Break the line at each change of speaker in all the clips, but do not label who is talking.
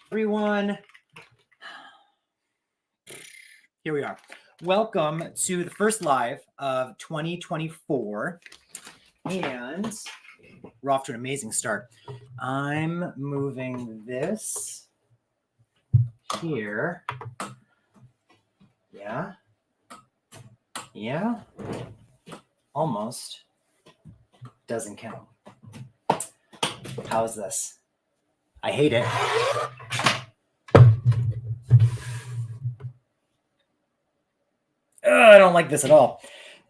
Everyone, here we are. Welcome to the first live of 2024, and we're off to an amazing start. I'm moving this here. Yeah, almost doesn't count. How is this? I hate it. I don't like this at all.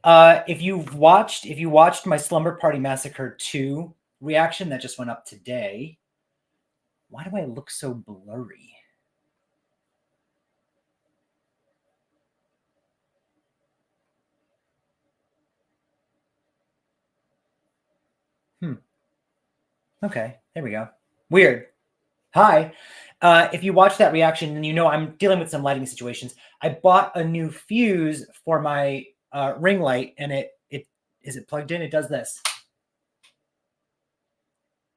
If you watched my Slumber Party Massacre 2 reaction that just went up today, why do I look so blurry? Okay, there we go. Weird. Hi. If you watch that reaction, and you know I'm dealing with some lighting situations, I bought a new fuse for my ring light, and it is it plugged in? It does this.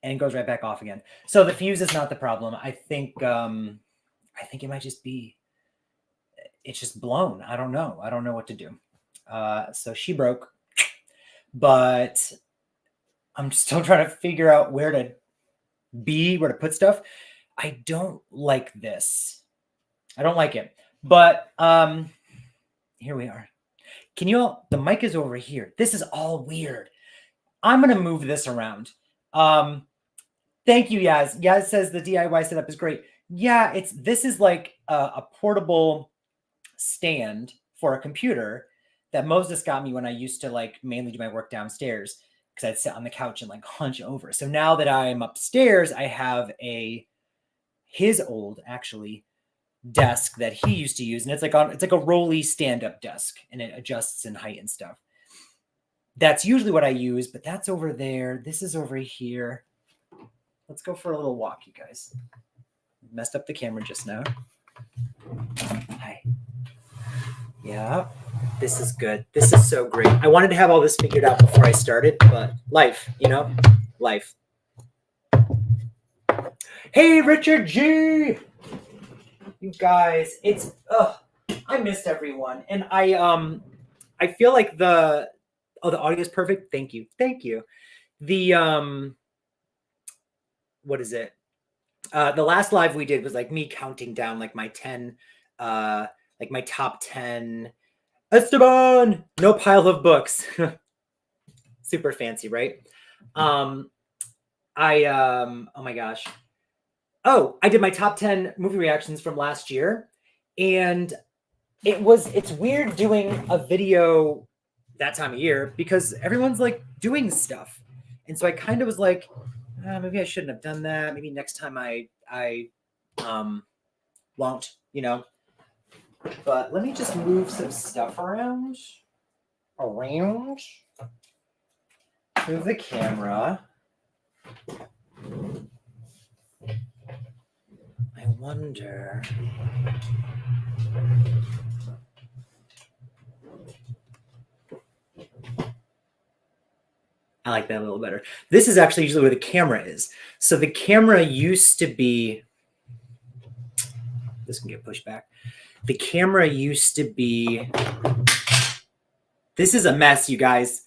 And it goes right back off again. So the fuse is not the problem. I think it might just be, it's just blown. I don't know. I don't know what to do. So she broke, but I'm still trying to figure out where to put stuff. I don't like this. I don't like it. But here we are. Can you all, the mic is over here. This is all weird. I'm going to move this around. Thank you, Yaz. Yaz says the DIY setup is great. Yeah, this is like a portable stand for a computer that Moses got me when I used to like mainly do my work downstairs, because I'd sit on the couch and like hunch over. So now that I'm upstairs, I have his old actually desk that he used to use, and it's like a rolly stand-up desk, and it adjusts in height and stuff. That's usually what I use, but that's over there. This is over here. Let's go for a little walk, you guys. Messed up the camera just now. Hi. Yeah, this is good. This is so great. I wanted to have all this figured out before I started, but life, life. Hey, Richard G. You guys, I missed everyone, and I feel like the audio is perfect. Thank you. The what is it? The last live we did was like me counting down like my 10, like my top 10. Esteban, no pile of books. Super fancy, right? Oh my gosh. Oh, I did my top 10 movie reactions from last year, and it's weird doing a video that time of year because everyone's like doing stuff. And so I kind of was like, maybe I shouldn't have done that. Maybe next time I won't, But let me just move some stuff around. Move the camera. I wonder. I like that a little better. This is actually usually where the camera is. So the camera used to be, this can get pushed back. The camera used to be, this is a mess, you guys.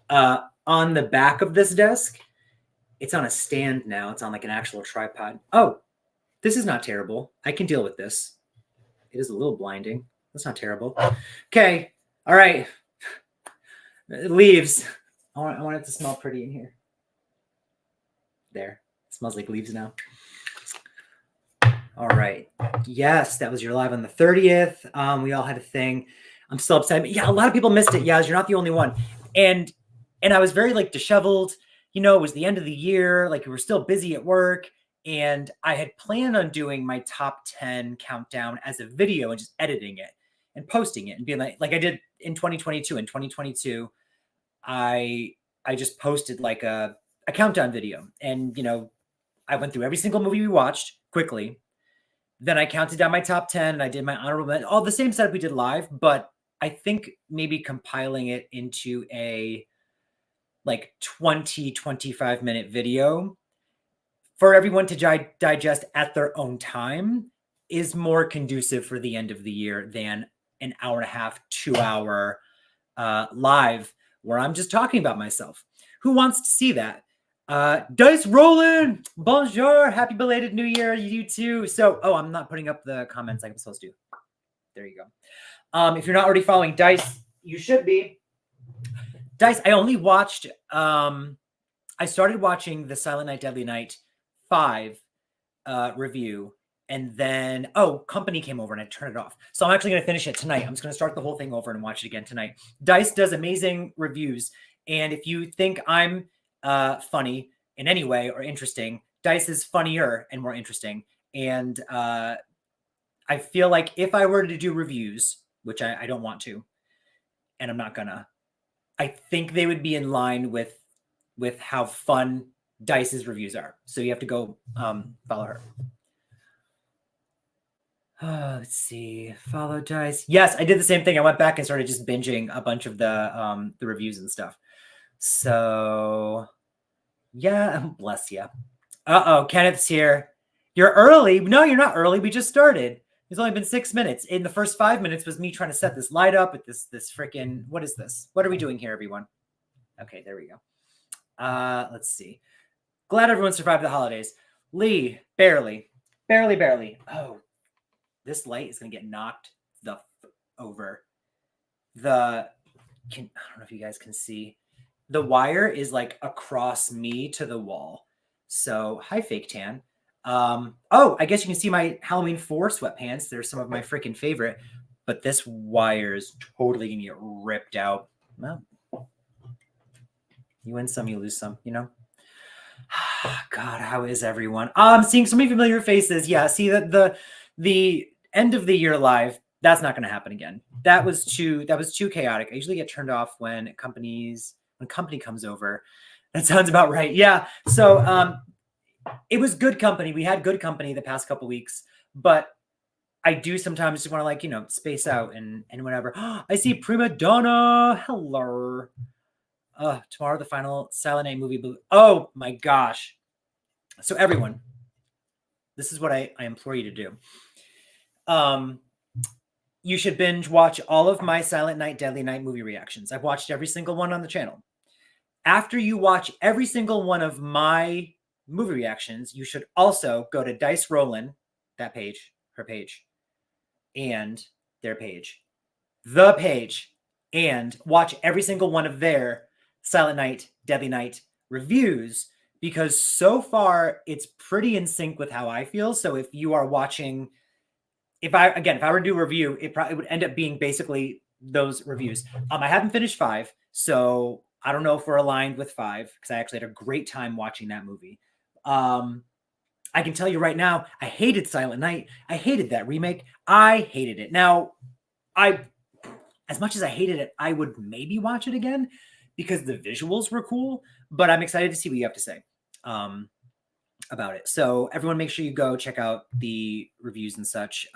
On the back of this desk, it's on a stand now. It's on like an actual tripod. Oh, this is not terrible. I can deal with this. It is a little blinding. That's not terrible. Okay. All right. Leaves. I want it to smell pretty in here. There. It smells like leaves now. All right. Yes, that was your live on the 30th. We all had a thing. I'm still upset. Yeah, a lot of people missed it. Yes, you're not the only one. And I was very like disheveled. It was the end of the year. Like we were still busy at work. And I had planned on doing my top 10 countdown as a video and just editing it and posting it and being like I did in 2022. In 2022, I just posted like a countdown video. And, I went through every single movie we watched quickly. Then I counted down my top 10 and I did my honorable mention, all the same setup we did live, but I think maybe compiling it into a like 20, 25 minute video for everyone to digest at their own time is more conducive for the end of the year than an hour and a half, 2 hour live where I'm just talking about myself. Who wants to see that? Dice rolling. Bonjour. Happy belated New Year, you too. So, I'm not putting up the comments like I'm supposed to. There you go. If you're not already following Dice, you should be. Dice, I only watched, I started watching the Silent Night, Deadly Night 5 review, and then, Company came over and I turned it off. So I'm actually going to finish it tonight. I'm just going to start the whole thing over and watch it again tonight. Dice does amazing reviews, and if you think I'm funny in any way or interesting, Dice is funnier and more interesting. And I feel like if I were to do reviews, which I don't want to, and I'm not gonna, I think they would be in line with how fun Dice's reviews are. So you have to go follow her. Let's see. Follow Dice. Yes, I did the same thing. I went back and started just binging a bunch of the reviews and stuff. So yeah, bless you. Kenneth's here. You're early. No, you're not early. We just started. It's only been 6 minutes. In the first 5 minutes was me trying to set this light up with this freaking, what is this? What are we doing here, everyone? Okay, there we go. Let's see. Glad everyone survived the holidays. Lee, barely. Oh, this light is going to get knocked over. I don't know if you guys can see. The wire is like across me to the wall. So, hi, Fake Tan. I guess you can see my Halloween 4 sweatpants. They're some of my freaking favorite. But this wire is totally going to get ripped out. Well, you win some, you lose some, you know? God, how is everyone? I'm seeing so many familiar faces. Yeah, see that the end of the year live, that's not going to happen again. That was too chaotic. I usually get turned off when company comes over. That sounds about right. Yeah. So it was good company. We had good company the past couple weeks, but I do sometimes just want to space out and whatever. I see Prima Donna. Hello. Tomorrow the final Silent Night movie. Oh my gosh. So everyone, this is what I implore you to do. You should binge watch all of my Silent Night, Deadly Night movie reactions. I've watched every single one on the channel. After you watch every single one of my movie reactions, you should also go to Dice Rollin, that page, her page, and their page, the page, and watch every single one of their Silent Night, Deadly Night reviews, because so far it's pretty in sync with how I feel. So if you are watching, if I were to do a review, it would end up being basically those reviews. I haven't finished 5, so I don't know if we're aligned with 5, because I actually had a great time watching that movie. I can tell you right now, I hated Silent Night. I hated that remake. I hated it. Now, as much as I hated it, I would maybe watch it again because the visuals were cool, but I'm excited to see what you have to say about it. So everyone make sure you go check out the reviews and such.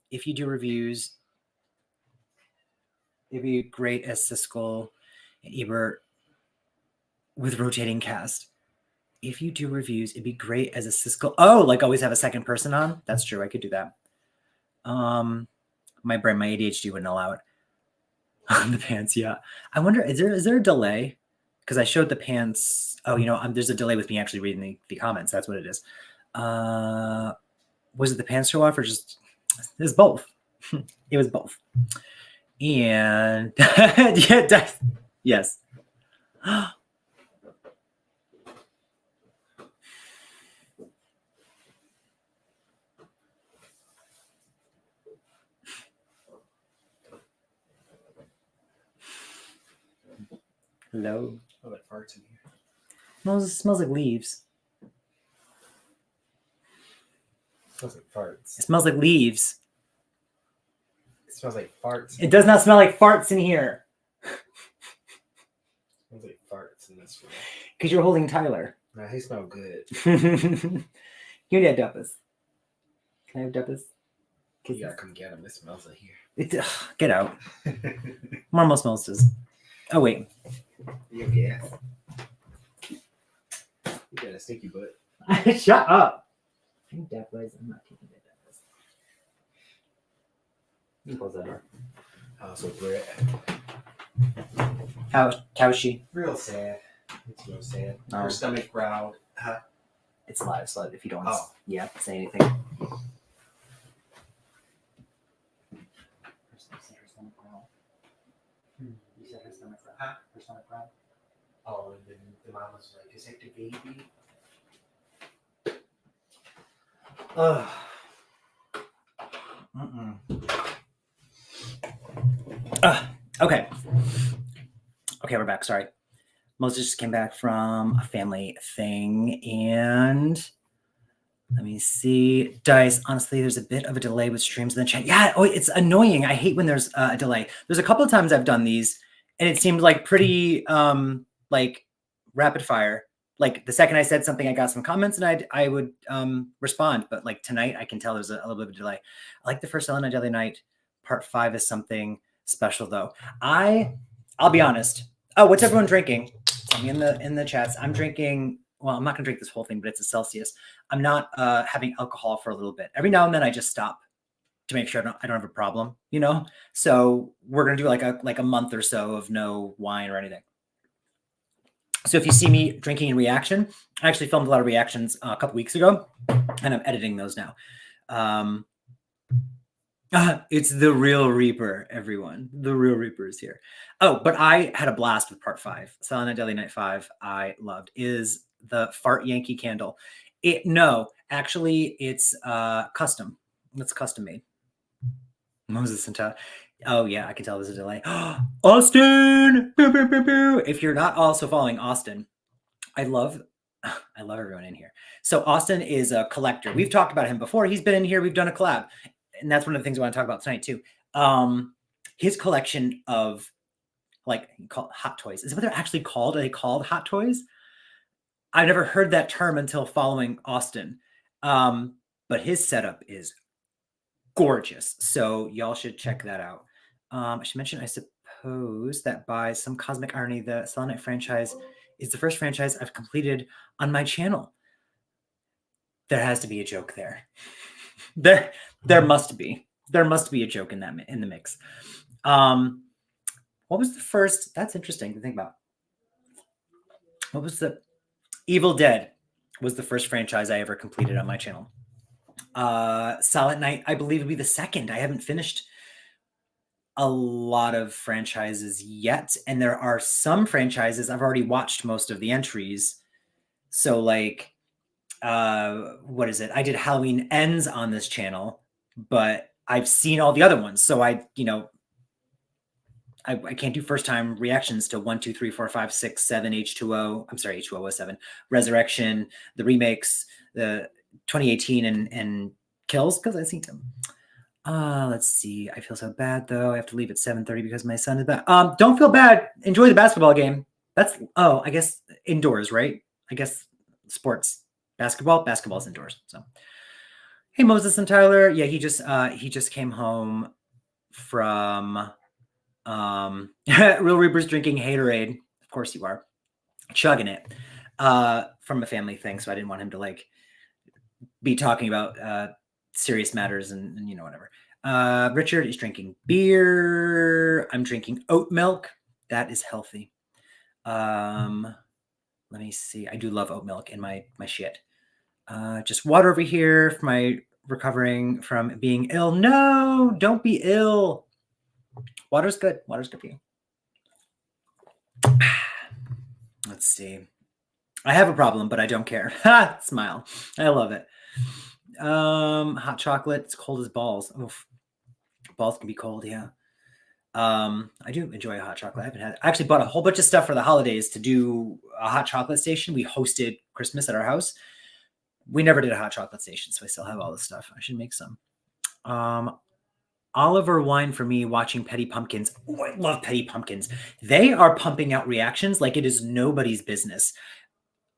If you do reviews, it'd be great as Siskel and Ebert with rotating cast. If you do reviews, it'd be great as a Siskel. Oh, like always have a second person on? That's true. I could do that. My brain, my ADHD wouldn't allow it. The pants, yeah. I wonder, is there a delay? Because I showed the pants. Oh, there's a delay with me actually reading the comments. That's what it is. Was it the pants show off or just? It was both. It was both. And yeah, yes. Hello.
Oh, that farts in here.
Smells like leaves.
It smells like farts.
It smells like leaves.
It smells like farts.
It does not smell like farts in here.
It smells like farts in this room.
Because you're holding Tyler.
Nah, he smells good.
You need Duppus. Can I have Duppus?
You gotta come get him. It smells like here.
Get out. Marmal smells does. Oh, wait.
You gas. You got a stinky butt.
Shut up. I'm deaf, guys. I'm not taking it. You can close that door.
So Brit.
How's she?
Real sad. It's real sad.
Oh.
Her stomach growled. Huh?
It's live, so if you don't want to say anything. You said her stomach growled.
Huh?
Her stomach growled.
Oh, and then the mom was like, "Is that the baby?"
Okay. Okay, we're back. Sorry. Moses just came back from a family thing, and let me see. Dice, honestly, there's a bit of a delay with streams in the chat. Yeah, it's annoying. I hate when there's a delay. There's a couple of times I've done these, and it seemed like pretty like rapid fire. Like the second I said something, I got some comments, and I would respond. But like tonight, I can tell there's a little bit of a delay. I like the first Ellen Daily Night. Part 5 is something special, though. I'll be honest. Oh, what's everyone drinking? Tell me in the chats. I'm drinking. Well, I'm not gonna drink this whole thing, but it's a Celsius. I'm not having alcohol for a little bit. Every now and then, I just stop to make sure I don't have a problem. You know. So we're gonna do like a month or so of no wine or anything. So if you see me drinking in reaction, I actually filmed a lot of reactions a couple weeks ago, and I'm editing those now. It's the real Reaper, everyone. The real Reaper is here. Oh, but I had a blast with part 5. Silent Night Deadly Night 5, I loved, is the Fart Yankee candle. No, actually, it's custom. It's custom made. Moses and Todd. Oh, yeah, I can tell there's a delay. Austin! Boo, boo, boo, boo. If you're not also following Austin, I love everyone in here. So Austin is a collector. We've talked about him before. He's been in here. We've done a collab. And that's one of the things I want to talk about tonight, too. His collection of, like, hot toys. Is that what they're actually called? Are they called hot toys? I've never heard that term until following Austin. But his setup is gorgeous. So y'all should check that out. I should mention, I suppose, that by some cosmic irony, the Silent Night franchise is the first franchise I've completed on my channel. There has to be a joke there. There must be. There must be a joke in the mix. What was the first? That's interesting to think about. What was the Evil Dead was the first franchise I ever completed on my channel. Silent Night, I believe, would be the second. I haven't finished a lot of franchises yet, and there are some franchises I've already watched most of the entries. So like, what is it? I did Halloween Ends on this channel, but I've seen all the other ones. So I can't do first time reactions to 1, 2, 3, 4, 5, 6, 7, H2O. I'm sorry, H2O was 7. Resurrection, the remakes, the 2018 and Kills, because I've seen them. Let's see. I feel so bad though. I have to leave at 7:30 because my son is back. Don't feel bad. Enjoy the basketball game. I guess indoors, right? I guess sports. Basketball's indoors. So hey, Moses and Tyler. Yeah, he just came home from Real Reaper's drinking Haterade. Of course you are. Chugging it. From a family thing, so I didn't want him to like be talking about serious matters and whatever. Richard is drinking beer. I'm drinking oat milk. That is healthy. Let me see. I do love oat milk in my shit. Just water over here for my recovering from being ill. No, don't be ill. Water's good. Water's good for you. Let's see. I have a problem, but I don't care. Ha! Smile. I love it. Hot chocolate. It's cold as balls. Oof. Balls can be cold, yeah. I do enjoy a hot chocolate. I actually bought a whole bunch of stuff for the holidays to do a hot chocolate station. We hosted Christmas at our house. We never did a hot chocolate station, so I still have all this stuff. I should make some. Oliver Wine for me watching Petty Pumpkins. Oh, I love Petty Pumpkins. They are pumping out reactions like it is nobody's business.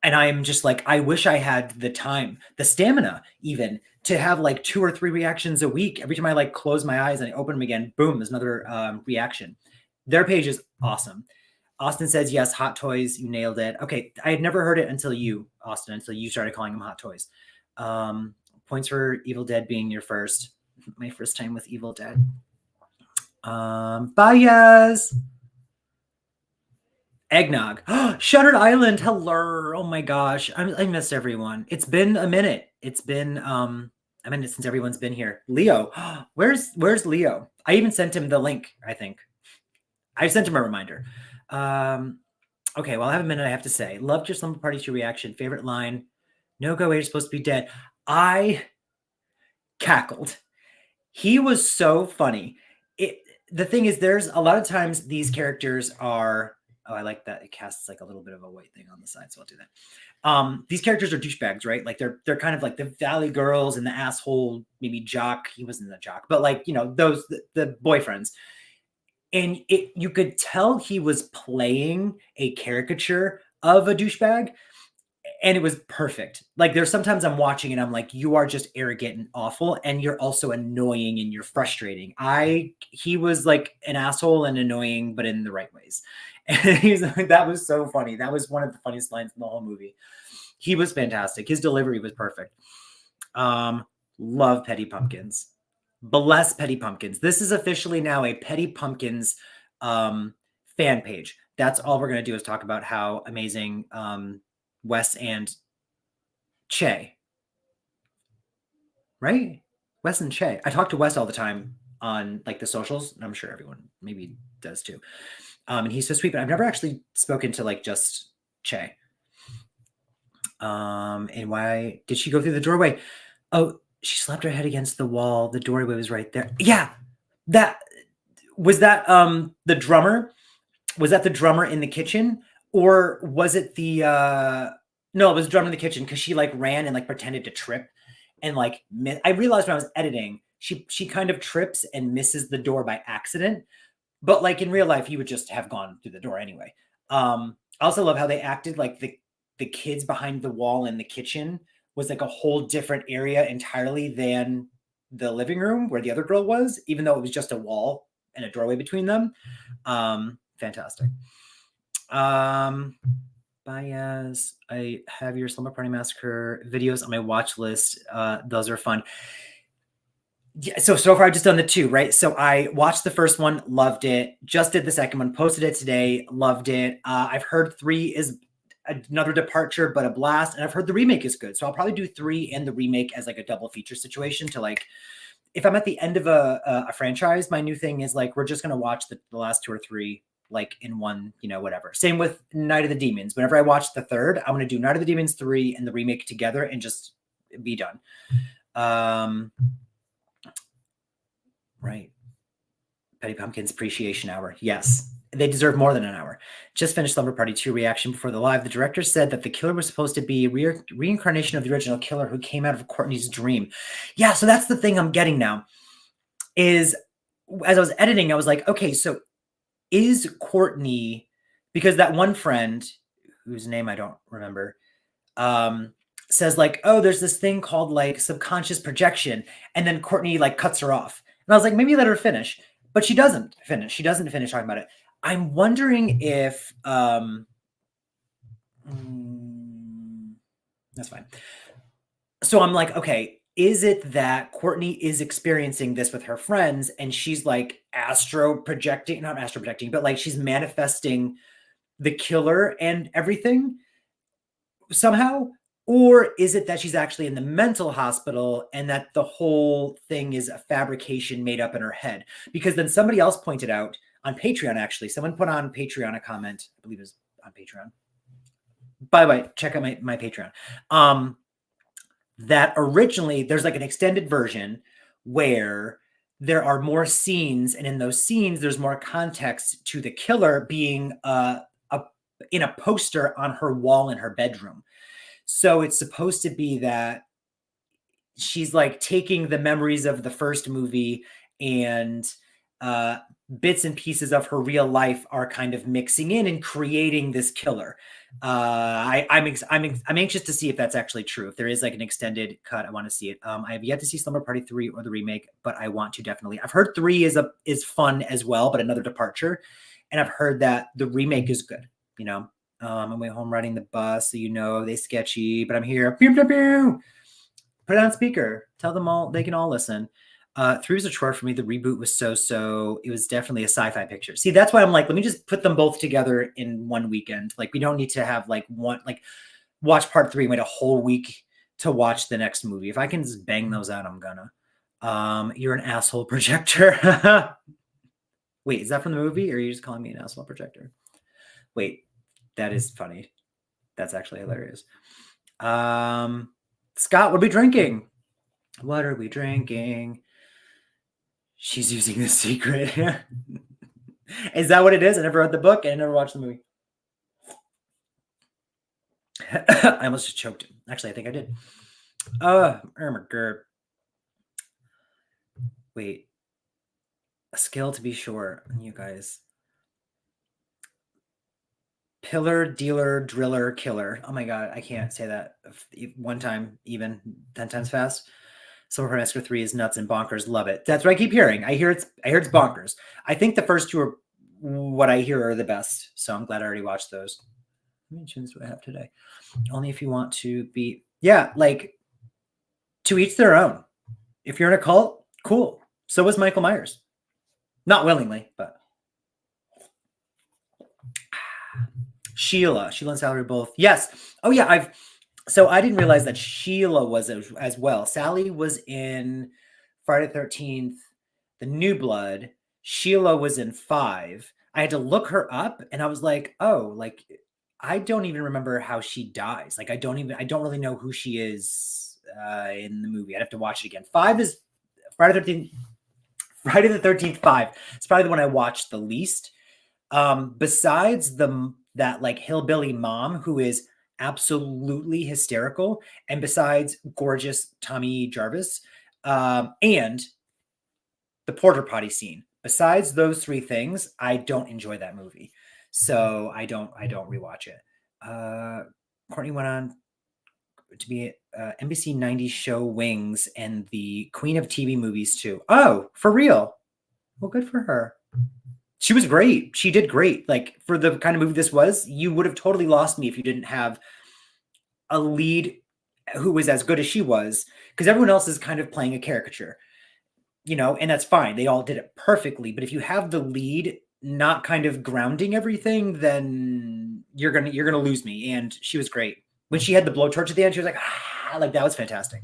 And I'm just like, I wish I had the time, the stamina even, to have like 2 or 3 reactions a week. Every time I like close my eyes and I open them again, boom, there's another reaction. Their page is awesome. Austin says, yes, Hot Toys. You nailed it. Okay. I had never heard it until you, Austin, until you started calling them Hot Toys. Points for Evil Dead being your first. My first time with Evil Dead. Bayas. Eggnog. Shuttered Island. Hello. Oh my gosh. I missed everyone. It's been a minute. It's been I mean, since everyone's been here. Leo. Where's Leo? I even sent him the link, I think. I sent him a reminder. Okay, well, I have a minute I have to say. Loved your Slumber Party 2 reaction. Favorite line. No go away, you're supposed to be dead. I cackled. He was so funny. The thing is, there's a lot of times these characters are, oh, I like that. It casts like a little bit of a white thing on the side, so I'll do that. These characters are douchebags, right? Like they're kind of like the Valley Girls and the asshole, maybe jock. He wasn't a jock, but like, you know, those, the boyfriends. And you could tell he was playing a caricature of a douchebag, and it was perfect. Like there's sometimes I'm watching and I'm like, you are just arrogant and awful, and you're also annoying and you're frustrating. He was like an asshole and annoying, but in the right ways. And he's like, that was so funny. That was one of the funniest lines in the whole movie. He was fantastic. His delivery was perfect. Love Petty Pumpkins. Bless Petty Pumpkins. This is officially now a Petty Pumpkins fan page. That's all we're going to do is talk about how amazing Wes and Che. Right? Wes and Che. I talk to Wes all the time on like the socials, and I'm sure everyone maybe does too. And he's so sweet, but I've never actually spoken to like just Che. And why did she go through the doorway? Oh, she slapped her head against the wall. The doorway was right there. Yeah. That was that the drummer? Was that the drummer in the kitchen? Or was it the no, it was the drummer in the kitchen, because she like ran and like pretended to trip and like I realized when I was editing, she kind of trips and misses the door by accident. But like in real life, he would just have gone through the door anyway. I also love how they acted like the kids behind the wall in the kitchen was like a whole different area entirely than the living room where the other girl was, even though it was just a wall and a doorway between them. Fantastic. Bias. I have your Slumber Party Massacre videos on my watch list. Those are fun. Yeah, so far I've just done the 2, right? So I watched the first one, loved it. Just did the second one, posted it today, loved it. I've heard 3 is another departure, but a blast. And I've heard the remake is good. So I'll probably do 3 and the remake as like a double feature situation to like, if I'm at the end of a franchise, my new thing is like, we're just going to watch the last 2 or 3 like in one, you know, whatever. Same with Night of the Demons. Whenever I watch the 3rd, I'm going to do Night of the Demons 3 and the remake together and just be done. Right. Petty Pumpkins Appreciation Hour. Yes. They deserve more than an hour. Just finished Slumber Party 2 reaction before the live. The director said that the killer was supposed to be a reincarnation of the original killer who came out of Courtney's dream. Yeah, so that's the thing I'm getting now. Is as I was editing, I was like, okay, so is Courtney, because that one friend whose name I don't remember, says like, oh, there's this thing called like subconscious projection, and then Courtney like cuts her off. And I was like, maybe let her finish. But she doesn't finish. She doesn't finish talking about it. I'm wondering if that's fine. So I'm like, okay, is it that Courtney is experiencing this with her friends and she's like not astro projecting, but like she's manifesting the killer and everything somehow? Or is it that she's actually in the mental hospital and that the whole thing is a fabrication made up in her head? Because then somebody else pointed out on Patreon, actually, someone put on Patreon a comment, I believe it was on Patreon. By the way, check out my Patreon. That originally there's like an extended version where there are more scenes, and in those scenes, there's more context to the killer being in a poster on her wall in her bedroom. So it's supposed to be that she's like taking the memories of the first movie and bits and pieces of her real life are kind of mixing in and creating this killer. I'm anxious to see if that's actually true. If there is like an extended cut, I want to see it. I have yet to see Slumber Party 3 or the remake, but I want to definitely. I've heard 3 is fun as well, but another departure. And I've heard that the remake is good. You know, I'm way home riding the bus, so you know they sketchy, but I'm here. Pew, pew, pew. Put it on speaker. Tell them all they can all listen. 3 was a chore for me. The reboot was so. It was definitely a sci-fi picture. See, that's why I'm like, let me just put them both together in one weekend. Like, we don't need to have like one, like watch part 3 and wait a whole week to watch the next movie. If I can just bang those out, I'm gonna. You're an asshole projector. Wait, is that from the movie, or are you just calling me an asshole projector? Wait, that is funny. That's actually hilarious. Scott, what are we drinking? What are we drinking? She's using The Secret. Is that what it is? I never read the book and I never watched the movie. I almost just choked. Actually, I think I did. Wait. A skill to be sure, you guys. Pillar, dealer, driller, killer. Oh my god, I can't say that one time, even 10 times fast. Summer Massacre 3 is nuts and bonkers. Love it. That's what I keep hearing. I hear it's bonkers. I think the first 2 are what I hear are the best. So I'm glad I already watched those. How many tunes do I have today? Only if you want to be, yeah, like, to each their own. If you're in a cult, cool. So was Michael Myers. Not willingly, but Sheila and Sally are both. Yes. Oh yeah, so I didn't realize that Sheila was as well. Sally was in Friday the 13th, The New Blood. Sheila was in 5. I had to look her up and I was like, oh, like, I don't even remember how she dies. Like, I don't really know who she is in the movie. I'd have to watch it again. 5 is Friday the 13th 5. It's probably the one I watched the least. Besides that like hillbilly mom who is absolutely hysterical, and besides gorgeous Tommy Jarvis, and the porter potty scene. Besides those 3 things, I don't enjoy that movie. So I don't rewatch it. Courtney went on to be NBC 90s show Wings and the queen of TV movies too. Oh, for real? Well, good for her. She was great. She did great. Like, for the kind of movie this was, you would have totally lost me if you didn't have a lead who was as good as she was, because everyone else is kind of playing a caricature, you know, and that's fine. They all did it perfectly. But if you have the lead not kind of grounding everything, then you're gonna lose me. And she was great. When she had the blowtorch at the end, she was like that was fantastic.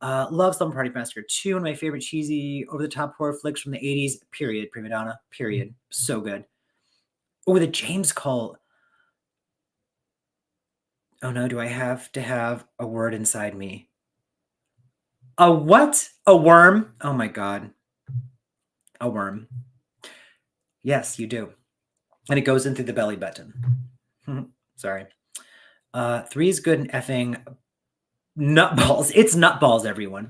Love Slumber Party Massacre 2, one of my favorite cheesy over-the-top horror flicks from the 80s, period. Prima Donna, period. So good. Oh, the James cult. Oh no, do I have to have a word inside me? A what? A worm? Oh my god. A worm. Yes, you do. And it goes in through the belly button. Sorry. 3 is good and effing nutballs. It's nutballs, everyone.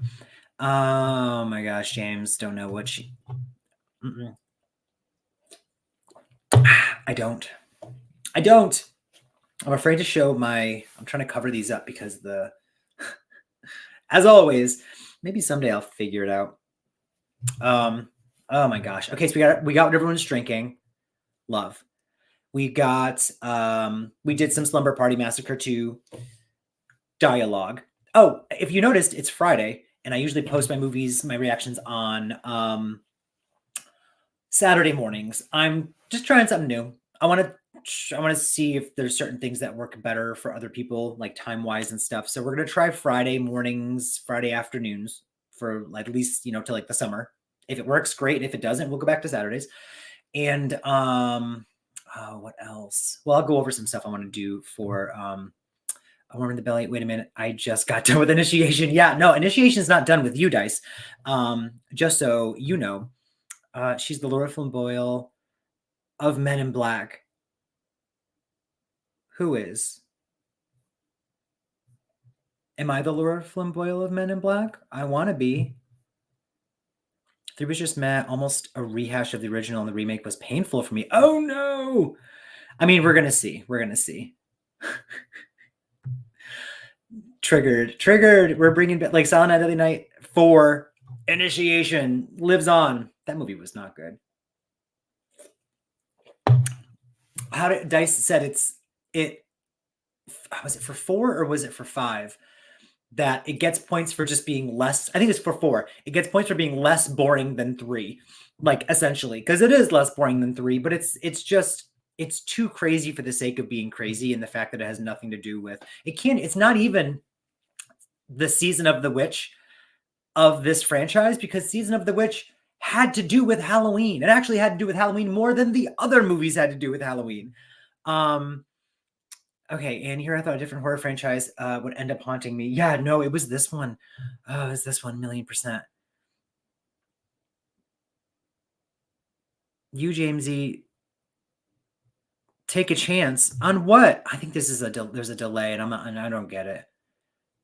Oh my gosh, James. Don't know what she... I don't. I'm afraid to show I'm trying to cover these up because as always, maybe someday I'll figure it out. Oh my gosh. Okay, so we got what everyone's drinking. Love. We got, we did some Slumber Party Massacre 2 dialogue. Oh, if you noticed, it's Friday, and I usually post my reactions on Saturday mornings. I'm just trying something new. I want to see if there's certain things that work better for other people, like time-wise and stuff. So we're going to try Friday mornings, Friday afternoons for at least, till like the summer. If it works, great. If it doesn't, we'll go back to Saturdays. And what else? Well, I'll go over some stuff I want to do for a worm in the belly. Wait a minute. I just got done with initiation. Yeah, no, initiation is not done with you, Dice. Just so you know, she's the Laura Flynn Boyle of Men in Black. Who is? Am I the Laura Flynn Boyle of Men in Black? I want to be. 3 was just meh, almost a rehash of the original, and the remake was painful for me. Oh no! I mean, we're gonna see. We're gonna see. Triggered. We're bringing back like Silent Night, Deadly Night 4 Initiation lives on. That movie was not good. How did Dice said it was it for 4 or was it for 5 that it gets points for just being less? I think it's for 4. It gets points for being less boring than 3, like essentially, because it is less boring than 3, but it's too crazy for the sake of being crazy, and the fact that it has nothing to do with it's not even the season of the witch of this franchise, because season of the witch had to do with Halloween. It actually had to do with Halloween more than the other movies had to do with Halloween. Okay, and here I thought a different horror franchise would end up haunting me. Yeah, no, it was this one. Oh, it was this 1,000,000%. You, Jamesy, take a chance on what? I think this is there's a delay, and I don't get it.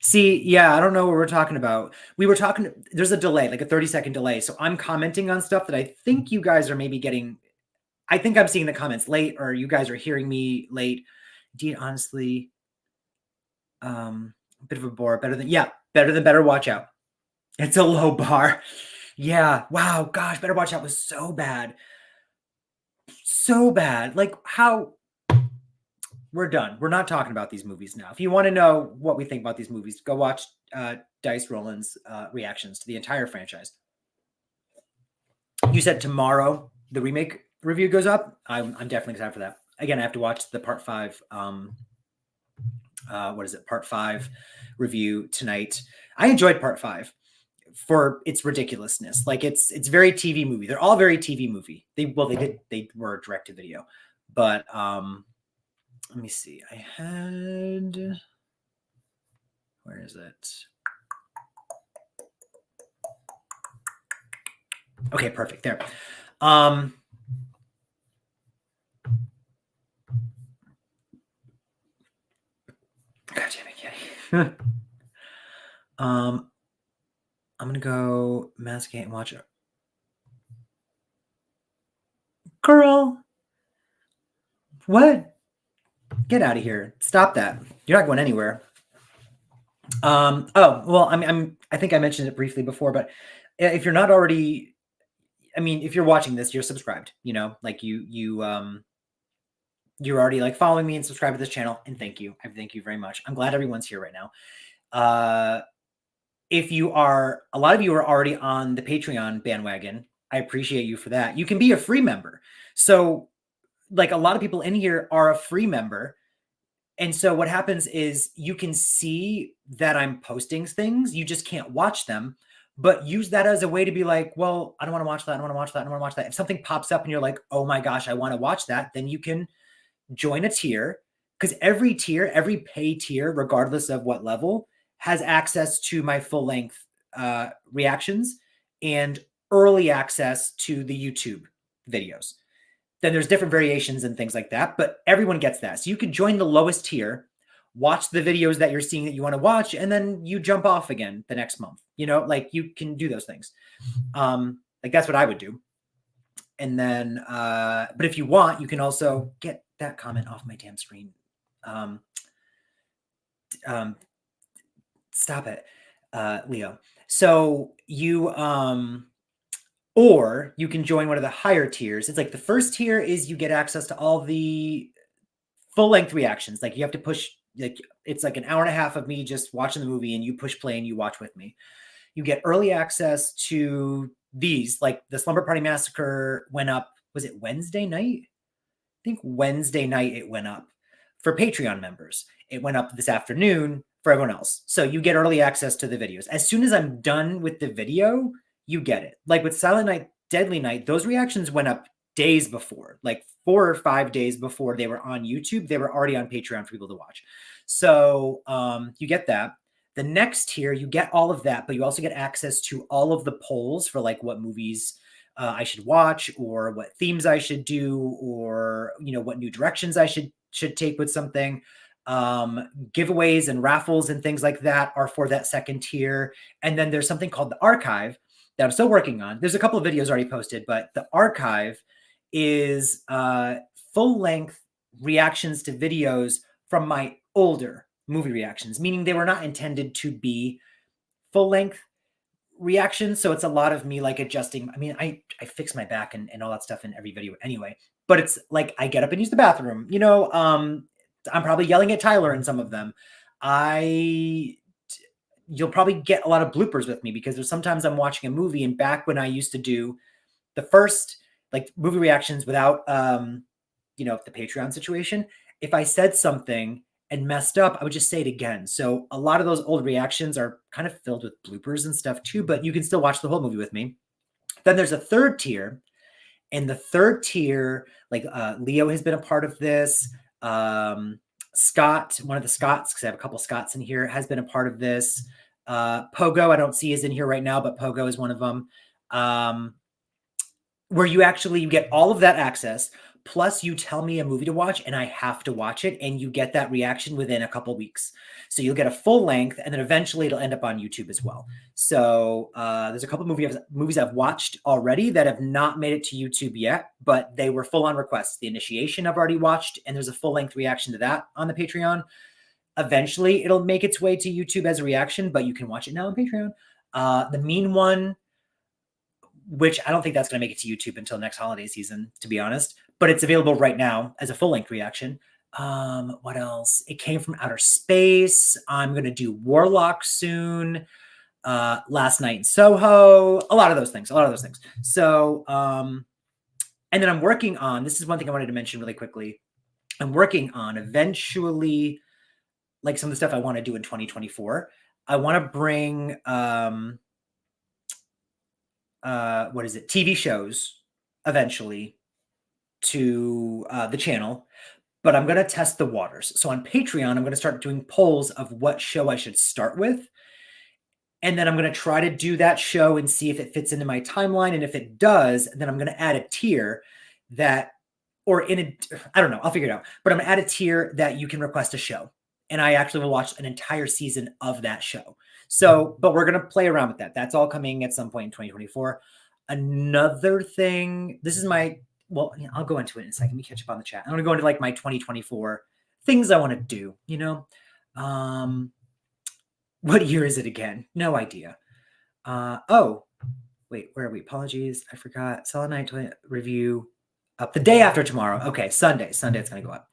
See, yeah, I don't know what we're talking about. There's a delay, like a 30-second delay. So I'm commenting on stuff that I think you guys are maybe getting. I think I'm seeing the comments late, or you guys are hearing me late. Indeed, honestly, a bit of a bore. Better than Better Watch Out. It's a low bar. Yeah. Wow. Gosh, Better Watch Out was so bad. So bad. Like how. We're done. We're not talking about these movies now. If you want to know what we think about these movies, go watch Dice Roland's reactions to the entire franchise. You said tomorrow the remake review goes up. I'm definitely excited for that. Again, I have to watch the part 5. What is it? Part 5 review tonight. I enjoyed part 5 for its ridiculousness. Like it's very TV movie. They're all very TV movie. They were direct to video, but let me see. Where is it? Okay, perfect. There. God damn it, Kitty. I'm gonna go masticate and watch it. Girl. What? Get out of here. Stop that. You're not going anywhere. Oh, well, I think I mentioned it briefly before, but if you're not already, I mean, if you're watching this, you're subscribed, like you're already like following me and subscribe to this channel. And thank you. I thank you very much. I'm glad everyone's here right now. A lot of you are already on the Patreon bandwagon. I appreciate you for that. You can be a free member. So like a lot of people in here are a free member. And so what happens is you can see that I'm posting things. You just can't watch them, but use that as a way to be like, well, I don't want to watch that. I don't want to watch that. I don't want to watch that. If something pops up and you're like, oh my gosh, I want to watch that, then you can join a tier, because every pay tier, regardless of what level, has access to my full length reactions and early access to the YouTube videos. Then there's different variations and things like that, but everyone gets that. So you can join the lowest tier, watch the videos that you're seeing that you want to watch, and then you jump off again the next month. Like you can do those things. Like that's what I would do. And then, but if you want, you can also get that comment off my damn screen. Stop it, Leo. So you, or you can join one of the higher tiers. It's like the first tier is you get access to all the full length reactions. Like you have to push, like it's like an hour and a half of me just watching the movie, and you push play and you watch with me. You get early access to these, like the Slumber Party Massacre went up. Was it Wednesday night? I think Wednesday night it went up for Patreon members. It went up this afternoon for everyone else. So you get early access to the videos. As soon as I'm done with the video, you get it. Like with Silent Night, Deadly Night, those reactions went up days before, like 4 or 5 days before they were on YouTube. They were already on Patreon for people to watch. So you get that. The next tier, you get all of that, but you also get access to all of the polls for like what movies I should watch, or what themes I should do, or what new directions I should take with something. Giveaways and raffles and things like that are for that second tier. And then there's something called the archive, that I'm still working on. There's a couple of videos already posted, but the archive is full-length reactions to videos from my older movie reactions, meaning they were not intended to be full-length reactions. So it's a lot of me like adjusting. I mean, I fix my back and all that stuff in every video anyway, but it's like I get up and use the bathroom, you know. I'm probably yelling at Tyler in some of them. You'll probably get a lot of bloopers with me because there's sometimes I'm watching a movie, and back when I used to do the first like movie reactions without you know, the Patreon situation, if I said something and messed up, I would just say it again. So a lot of those old reactions are kind of filled with bloopers and stuff too, but you can still watch the whole movie with me. Then there's a third tier, and the third tier, like Leo has been a part of this. Scott, one of the Scotts, because I have a couple Scotts in here, has been a part of this. Pogo, I don't see is in here right now, but Pogo is one of them. Where you get all of that access, plus you tell me a movie to watch and I have to watch it, and you get that reaction within a couple weeks. So you'll get a full length, and then eventually it'll end up on YouTube as well. So there's a couple movies I've watched already that have not made it to YouTube yet, but they were full on requests. The Initiation I've already watched, and there's a full length reaction to that on the Patreon. Eventually it'll make its way to YouTube as a reaction, but you can watch it now on Patreon. The Mean One, which I don't think that's going to make it to YouTube until next holiday season, to be honest, but it's available right now as a full-length reaction. What else? It Came from Outer Space. I'm going to do Warlock soon. Last Night in Soho. A lot of those things. So, and then I'm working on, this is one thing I wanted to mention really quickly. I'm working on eventually, like some of the stuff I want to do in 2024. I want to bring, TV shows eventually to the channel, but I'm going to test the waters. So on Patreon, I'm going to start doing polls of what show I should start with. And then I'm going to try to do that show and see if it fits into my timeline. And if it does, then I'm going to add a tier that, I don't know, I'll figure it out, but I'm going to add a tier that you can request a show. And I actually will watch an entire season of that show. So, but we're going to play around with that. That's all coming at some point in 2024. Another thing, this is I'll go into it in a second. Let me catch up on the chat. I'm going to go into like my 2024 things I want to do, you know? What year is it again? No idea. Oh, wait, where are we? Apologies. I forgot. Selenite review up the day after tomorrow. Okay. Sunday it's going to go up.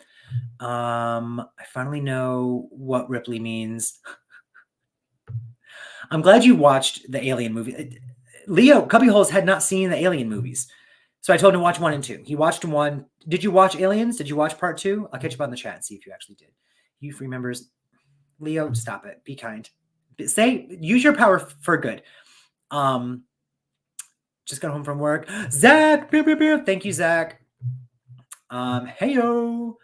I finally know what Ripley means. I'm glad you watched the Alien movie. Leo Cubbyholes had not seen the Alien movies, so I told him to watch 1 and 2. He watched 1. Did you watch Aliens? Did you watch part 2? I'll catch up on the chat and see if you actually did. You free members, Leo, stop it. Be kind. Use your power for good. Just got home from work. Zach, thank you, Zach. Heyo.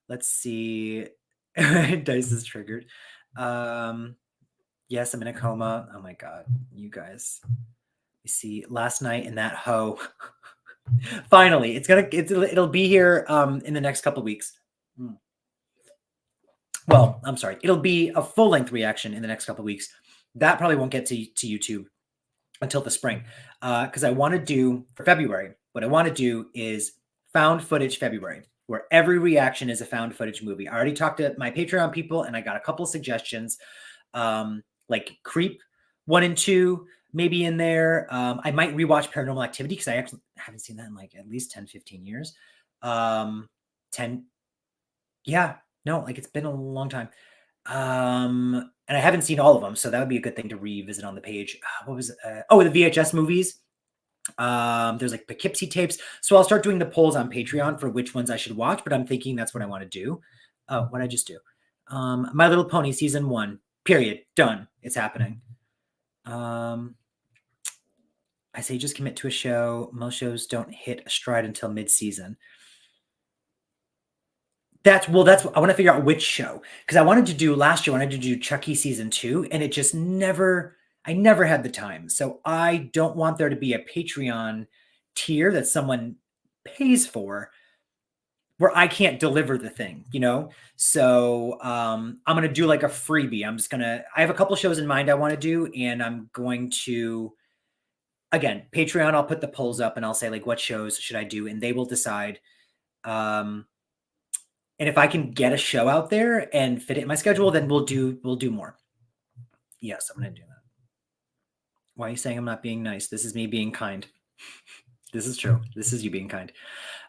Let's see. Dice is triggered. Yes, I'm in a coma. Oh my God, you guys. You see, last night in that hoe. Finally, it'll be here in the next couple of weeks. Well, I'm sorry. It'll be a full-length reaction in the next couple of weeks. That probably won't get to YouTube until the spring. Because I want to do, for February, what I want to do is found footage February, where every reaction is a found footage movie. I already talked to my Patreon people, and I got a couple suggestions. Like Creep 1 and 2, maybe in there. I might rewatch Paranormal Activity because I actually haven't seen that in like at least 10, 15 years. 10. Yeah, no, like it's been a long time. And I haven't seen all of them, so that would be a good thing to revisit on the page. What was it? The VHS movies. There's like Poughkeepsie tapes. So I'll start doing the polls on Patreon for which ones I should watch, but I'm thinking that's what I want to do. Oh, what did I just do? My Little Pony season 1. Period. Done. It's happening. I say just commit to a show. Most shows don't hit a stride until mid-season. That's I want to figure out which show, because I wanted to do last year. I wanted to do Chucky season 2, and it just I never had the time. So I don't want there to be a Patreon tier that someone pays for where I can't deliver the thing, you know? So I'm going to do like a freebie. I have a couple shows in mind I want to do, and I'm going to again, Patreon, I'll put the polls up and I'll say like, what shows should I do? And they will decide. And if I can get a show out there and fit it in my schedule, then we'll do more. Yes, I'm going to do that. Why are you saying I'm not being nice? This is me being kind. This is true. This is you being kind.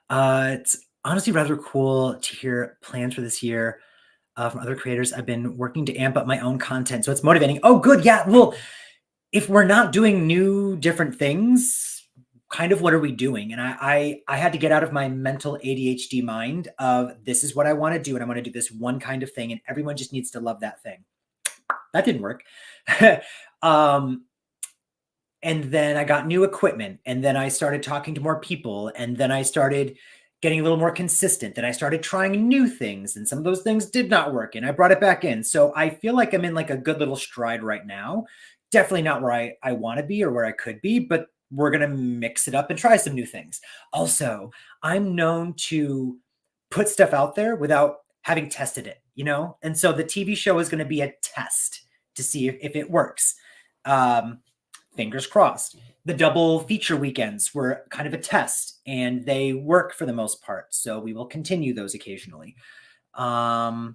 It's honestly rather cool to hear plans for this year from other creators. I've been working to amp up my own content, so it's motivating. Oh, good. Yeah. Well, if we're not doing new, different things, kind of what are we doing? And I had to get out of my mental ADHD mind of this is what I want to do, and I want to do this one kind of thing, and everyone just needs to love that thing. That didn't work. And then I got new equipment, and then I started talking to more people, and then I started getting a little more consistent. Then I started trying new things, and some of those things did not work, and I brought it back in. So I feel like I'm in like a good little stride right now. Definitely not where I want to be or where I could be, but we're going to mix it up and try some new things. Also, I'm known to put stuff out there without having tested it, you know? And so the TV show is going to be a test to see if it works. Fingers crossed. The double feature weekends were kind of a test, and they work for the most part. So we will continue those occasionally. Let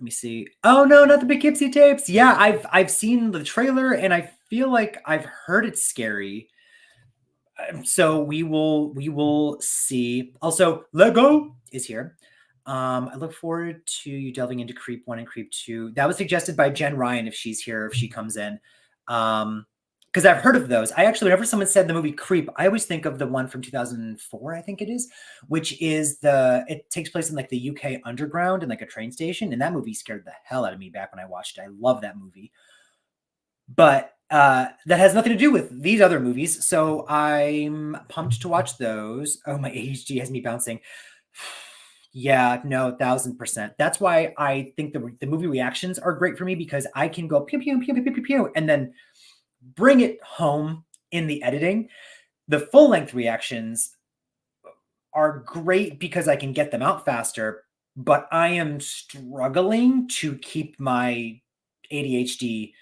me see. Oh no, not the Poughkeepsie tapes. Yeah, I've seen the trailer, and I feel like I've heard it's scary. So we will see. Also, Lego is here. I look forward to you delving into Creep 1 and Creep 2. That was suggested by Jen Ryan if she's here, if she comes in. Because I've heard of those. I actually, whenever someone said the movie Creep, I always think of the one from 2004, I think it is, which is it takes place in like the UK underground in like a train station. And that movie scared the hell out of me back when I watched it. I love that movie. But that has nothing to do with these other movies. So I'm pumped to watch those. Oh, my ADHD has me bouncing. Yeah, no, 1000%. That's why I think the movie reactions are great for me, because I can go pew, pew, pew, pew, pew, pew, pew, and then bring it home in the editing. The full length reactions are great because I can get them out faster, but I am struggling to keep my ADHD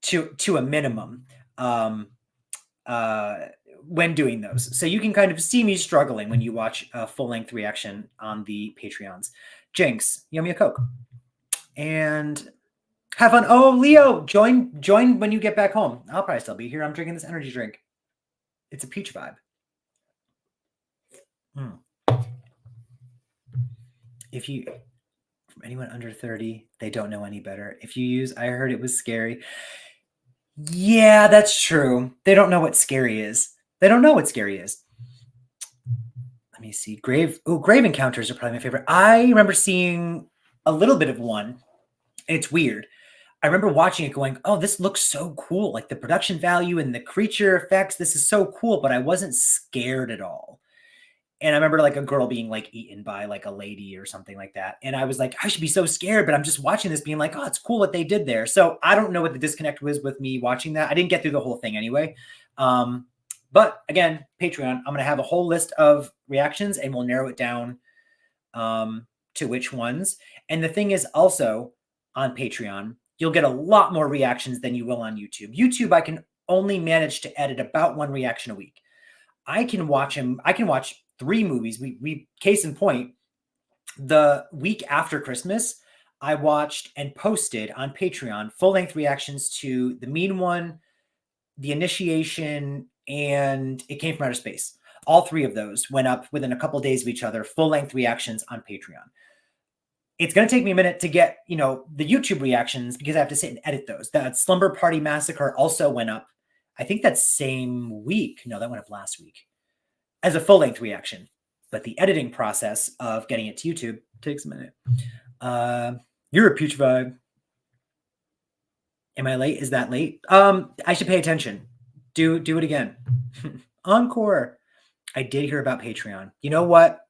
to a minimum when doing those. So you can kind of see me struggling when you watch a full-length reaction on the Patreons. Jinx, yum me a Coke. And have fun. Oh, Leo, join when you get back home. I'll probably still be here. I'm drinking this energy drink. It's a peach vibe. If you, from anyone under 30, they don't know any better. If you use, I heard it was scary. Yeah, that's true. They don't know what scary is. They don't know what scary is. Let me see. Grave Encounters are probably my favorite. I remember seeing a little bit of one. It's weird. I remember watching it going, oh, this looks so cool. Like the production value and the creature effects. This is so cool, but I wasn't scared at all. And I remember like a girl being like eaten by like a lady or something like that. And I was like, I should be so scared, but I'm just watching this being like, oh, it's cool what they did there. So I don't know what the disconnect was with me watching that. I didn't get through the whole thing anyway. But again, Patreon, I'm going to have a whole list of reactions and we'll narrow it down to which ones. And the thing is also on Patreon, you'll get a lot more reactions than you will on YouTube. YouTube, I can only manage to edit about one reaction a week. I can watch 3 movies. We case in point, the week after Christmas, I watched and posted on Patreon full-length reactions to The Mean One, The Initiation, and It Came from Outer Space. All 3 of those went up within a couple of days of each other, full-length reactions on Patreon. It's going to take me a minute to get, the YouTube reactions because I have to sit and edit those. That Slumber Party Massacre also went up, I think that same week. No, that went up last week as a full-length reaction. But the editing process of getting it to YouTube takes a minute. You're a peach vibe. Am I late? Is that late? I should pay attention. Do it again. Encore. I did hear about Patreon. You know what?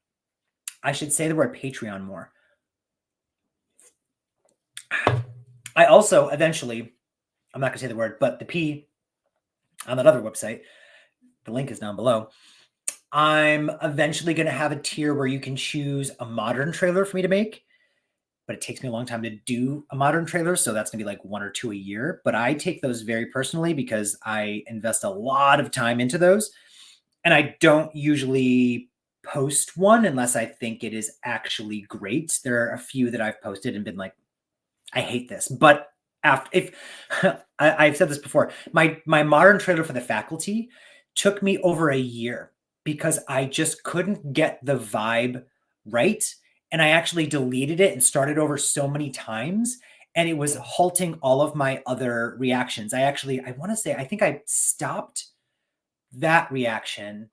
I should say the word Patreon more. I also eventually, I'm not going to say the word, but the P on that other website, the link is down below. I'm eventually going to have a tier where you can choose a modern trailer for me to make but it takes me a long time to do a modern trailer. So that's gonna be like 1 or 2 a year. But I take those very personally because I invest a lot of time into those. And I don't usually post one unless I think it is actually great. There are a few that I've posted and been like, I hate this. But after, if I've said this before, my modern trailer for the faculty took me over a year because I just couldn't get the vibe right. And I actually deleted it and started over so many times. And it was halting all of my other reactions. I want to say, I think I stopped that reaction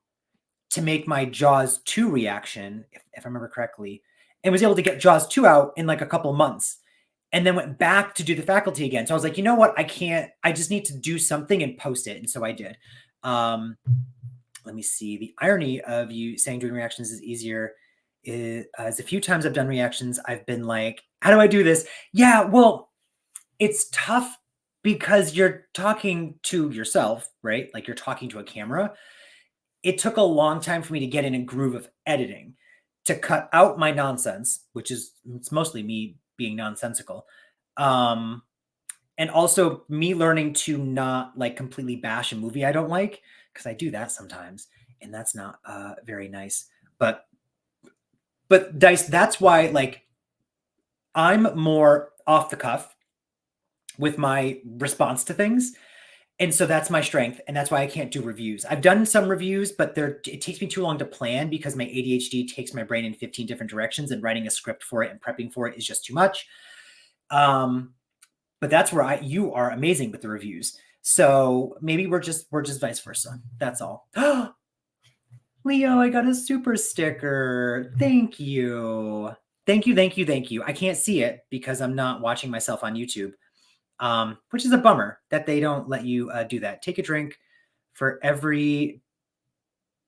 to make my Jaws 2 reaction, if I remember correctly, and was able to get Jaws 2 out in like a couple months, and then went back to do the faculty again. So I was like, you know what? I just need to do something and post it. And so I did. Let me see. The irony of you saying doing reactions is easier is a few times I've done reactions, I've been like, how do I do this? Yeah, well, it's tough because you're talking to yourself, right? Like you're talking to a camera. It took a long time for me to get in a groove of editing, to cut out my nonsense, which is, it's mostly me being nonsensical. And also me learning to not like completely bash a movie I don't like, because I do that sometimes, and that's not very nice. But Dice, that's why like I'm more off the cuff with my response to things. And so that's my strength. And that's why I can't do reviews. I've done some reviews, but it takes me too long to plan because my ADHD takes my brain in 15 different directions, and writing a script for it and prepping for it is just too much. But that's where you are amazing with the reviews. So maybe we're just vice versa. That's all. Leo, I got a super sticker. Thank you. Thank you, thank you, thank you. I can't see it because I'm not watching myself on YouTube. Which is a bummer that they don't let you do that. Take a drink for every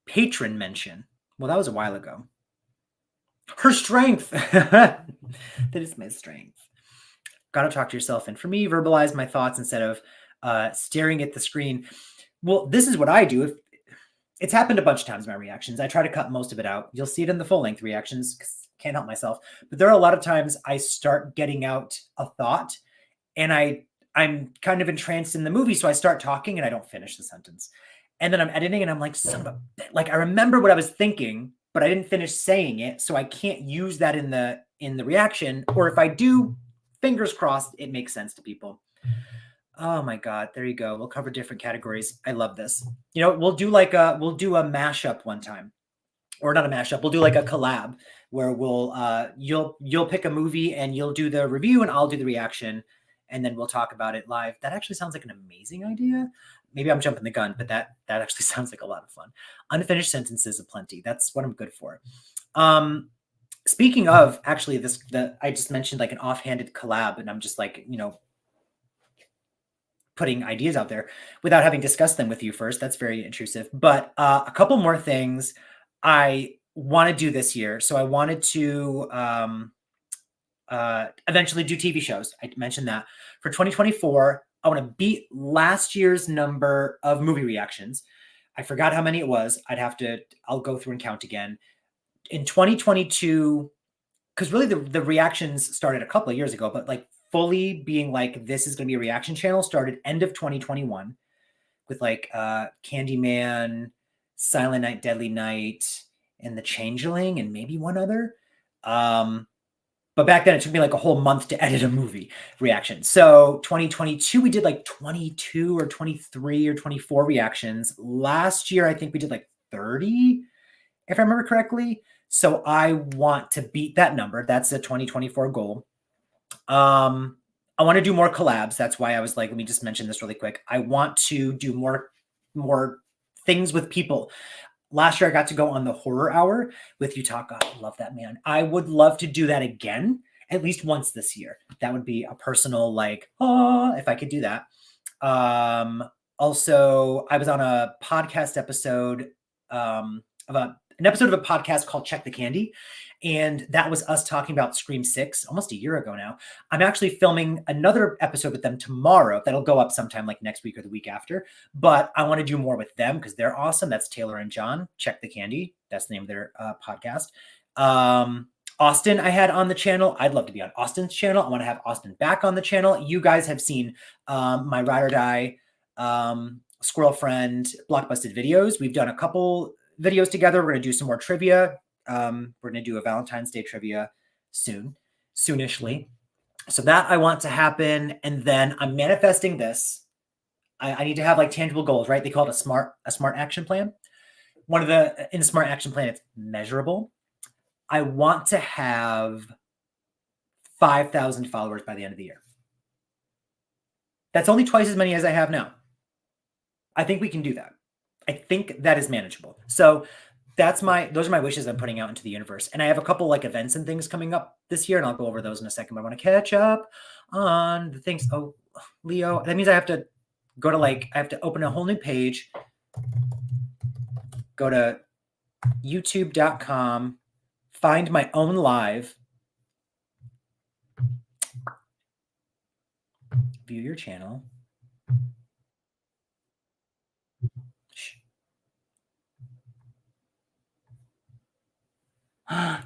patron mention. Well, that was a while ago. Her strength. That is my strength. Got to talk to yourself. And for me, verbalize my thoughts instead of staring at the screen. Well, this is what I do. If it's happened a bunch of times in my reactions, I try to cut most of it out. You'll see it in the full length reactions because can't help myself. But there are a lot of times I start getting out a thought, and I'm kind of entranced in the movie. So I start talking and I don't finish the sentence. And then I'm editing and I'm like, like I remember what I was thinking, but I didn't finish saying it. So I can't use that in the reaction. Or if I do, fingers crossed, it makes sense to people. Oh my God, there you go. We'll cover different categories. I love this. You know, we'll do a mashup one time. Or not a mashup. We'll do like a collab where you'll pick a movie and you'll do the review and I'll do the reaction, and then we'll talk about it live. That actually sounds like an amazing idea. Maybe I'm jumping the gun, but that actually sounds like a lot of fun. Unfinished sentences aplenty. That's what I'm good for. Speaking of actually I just mentioned like an offhanded collab, and I'm just like, you know, putting ideas out there without having discussed them with you first. That's very intrusive. But a couple more things I want to do this year. So I wanted to eventually do TV shows. I mentioned that. For 2024, I want to beat last year's number of movie reactions. I forgot how many it was. I'll go through and count again. In 2022, because really the reactions started a couple of years ago, but like fully being like, this is going to be a reaction channel started end of 2021 with like Candyman, Silent Night, Deadly Night, and The Changeling, and maybe one other. But back then it took me like a whole month to edit a movie reaction. So 2022, we did like 22 or 23 or 24 reactions. Last year, I think we did like 30, if I remember correctly. So I want to beat that number. That's a 2024 goal. I want to do more collabs. That's why I was like, let me just mention this really quick. I want to do more things with people. Last year, I got to go on the Horror Hour with Yutaka. I love that, man. I would love to do that again, at least once this year. That would be a personal, like, if I could do that. Also, I was on a podcast episode an episode of a podcast called Check the Candy. And that was us talking about Scream 6 almost a year ago now. I'm actually filming another episode with them tomorrow. That'll go up sometime like next week or the week after. But I want to do more with them because they're awesome. That's Taylor and John. Check the Candy. That's the name of their podcast. Austin I had on the channel. I'd love to be on Austin's channel. I want to have Austin back on the channel. You guys have seen my Ride or Die Squirrel Friend Blockbusted videos. We've done a couple videos together. We're going to do some more trivia. We're going to do a Valentine's Day trivia soonishly. So that I want to happen. And then I'm manifesting this. I need to have like tangible goals, right? They call it a smart action plan. In the smart action plan, it's measurable. I want to have 5,000 followers by the end of the year. That's only twice as many as I have now. I think we can do that. I think that is manageable. So those are my wishes I'm putting out into the universe. And I have a couple like events and things coming up this year, and I'll go over those in a second. But I want to catch up on the things. Oh, Leo, that means I have to go to I have to open a whole new page, go to youtube.com, find my own live, view your channel.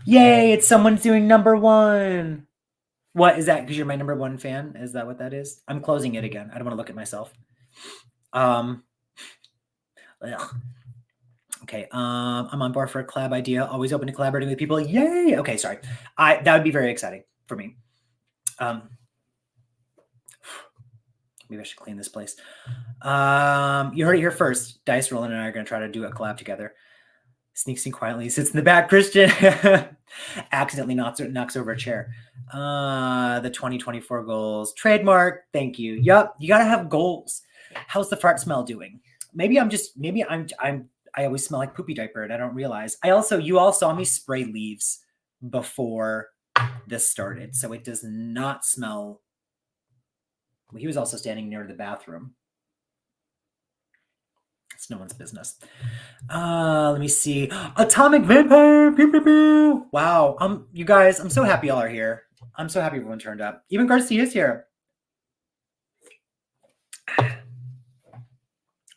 Yay, it's someone doing #1. What is that? Because you're my #1 fan? Is that what that is? I'm closing it again. I don't want to look at myself. Okay. I'm on board for a collab idea. Always open to collaborating with people. Yay. Okay. Sorry. That would be very exciting for me. Maybe I should clean this place. You heard it here first. Dice Roland and I are going to try to do a collab together. Sneaks in quietly, sits in the back. Christian accidentally knocks over a chair. The 2024 goals. Trademark. Thank you. Yup. You got to have goals. How's the fart smell doing? Maybe I always smell like poopy diaper and I don't realize. You all saw me spray leaves before this started. So it does not smell. Well, he was also standing near the bathroom. It's no one's business. Let me see. Atomic Vampire. Pew, pew, pew. Wow. You guys, I'm so happy y'all are here. I'm so happy everyone turned up. Even Garcia's here.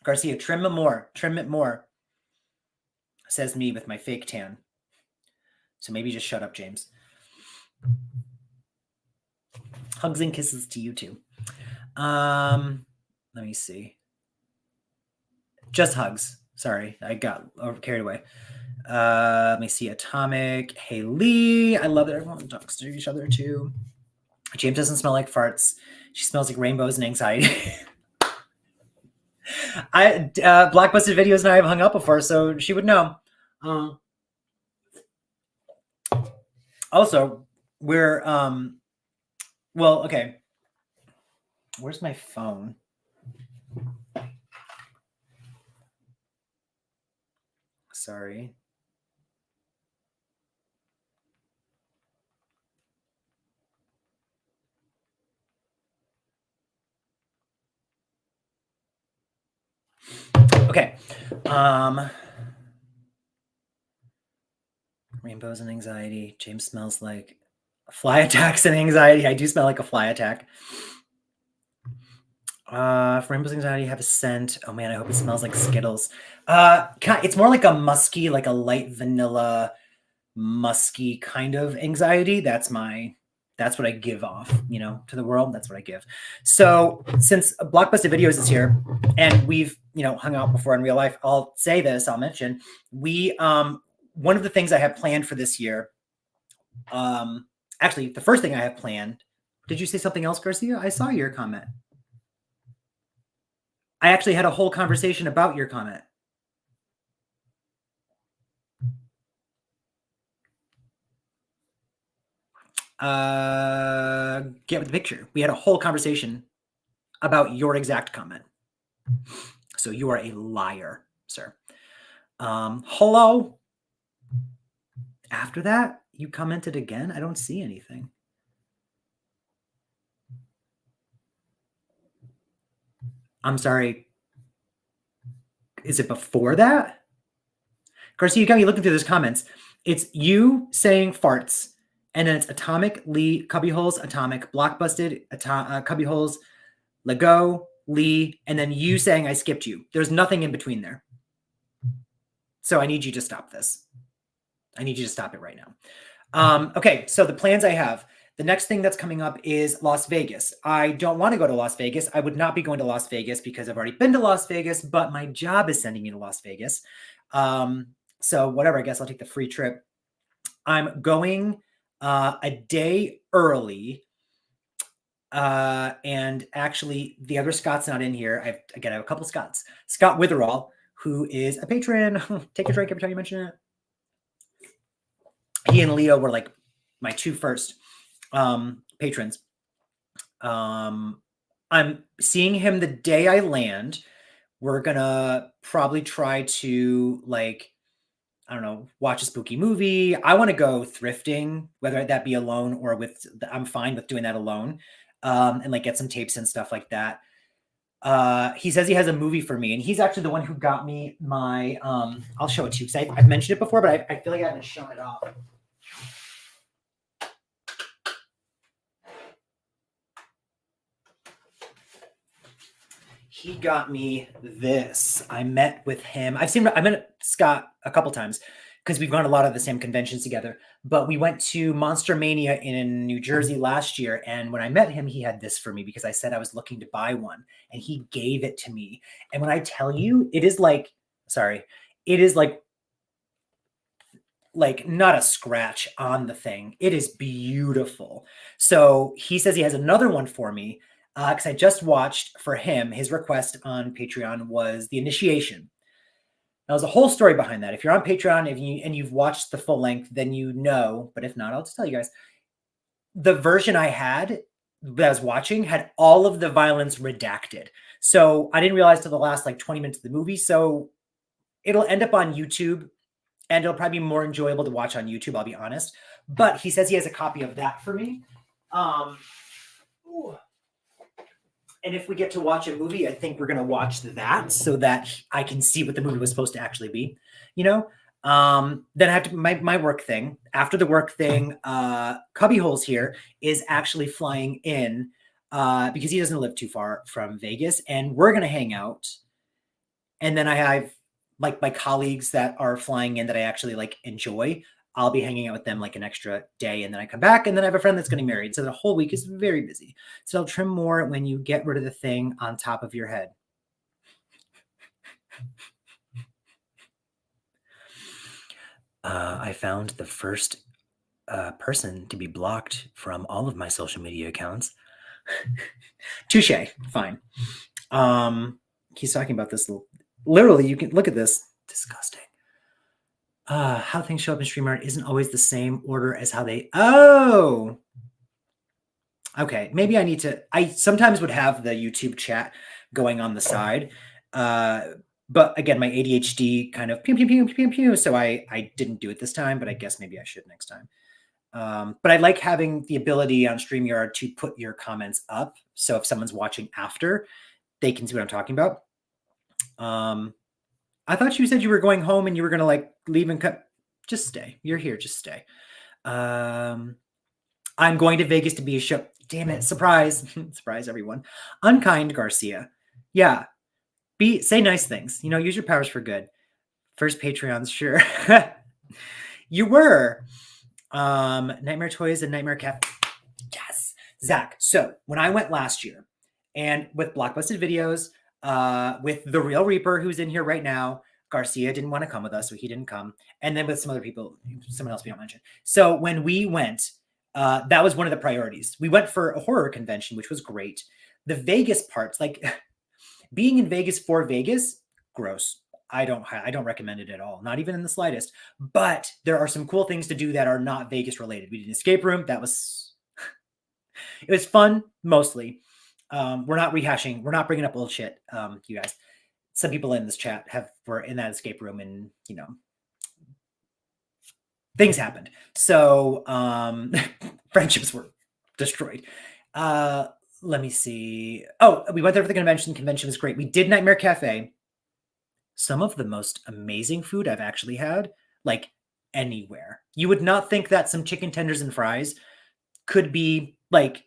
Garcia, trim it more. Trim it more. Says me with my fake tan. So maybe just shut up, James. Hugs and kisses to you too. Let me see. Just hugs. Sorry, I got carried away. Let me see. Atomic. Hey, Lee. I love that everyone talks to each other too. James doesn't smell like farts. She smells like rainbows and anxiety. Blockbusted videos and I have hung up before, so she would know. Also, we're well, okay. Where's my phone? Sorry. Okay. Rainbows and anxiety. James smells like fly attacks and anxiety. I do smell like a fly attack. For rainbows and anxiety, have a scent. Oh man, I hope it smells like Skittles. It's more like a musky, like a light vanilla, musky kind of anxiety. That's what I give off, to the world. That's what I give. So since Blockbusted Videos is here and we've, hung out before in real life, I'll mention, one of the things I have planned for this year, actually the first thing I have planned, did you say something else, Garcia? I saw your comment. I actually had a whole conversation about your comment. Get with the picture. We had a whole conversation about your exact comment. So you are a liar, sir. Hello. After that, you commented again? I don't see anything. I'm sorry. Is it before that? Garcia, you got me looking through those comments. It's you saying farts. And then it's Atomic, Lee, Cubbyholes, Atomic, Blockbusted, Cubbyholes, Lego, Lee, and then you saying I skipped you. There's nothing in between there. So I need you to stop this. I need you to stop it right now. Okay, so the plans I have. The next thing that's coming up is Las Vegas. I don't want to go to Las Vegas. I would not be going to Las Vegas because I've already been to Las Vegas, but my job is sending me to Las Vegas. So whatever, I guess I'll take the free trip. I'm going a day early. And actually, the other Scott's not in here. I have a couple Scotts. Scott Witherall, who is a patron. Take a drink every time you mention it. He and Leo were like my two first patrons. I'm seeing him the day I land. We're gonna probably try to, like, I don't know, watch a spooky movie. I want to go thrifting, whether that be alone or with, I'm fine with doing that alone. And like get some tapes and stuff like that. He says he has a movie for me, and he's actually the one who got me my, I'll show it to you because I've mentioned it before, but I feel like I haven't shown it off. He got me this. I met with him. I met Scott a couple times because we've gone to a lot of the same conventions together. But we went to Monster Mania in New Jersey last year. And when I met him, he had this for me because I said I was looking to buy one. And he gave it to me. And when I tell you, it is like not a scratch on the thing. It is beautiful. So he says he has another one for me. Because I just watched for him, his request on Patreon was The Initiation. Now, there's a whole story behind that. If you're on Patreon and you've watched the full length, then you know. But if not, I'll just tell you guys. The version I had that I was watching had all of the violence redacted. So I didn't realize till the last like 20 minutes of the movie. So it'll end up on YouTube, and it'll probably be more enjoyable to watch on YouTube, I'll be honest. But he says he has a copy of that for me. And if we get to watch a movie, I think we're going to watch that so that I can see what the movie was supposed to actually be, you know? Then I have to, my work thing. After the work thing, Cubbyholes here is actually flying in because he doesn't live too far from Vegas, and we're going to hang out. And then I have like my colleagues that are flying in that I actually like enjoy. I'll be hanging out with them like an extra day, and then I come back, and then I have a friend that's getting married. So the whole week is very busy. So I'll trim more when you get rid of the thing on top of your head. I found the first person to be blocked from all of my social media accounts. Touche. Fine. He's talking about this. Literally, you can look at this. Disgusting. How things show up in StreamYard isn't always the same order as how they... Oh! Okay, maybe I need to... I sometimes would have the YouTube chat going on the side. But again, my ADHD kind of pew, pew, pew, pew, pew, so I didn't do it this time, but I guess maybe I should next time. But I like having the ability on StreamYard to put your comments up. So if someone's watching after, they can see what I'm talking about. I thought you said you were going home and you were going to like leave and cut. Just stay. You're here. Just stay. I'm going to Vegas to be a show. Damn it. Surprise. Surprise, everyone. Unkind Garcia. Yeah. Say nice things. You know, use your powers for good. First Patreons, sure. You were. Nightmare Toys and Nightmare Cafe. Yes. Zach. So when I went last year and with Blockbusted Videos, with the Real Reaper, who's in here right now, Garcia didn't want to come with us, so he didn't come. And then with some other people, someone else we don't mention. So when we went, that was one of the priorities. We went for a horror convention, which was great. The Vegas parts, like being in Vegas for Vegas, gross. I don't recommend it at all, not even in the slightest. But there are some cool things to do that are not Vegas related. We did an escape room. That was, it was fun, mostly. We're not rehashing. We're not bringing up old shit, you guys. Some people in this chat were in that escape room, and you know, things happened. So friendships were destroyed. Let me see. Oh, we went there for the convention. Convention was great. We did Nightmare Cafe. Some of the most amazing food I've actually had, like anywhere. You would not think that some chicken tenders and fries could be like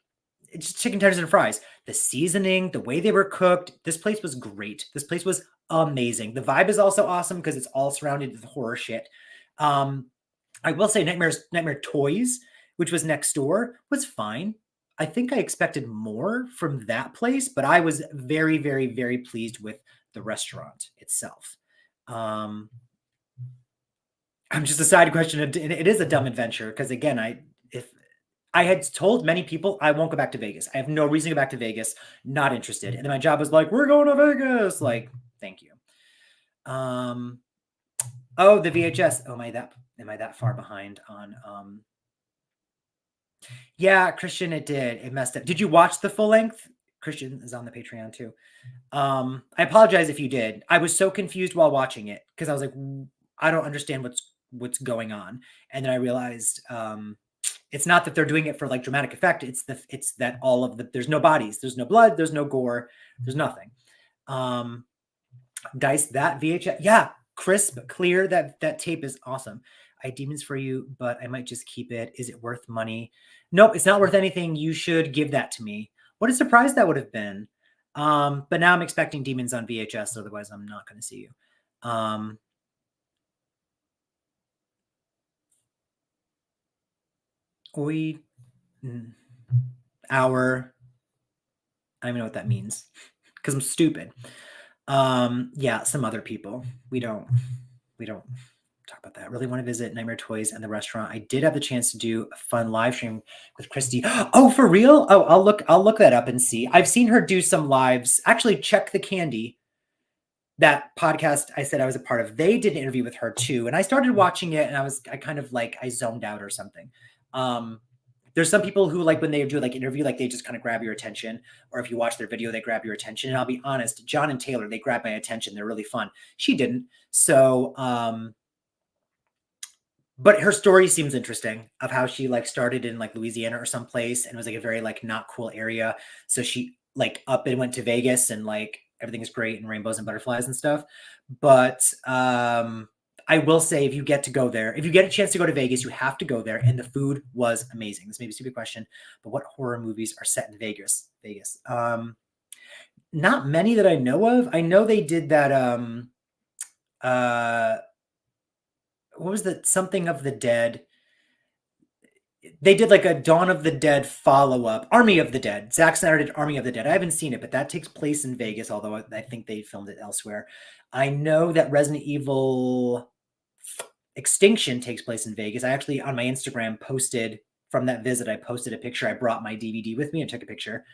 just chicken tenders and fries. The seasoning, the way they were cooked, this place was great. This place was amazing. The vibe is also awesome because it's all surrounded with horror shit. I will say Nightmare Toys, which was next door, was fine. I think I expected more from that place, but I was very, very, very pleased with the restaurant itself. I'm just a side question. It is a dumb adventure because again, if I had told many people I won't go back to Vegas. I have no reason to go back to Vegas. Not interested. And then my job was like, we're going to Vegas. Like, thank you. Oh, the VHS. Oh, am I that far behind on yeah, Christian, it did. It messed up. Did you watch the full length? Christian is on the Patreon too. I apologize if you did. I was so confused while watching it because I was like, I don't understand what's going on. And then I realized it's not that they're doing it for like dramatic effect. It's that all of there's no bodies, there's no blood, there's no gore, there's nothing. Dice, that VHS, yeah, crisp, clear. That tape is awesome. I had demons for you, but I might just keep it. Is it worth money? Nope, it's not worth anything. You should give that to me. What a surprise that would have been. But now I'm expecting demons on VHS, otherwise I'm not going to see you. I don't even know what that means because I'm stupid. Yeah, some other people. We don't talk about that. Really want to visit Nightmare Toys and the restaurant. I did have the chance to do a fun live stream with Christy. Oh, for real? Oh, I'll look that up and see. I've seen her do some lives. Actually, Check the Candy. That podcast I said I was a part of. They did an interview with her too. And I started watching it and I kind of like I zoned out or something. There's some people who like when they do like interview, like they just kind of grab your attention, or if you watch their video, they grab your attention. And I'll be honest, John and Taylor, they grab my attention. They're really fun. She didn't. So, but her story seems interesting of how she like started in like Louisiana or someplace and it was like a very like not cool area. So she like up and went to Vegas and like everything is great and rainbows and butterflies and stuff. But I will say, if you get to go there, if you get a chance to go to Vegas, you have to go there. And the food was amazing. This may be a stupid question, but what horror movies are set in Vegas? Not many that I know of. I know they did that. What was the something of the Dead? They did like a Dawn of the Dead follow-up, Army of the Dead. Zack Snyder did Army of the Dead. I haven't seen it, but that takes place in Vegas, although I think they filmed it elsewhere. I know that Resident Evil Extinction takes place in Vegas. I actually, on my Instagram, posted from that visit, I posted a picture. I brought my DVD with me and took a picture.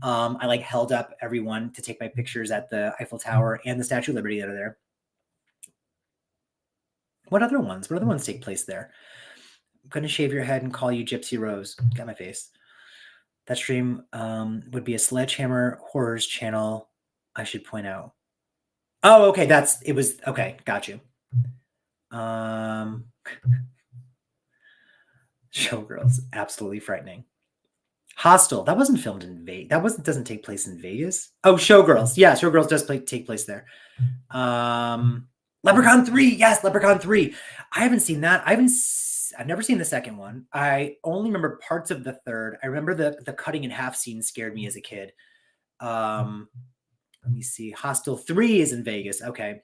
I like held up everyone to take my pictures at the Eiffel Tower and the Statue of Liberty that are there. What other ones? What other ones take place there? I'm going to shave your head and call you Gypsy Rose. Got my face. That stream would be a Sledgehammer Horrors channel, I should point out. Oh, okay. Okay. Got you. Showgirls, absolutely frightening. Hostel, that wasn't filmed in Vegas. Doesn't take place in Vegas. Oh, Showgirls. Yeah, Showgirls does take place there. Leprechaun 3. Yes, Leprechaun 3. I haven't seen that. I've never seen the second one. I only remember parts of the third. I remember the cutting in half scene scared me as a kid. Let me see. Hostel 3 is in Vegas. Okay.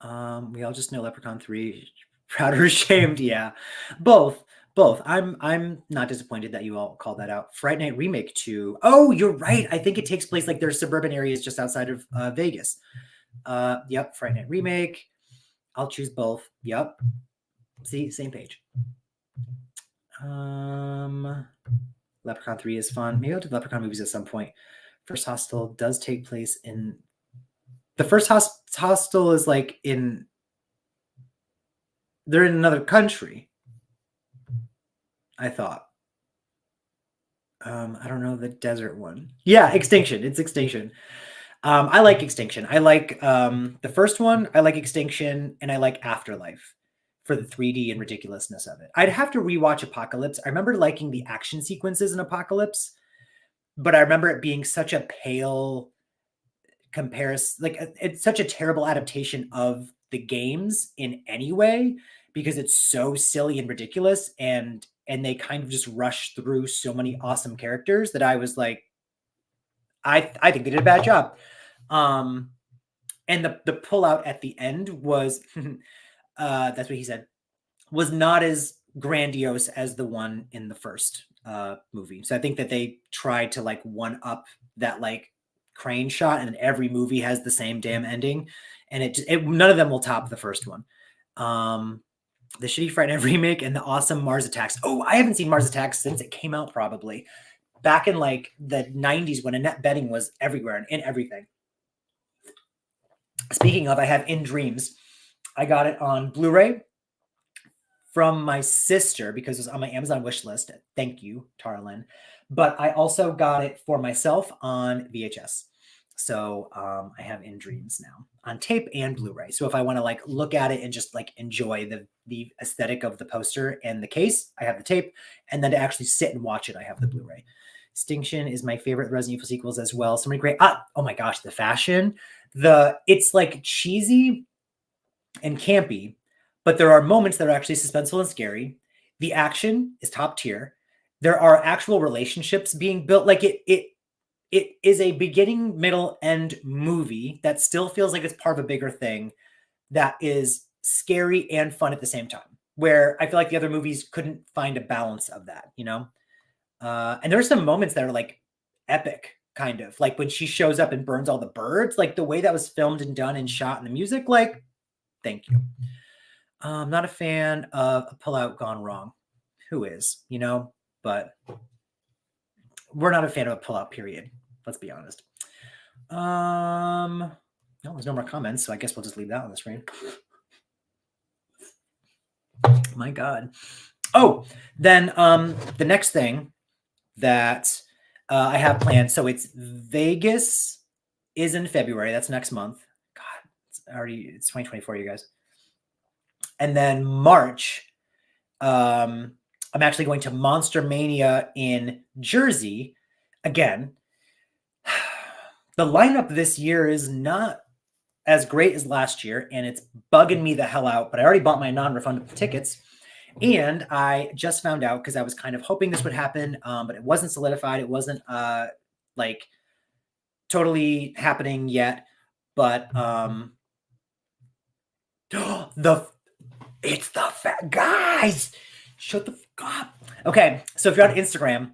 We all just know Leprechaun 3. Proud or ashamed? Yeah. Both. I'm not disappointed that you all called that out. Fright Night Remake 2. Oh, you're right. I think it takes place like there's suburban areas just outside of Vegas. Yep. Fright Night Remake. I'll choose both. Yep. See, same page. Leprechaun 3 is fun. Maybe I'll do Leprechaun movies at some point. First Hostel does take place in... The first hostel is like in... They're in another country, I thought. I don't know the desert one. Yeah, Extinction. It's Extinction. I like Extinction. I like the first one. I like Extinction, and I like Afterlife for the 3D and ridiculousness of it. I'd have to rewatch Apocalypse. I remember liking the action sequences in Apocalypse, but I remember it being such a pale comparison. Like it's such a terrible adaptation of the games in any way because it's so silly and ridiculous, and they kind of just rush through so many awesome characters that I was like, I think they did a bad job. And the pullout at the end was that's what he said, was not as grandiose as the one in the first movie. So I think that they tried to like one up that like crane shot, and every movie has the same damn ending, and it none of them will top the first one. The shitty Friday Night remake and the awesome Mars Attacks. Oh, I haven't seen Mars Attacks since it came out, probably back in like the 90s when Annette Bening was everywhere and in everything. Speaking of, I have In Dreams. I got it on Blu-ray from my sister because it was on my Amazon wish list. Thank you, Tarlin. But I also got it for myself on VHS. So I have In Dreams now on tape and Blu-ray. So if I want to like look at it and just like enjoy the aesthetic of the poster and the case, I have the tape. And then to actually sit and watch it, I have the Blu-ray. Extinction is my favorite Resident Evil sequels as well. So many great. Oh my gosh, the fashion. It's like cheesy and campy, but there are moments that are actually suspenseful and scary. The action is top tier. There are actual relationships being built. Like it is a beginning, middle, end movie that still feels like it's part of a bigger thing that is scary and fun at the same time, where I feel like the other movies couldn't find a balance of that, you know? And there are some moments that are like epic, kind of like when she shows up and burns all the birds, like the way that was filmed and done and shot and the music, like, thank you. I'm not a fan of a pullout gone wrong. Who is, you know? But we're not a fan of a pullout, period. Let's be honest. No, there's no more comments, so I guess we'll just leave that on the screen. My God. Oh, then the next thing that I have planned. So it's Vegas is in February. That's next month. God, it's 2024, you guys. And then March, I'm actually going to Monster Mania in Jersey. Again, the lineup this year is not as great as last year, and it's bugging me the hell out, but I already bought my non-refundable tickets. And I just found out, because I was kind of hoping this would happen, but it wasn't solidified. It wasn't like totally happening yet. But it's the fat guys. Shut the fuck up. Okay, so if you're on Instagram,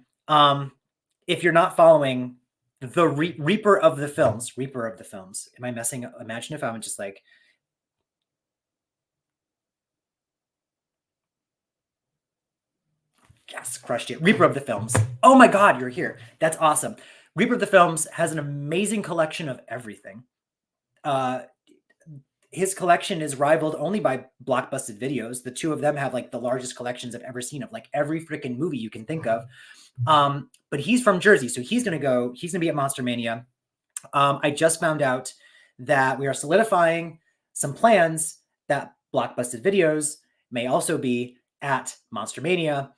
if you're not following the Reaper of the Films. Am I messing up? Imagine if I'm just like, yes, crushed it. Reaper of the Films. Oh my God, you're here. That's awesome. Reaper of the Films has an amazing collection of everything. His collection is rivaled only by Blockbusted Videos. The two of them have like the largest collections I've ever seen of like every freaking movie you can think of. But he's from Jersey, so he's gonna be at Monster Mania. I just found out that we are solidifying some plans that Blockbusted Videos may also be at Monster Mania.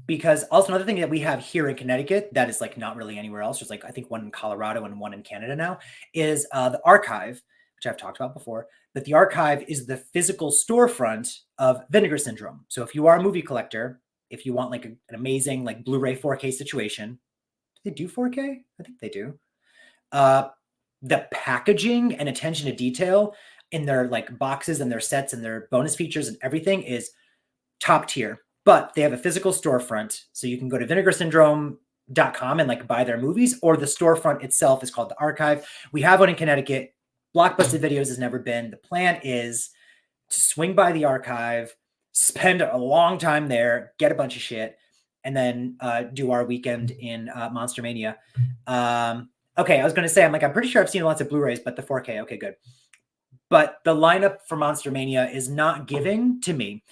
Because also another thing that we have here in Connecticut that is like not really anywhere else, there's like I think one in Colorado and one in Canada now, is the Archive, which I've talked about before. But the Archive is the physical storefront of Vinegar Syndrome. So if you are a movie collector, if you want like an amazing like Blu-ray 4K situation, do they do 4K? I think they do. The packaging and attention to detail in their like boxes and their sets and their bonus features and everything is top tier. But they have a physical storefront, so you can go to vinegarsyndrome.com and like buy their movies, or the storefront itself is called the Archive. We have one in Connecticut. Blockbusted Videos has never been. The plan is to swing by the Archive, spend a long time there, get a bunch of shit, and then do our weekend in Monster Mania. Okay, I was going to say, I'm pretty sure I've seen lots of Blu-rays, but the 4K, okay, good. But the lineup for Monster Mania is not giving to me.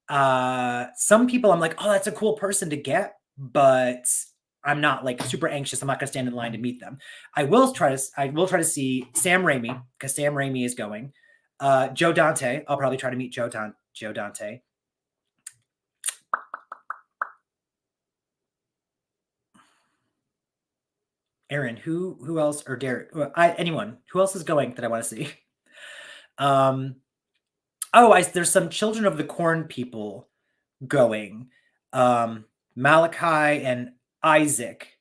Some people I'm like, oh, that's a cool person to get, but I'm not like super anxious. I'm not going to stand in line to meet them. I will try to see Sam Raimi, because Sam Raimi is going. Joe Dante. I'll probably try to meet Joe Dante. Aaron, who else, or Derek? Anyone who else is going that I want to see? There's some Children of the Corn people going. Malachi and Isaac,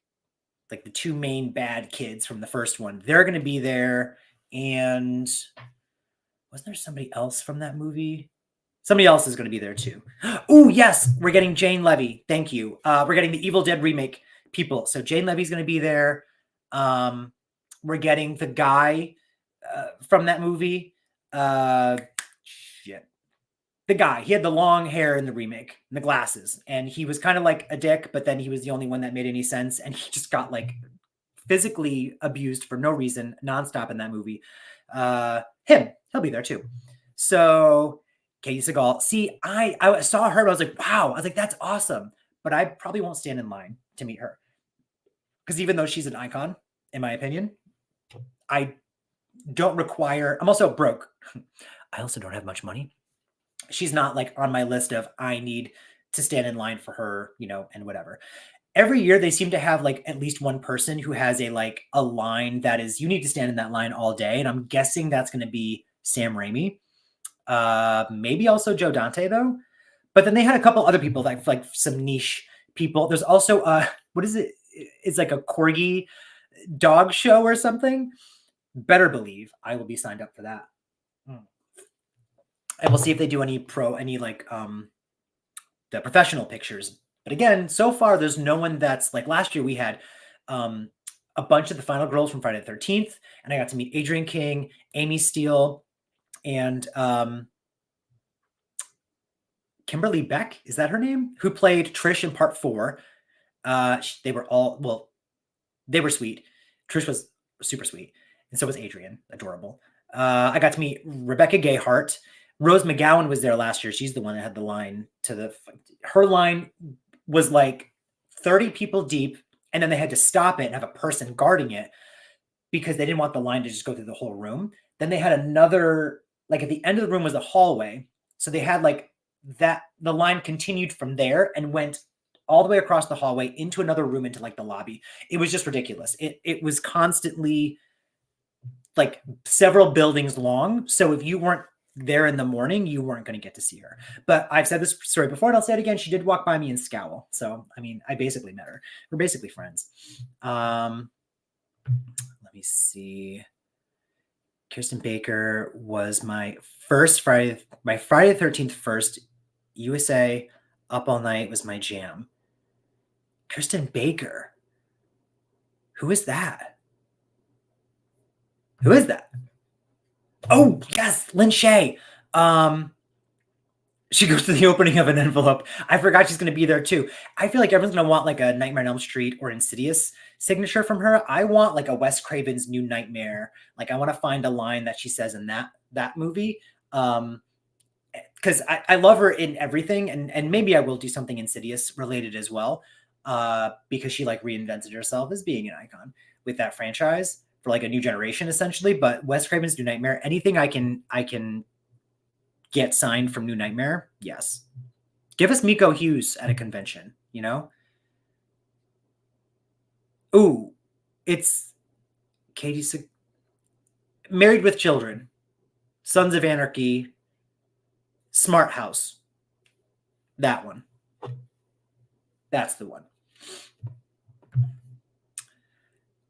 like the two main bad kids from the first one, they're going to be there. And wasn't there somebody else from that movie? Somebody else is going to be there too. Oh, yes. We're getting Jane Levy. Thank you. We're getting the Evil Dead remake people. So Jane Levy's going to be there. We're getting the guy from that movie. Shit. The guy. He had the long hair in the remake, and the glasses. And he was kind of like a dick, but then he was the only one that made any sense. And he just got like physically abused for no reason, nonstop in that movie. He'll be there too. So Katie Seagal. See, I saw her, but I was like, wow. I was like, that's awesome. But I probably won't stand in line to meet her. Because even though she's an icon, in my opinion, I don't require, I'm also broke. I also don't have much money. She's not like on my list of I need to stand in line for her, you know, and whatever. Every year they seem to have like at least one person who has a line that is, you need to stand in that line all day. And I'm guessing that's going to be Sam Raimi. Maybe also Joe Dante though. But then they had a couple other people like some niche people. There's also what is it? It's like a corgi dog show or something. Better believe I will be signed up for that. And we'll see if they do any the professional pictures. But again, so far there's no one that's like last year we had a bunch of the final girls from Friday the 13th, and I got to meet Adrienne King, Amy Steele, and Kimberly Beck, is that her name? Who played Trish in part 4. They were all, well, they were sweet. Trish was super sweet. And so was Adrienne, adorable. I got to meet Rebecca Gayheart. Rose McGowan was there last year. She's the one that had the line her line was like 30 people deep. And then they had to stop it and have a person guarding it because they didn't want the line to just go through the whole room. Then they had another, like at the end of the room was a hallway. So they had like that, the line continued from there and went all the way across the hallway into another room into like the lobby. It was just ridiculous. It was constantly like several buildings long. So if you weren't there in the morning, you weren't going to get to see her. But I've said this story before and I'll say it again. She did walk by me and scowl. So, I mean, I basically met her. We're basically friends. Let me see. Kirsten Baker was my Friday the 13th first. USA Up All Night was my jam. Kirsten Baker. Who is that? Who is that? Oh, yes, Lynn Shay. She goes to the opening of an envelope. I forgot she's going to be there too. I feel like everyone's going to want like a Nightmare on Elm Street or Insidious signature from her. I want like a Wes Craven's New Nightmare. Like I want to find a line that she says in that movie. Because I love her in everything. And maybe I will do something Insidious related as well. Because she like reinvented herself as being an icon with that franchise for like a new generation essentially. But Wes Craven's New Nightmare, anything I can get signed from New Nightmare, yes. Give us Miko Hughes at a convention, you know? Ooh, it's Katie Married with Children, Sons of Anarchy, Smart House. That one. That's the one.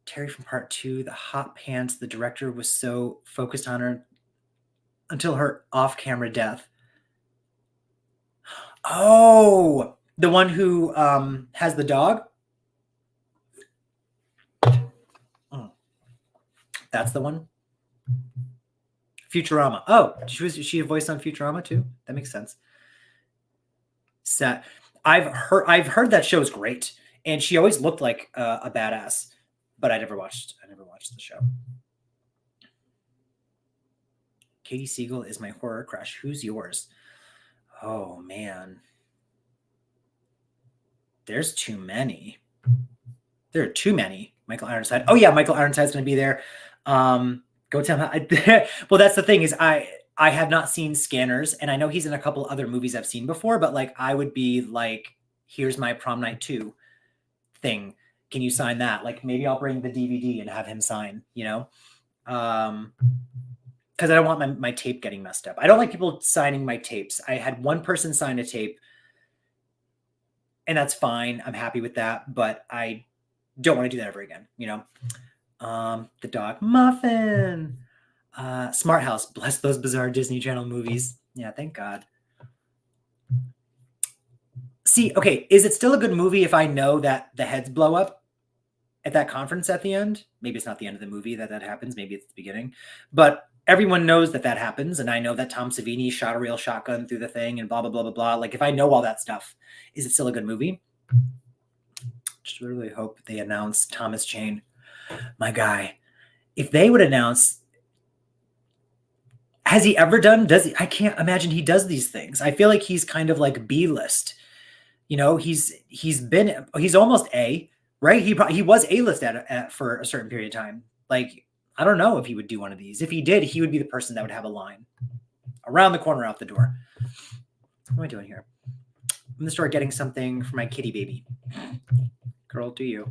Terry from part 2, the hot pants. The director was so focused on her until her off-camera death. Oh, the one who has the dog? That's the one. Futurama. Oh, is she a voice on Futurama too? That makes sense. Set. I've heard that show is great, and she always looked like a badass, but I never watched the show. Katie Siegel is my horror crush. Who's yours? Oh man, there's too many. There are too many. Michael Ironside. Oh yeah, Michael Ironside's going to be there. Go tell him. Well, that's the thing is I have not seen Scanners, and I know he's in a couple other movies I've seen before, but like I would be like, here's my prom night 2 thing. Can you sign that? Like maybe I'll bring the DVD and have him sign, you know? Because I don't want my tape getting messed up. I don't like people signing my tapes. I had one person sign a tape, and that's fine. I'm happy with that, but I don't want to do that ever again, you know? The dog Muffin. Smart House, bless those bizarre Disney Channel movies. Yeah, thank God. See, okay, is it still a good movie if I know that the heads blow up at that conference at the end? Maybe it's not the end of the movie that happens. Maybe it's the beginning. But everyone knows that happens, and I know that Tom Savini shot a real shotgun through the thing and blah, blah, blah, blah, blah. Like, if I know all that stuff, is it still a good movie? Just really hope they announce Thomas Jane, my guy. If they would announce... Has he ever done? Does he? I can't imagine he does these things. I feel like he's kind of like B-list. You know, he's almost A, right? He was A-list for a certain period of time. Like, I don't know if he would do one of these. If he did, he would be the person that would have a line around the corner out the door. What am I doing here? I'm in the store getting something for my kitty baby. Girl, do you?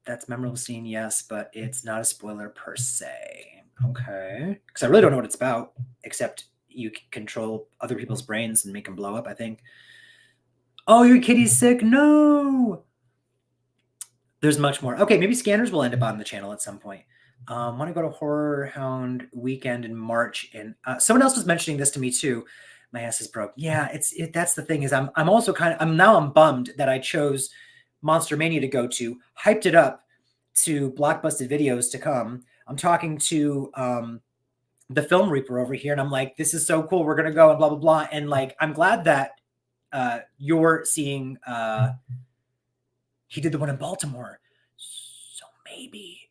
That's memorable scene, yes, but it's not a spoiler per se. Okay. Because I really don't know what it's about, except you can control other people's brains and make them blow up, I think. Oh, your kitty's sick? No! There's much more. Okay, maybe Scanners will end up on the channel at some point. Want to go to Horror Hound weekend in March. And someone else was mentioning this to me too. My ass is broke. Yeah, that's the thing is I'm also I'm bummed that I chose Monster Mania to go to, hyped it up to Blockbusted Videos to come. I'm talking to the Film Reaper over here, and I'm like, this is so cool. We're going to go and blah, blah, blah. And like, I'm glad that you're seeing, he did the one in Baltimore. So maybe,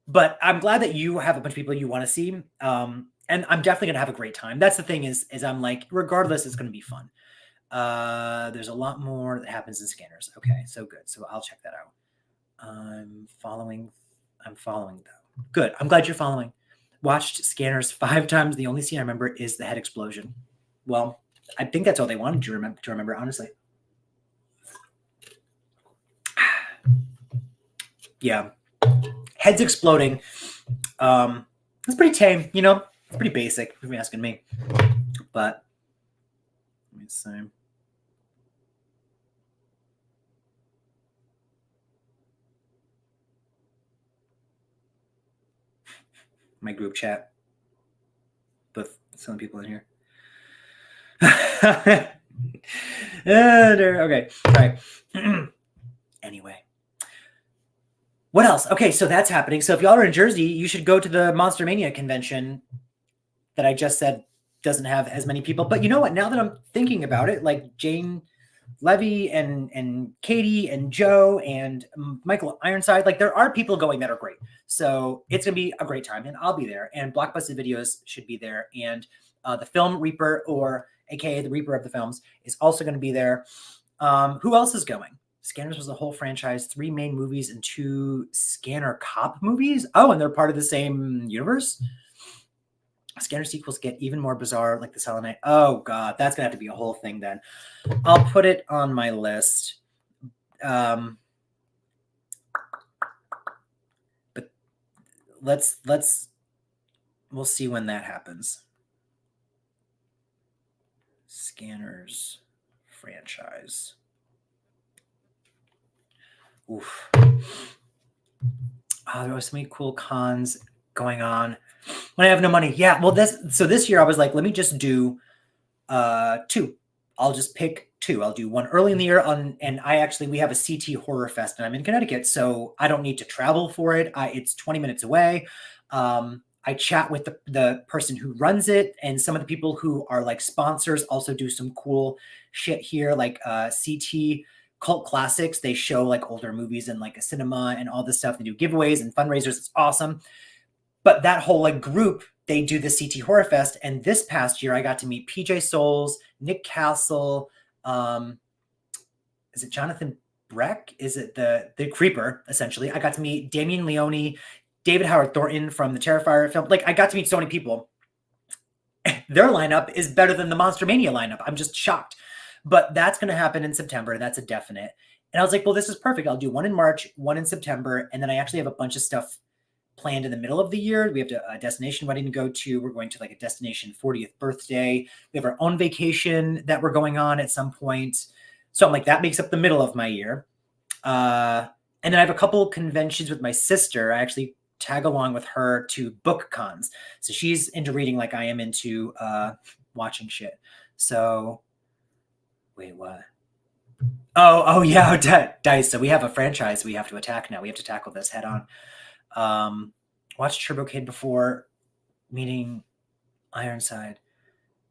but I'm glad that you have a bunch of people you want to see. And I'm definitely going to have a great time. That's the thing is I'm like, regardless, it's going to be fun. There's a lot more that happens in Scanners. Okay, so good. So I'll check that out. I'm following though. Good. I'm glad you're following. Watched Scanners 5 times. The only scene I remember is the head explosion. Well, I think that's all they wanted to remember, honestly. Yeah. Heads exploding. It's pretty tame, you know? It's pretty basic, if you're asking me. But let me see. My group chat with some people in here. Okay, all right. Anyway, what else? Okay, so that's happening. So if y'all are in Jersey, you should go to the Monster Mania convention that I just said doesn't have as many people. But you know what? Now that I'm thinking about it, like Jane Levy and Katie and Joe and Michael Ironside, like there are people going that are great. So it's going to be a great time, and I'll be there. And Blockbusted Videos should be there. And the Film Reaper, or AKA the Reaper of the Films, is also going to be there. Who else is going? Scanners was a whole franchise, 3 main movies and 2 Scanner cop movies. Oh, and they're part of the same universe? Scanner sequels get even more bizarre, like the Selenite. Oh, God, that's going to have to be a whole thing then. I'll put it on my list. But we'll see when that happens. Scanners franchise. Oof. Oh, there was so many cool cons going on when I have no money. Yeah, well, this year I was like, let me just do 2. I'll just pick 2. I'll do one early in the year and we have a CT Horror Fest, and I'm in Connecticut, so I don't need to travel for it. It's 20 minutes away. I chat with the person who runs it, and some of the people who are like sponsors also do some cool shit here, like CT Cult Classics. They show like older movies and like a cinema and all this stuff. They do giveaways and fundraisers. It's awesome. But that whole like group, they do the CT Horror Fest. And this past year, I got to meet PJ Souls, Nick Castle. Is it Jonathan Breck? Is it the Creeper, essentially? I got to meet Damien Leone, David Howard Thornton from the Terrifier film. Like, I got to meet so many people. Their lineup is better than the Monster Mania lineup. I'm just shocked. But that's going to happen in September. That's a definite. And I was like, well, this is perfect. I'll do one in March, one in September. And then I actually have a bunch of stuff planned in the middle of the year. We have a destination wedding to go to. We're going to like a destination 40th birthday. We have our own vacation that we're going on at some point. So I'm like, that makes up the middle of my year. And then I have a couple conventions with my sister. I actually tag along with her to book cons. So she's into reading like I am into watching shit. So wait, what? Oh yeah, Dice. So we have a franchise we have to attack now. We have to tackle this head on. Watched Turbo Kid before meeting Ironside.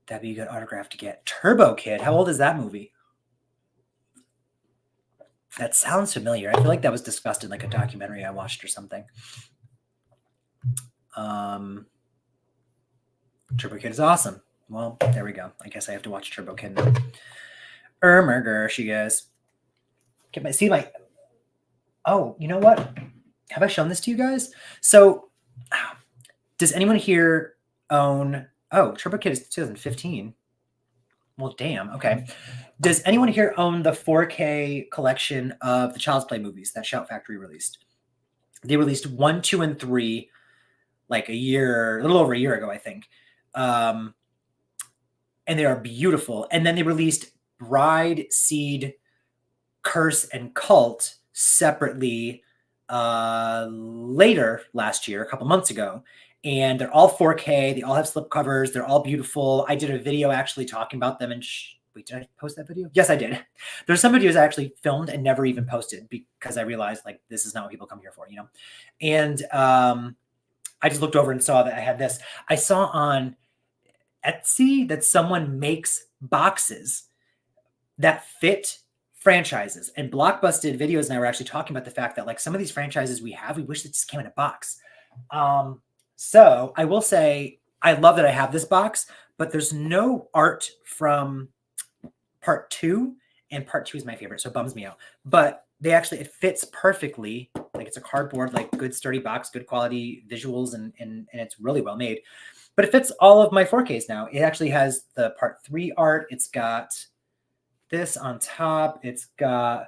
That'd be a good autograph to get. Turbo Kid. How old is that movie? That sounds familiar. I feel like that was discussed in like a documentary I watched or something. Turbo Kid is awesome. Well, there we go. I guess I have to watch Turbo Kid now. Gersh, you guys. See my. Oh, you know what? Have I shown this to you guys? So, does anyone here own? Oh, Turbo Kid is 2015. Well, damn. Okay. Does anyone here own the 4K collection of the Child's Play movies that Shout Factory released? They released 1, 2, and 3 like a little over a year ago, I think. And they are beautiful. And then they released Bride, Seed, Curse, and Cult separately later last year, a couple months ago. And they're all 4K. They all have slip covers. They're all beautiful. I did a video actually talking about them. And wait, did I post that video? Yes, I did. There's some videos I actually filmed and never even posted because I realized like this is not what people come here for, you know? And I just looked over and saw that I had this. I saw on Etsy that someone makes boxes that fit franchises. And Blockbusted Videos and I were actually talking about the fact that like some of these franchises we wish they just came in a box. So I will say, I love that I have this box, but there's no art from part 2, and part 2 is my favorite, so it bums me out. But it fits perfectly. Like it's a cardboard, like good sturdy box, good quality visuals, and it's really well made. But it fits all of my 4Ks now. It actually has the part 3 art. It's got this on top. It's got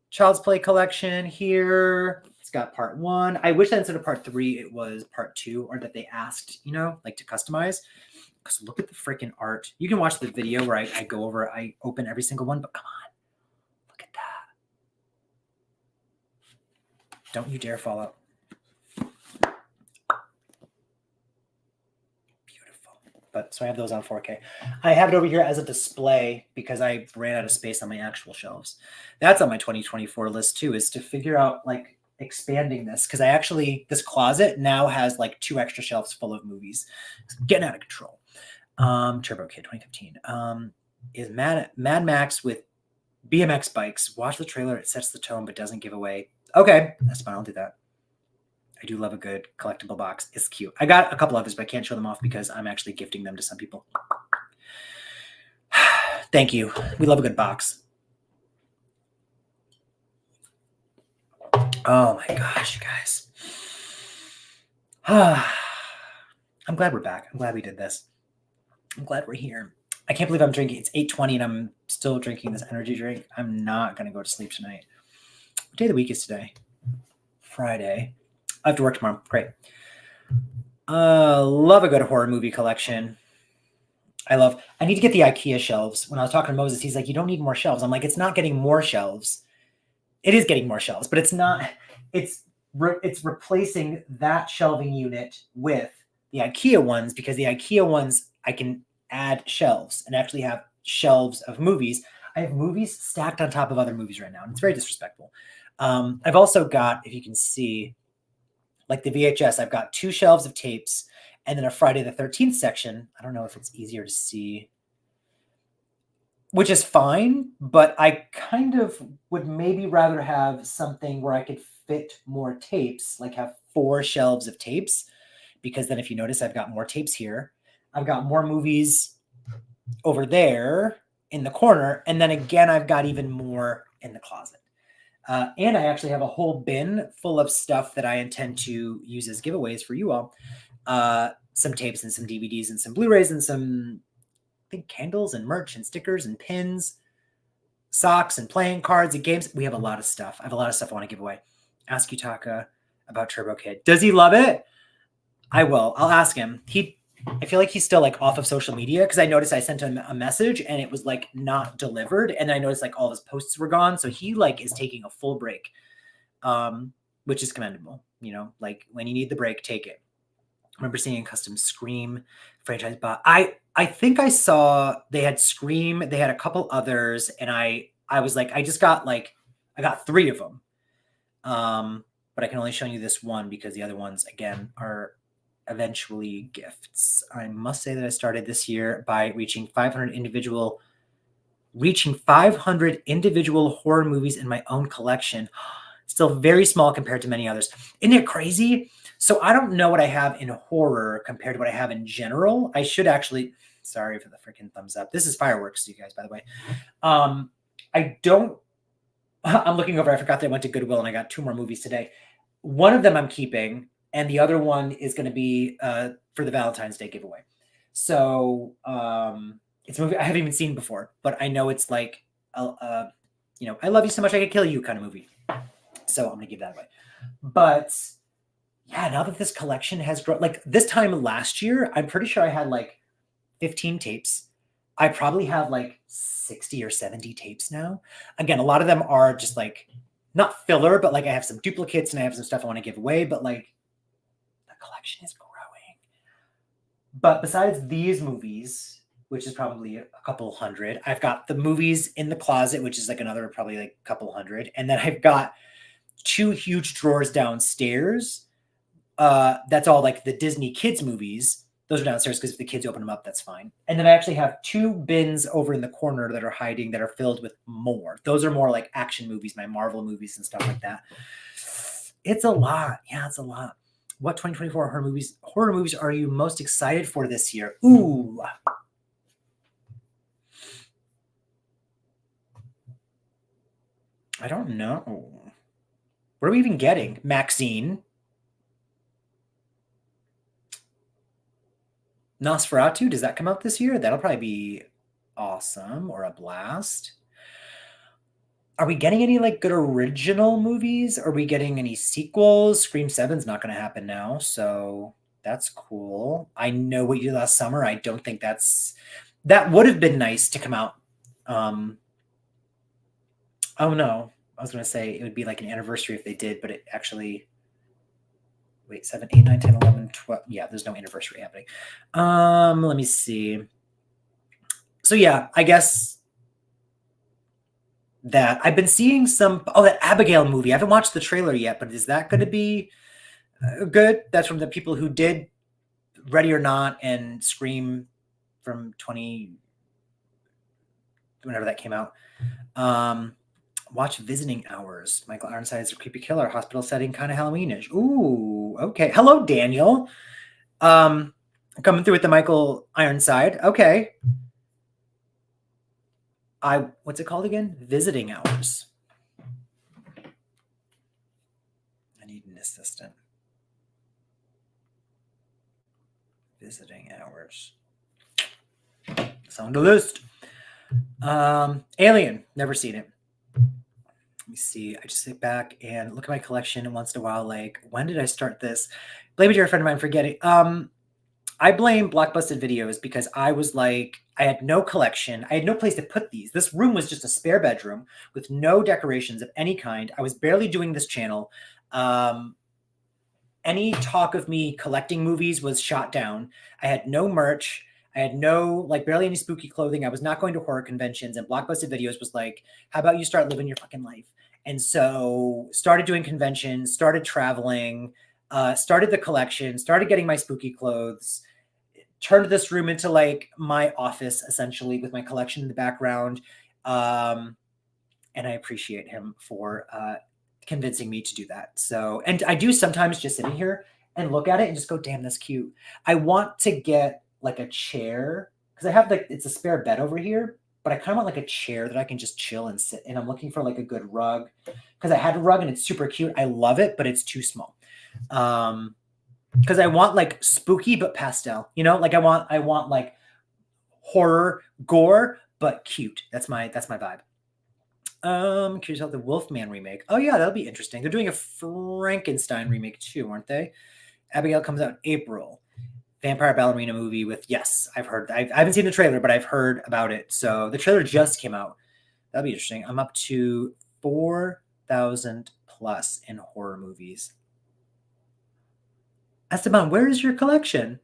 Child's Play collection here. It's got part 1. I wish that instead of part 3, it was part 2, or that they asked, you know, like to customize. Because look at the freaking art. You can watch the video where I go over, I open every single one, but come on. Look at that. Don't you dare fall out. Beautiful. But so I have those on 4K. I have it over here as a display because I ran out of space on my actual shelves. That's on my 2024 list too, is to figure out like expanding this, because this closet now has like 2 extra shelves full of movies. It's getting out of control. Turbo Kid 2015 is Mad Max with BMX bikes. Watch the trailer. It sets the tone but doesn't give away. Okay, that's fine. I'll do that. I do love a good collectible box. It's cute. I got a couple others, but I can't show them off because I'm actually gifting them to some people. Thank you. We love a good box. Oh my gosh, you guys. I'm glad we're back. I'm glad we did this. I'm glad we're here. I can't believe I'm drinking. It's 8:20 and I'm still drinking this energy drink. I'm not going to go to sleep tonight. What day of the week is today? Friday. I have to work tomorrow. Great. Love a good horror movie collection. I need to get the IKEA shelves. When I was talking to Moses, he's like, you don't need more shelves. I'm like, it's not getting more shelves. It is getting more shelves, but it's not. It's replacing that shelving unit with the IKEA ones, because the IKEA ones I can add shelves and actually have shelves of movies. I have movies stacked on top of other movies right now, and it's very disrespectful. I've also got, if you can see, like the VHS, I've got 2 shelves of tapes and then a Friday the 13th section. I don't know if it's easier to see, which is fine, but I kind of would maybe rather have something where I could fit more tapes, like have 4 shelves of tapes, because then if you notice, I've got more tapes here. I've got more movies over there in the corner. And then again, I've got even more in the closet. And I actually have a whole bin full of stuff that I intend to use as giveaways for you all. Some tapes and some DVDs and some Blu-rays and some, I think, candles and merch and stickers and pins, socks and playing cards and games. We have a lot of stuff. I have a lot of stuff I want to give away. Ask Yutaka about Turbo Kid. Does he love it? I will. I'll ask him. I feel like he's still like off of social media, because I noticed I sent him a message and it was like not delivered. And I noticed like all of his posts were gone. So he like is taking a full break, which is commendable. you know, like when you need the break, take it. I remember seeing a custom Scream franchise, but I think I saw they had Scream, they had a couple others, and I was like, I got 3 of them. But I can only show you this one because the other ones again are eventually gifts. I must say that I started this year by reaching 500 individual horror movies in my own collection. Still very small compared to many others. Isn't it crazy? So I don't know what I have in horror compared to what I have in general. I should actually, sorry for the freaking thumbs up. This is fireworks, you guys, by the way. I don't, I'm looking over. I forgot that I went to Goodwill and I got 2 more movies today. One of them I'm keeping, and the other one is going to be for the Valentine's Day giveaway. So it's a movie I haven't even seen before, but I know it's like, you know, I love you so much I could kill you kind of movie. So I'm going to give that away. But yeah, now that this collection has grown, like this time last year, I'm pretty sure I had like 15 tapes. I probably have like 60 or 70 tapes now. Again, a lot of them are just like not filler, but like I have some duplicates and I have some stuff I want to give away, but like the collection is growing. But besides these movies, which is probably a couple hundred, I've got the movies in the closet, which is like another probably like a couple hundred. And then I've got 2 huge drawers downstairs. That's all like the Disney kids movies. Those are downstairs because if the kids open them up, that's fine. And then I actually have 2 bins over in the corner that are hiding that are filled with more. Those are more like action movies, my Marvel movies and stuff like that. It's a lot. Yeah, it's a lot. What 2024 horror movies are you most excited for this year? Ooh. I don't know. What are we even getting? Maxine. Nosferatu, does that come out this year? That'll probably be awesome or a blast. Are we getting any like good original movies? Are we getting any sequels? Scream 7's not going to happen now, so that's cool. I Know What You Did Last Summer. I don't think that would have been nice to come out. Oh no, I was going to say it would be like an anniversary if they did, but it actually, wait, 7, 8, 9, 10, 11, 12. Yeah, there's no anniversary happening. Let me see. So yeah, I guess that I've been seeing that Abigail movie. I haven't watched the trailer yet, but is that going to be good? That's from the people who did Ready or Not and Scream from 20, whenever that came out. Watch Visiting Hours. Michael Ironside's a creepy killer, hospital setting, kind of Halloweenish. Ooh, okay. Hello, Daniel. Coming through with the Michael Ironside. Okay. What's it called again? Visiting Hours. I need an assistant. Visiting Hours. It's on the list. Alien. Never seen it. Let me see. I just sit back and look at my collection once in a while. Like, when did I start this? Blame it to a friend of mine for getting. I blame Blockbusted Videos because I was like, I had no collection. I had no place to put these. This room was just a spare bedroom with no decorations of any kind. I was barely doing this channel. Any talk of me collecting movies was shot down. I had no merch. I had no, like, barely any spooky clothing. I was not going to horror conventions, and Blockbusted Videos was like, how about you start living your fucking life? And so started doing conventions, started traveling, started the collection, started getting my spooky clothes, turned this room into like my office essentially with my collection in the background. And I appreciate him for convincing me to do that. So, and I do sometimes just sit in here and look at it and just go, damn, that's cute. I want to get like a chair because I have like, it's a spare bed over here, but I kind of want like a chair that I can just chill and sit in. I'm looking for like a good rug because I had a rug and it's super cute. I love it, but it's too small. Because I want like spooky but pastel, you know, like I want like horror gore but cute. That's my vibe. Curious about the Wolfman remake. Oh yeah, that'll be interesting. They're doing a Frankenstein remake too, aren't they? Abigail comes out in April. Vampire Ballerina movie with, yes, I've heard. I haven't seen the trailer, but I've heard about it. So the trailer just came out. That'll be interesting. I'm up to 4,000 plus in horror movies. Esteban, where is your collection?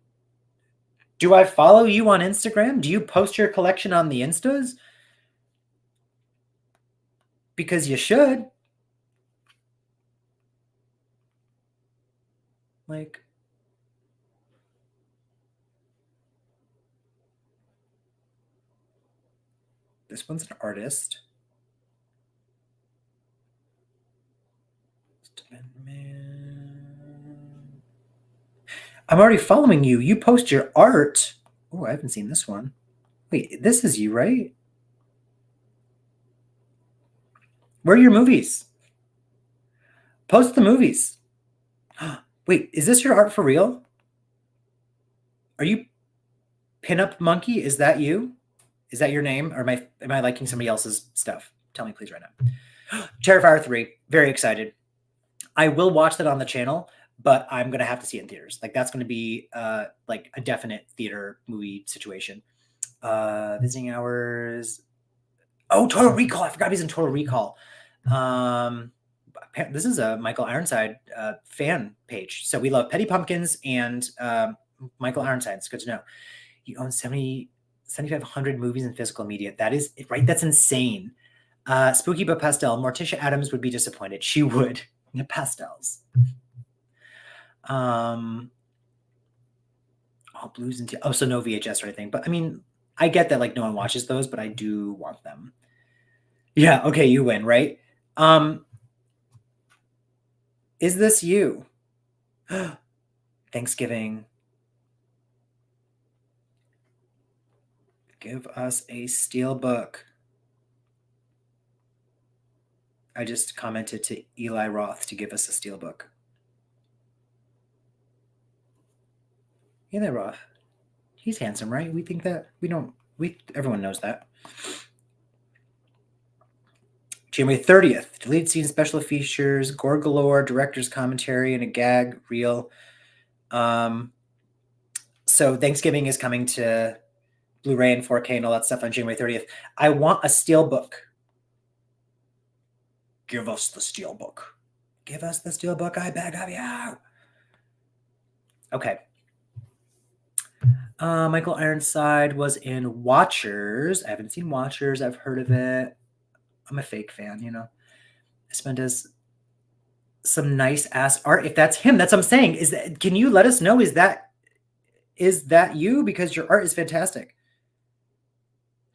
Do I follow you on Instagram? Do you post your collection on the Instas? Because you should. Like, this one's an artist. I'm already following you. You post your art. Oh, I haven't seen this one. Wait, this is you, right? Where are your movies? Post the movies. Wait, is this your art for real? Are you Pinup Monkey? Is that you? Is that your name? Or am I liking somebody else's stuff? Tell me please right now. Terrifier 3. Very excited. I will watch that on the channel, but I'm gonna have to see it in theaters. Like that's gonna be like a definite theater movie situation. Visiting hours. Oh, Total Recall. I forgot he's in Total Recall. This is a Michael Ironside fan page. So we love Petty Pumpkins and Michael Ironside. It's good to know. You own 7,500 movies in physical media. That is right. That's insane. Spooky but pastel. Morticia Adams would be disappointed. She would. The pastels. All blues and so no VHS or anything. But I mean, I get that like no one watches those, but I do want them. Yeah. Okay, you win, right? Is this you? Thanksgiving. Give us a steel book. I just commented to Eli Roth to give us a steel book. Eli Roth. He's handsome, right? We think that. Everyone knows that. January 30th. Deleted scenes, special features, gore galore, director's commentary, and a gag reel. So Thanksgiving is coming to Blu-ray and 4K and all that stuff on January 30th. I want a steel book. Give us the steel book. Give us the steel book, I beg of you. Okay. Michael Ironside was in Watchers. I haven't seen Watchers. I've heard of it. I'm a fake fan, you know. Espen does some nice ass art. If that's him, that's what I'm saying. Can you let us know? Is that you? Because your art is fantastic.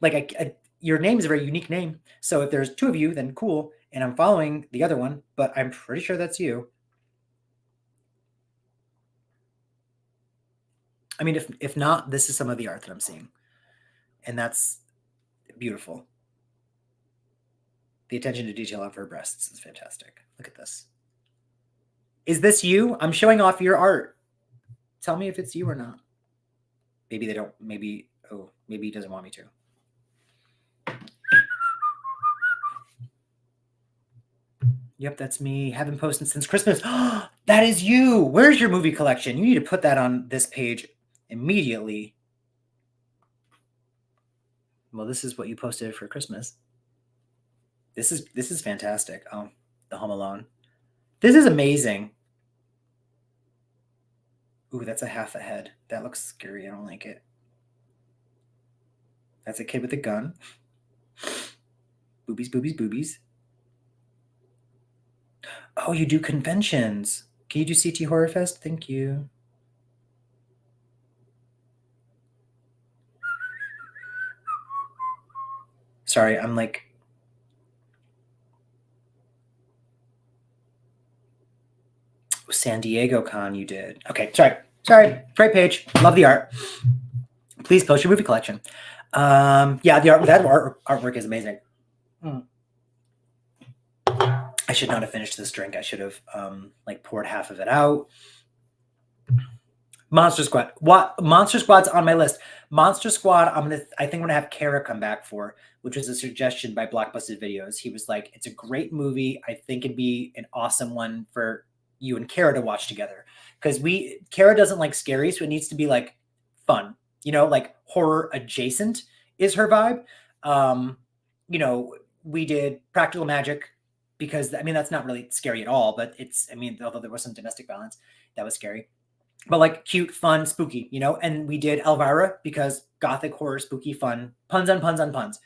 Like your name is a very unique name. So if there's two of you, then cool. And I'm following the other one, but I'm pretty sure that's you. I mean, if not, this is some of the art that I'm seeing. And that's beautiful. The attention to detail of her breasts is fantastic. Look at this. Is this you? I'm showing off your art. Tell me if it's you or not. Maybe they don't. Maybe he doesn't want me to. Yep, that's me. Haven't posted since Christmas. That is you. Where's your movie collection? You need to put that on this page immediately. Well, this is what you posted for Christmas. This is fantastic. Oh, the Home Alone. This is amazing. Ooh, that's a half a head. That looks scary. I don't like it. That's a kid with a gun. Boobies, boobies, boobies. Oh, you do conventions. Can you do CT Horror Fest? Thank you. Sorry, I'm like... San Diego Con you did. Okay, sorry. Great page. Love the art. Please post your movie collection. Yeah, that artwork is amazing. I should not have finished this drink. I should have like poured half of it out. Monster Squad. Monster Squad's on my list. Monster Squad, I think I'm gonna have Kara come back for, which was a suggestion by Blockbusted Videos. He was like, it's a great movie. I think it'd be an awesome one for you and Kara to watch together. Because Kara doesn't like scary, so it needs to be like fun. You know, like horror adjacent is her vibe. You know, we did Practical Magic because I mean that's not really scary at all, but although there was some domestic violence, that was scary. but like cute, fun, spooky, you know. And we did Elvira because gothic horror, spooky, fun, puns on puns on puns.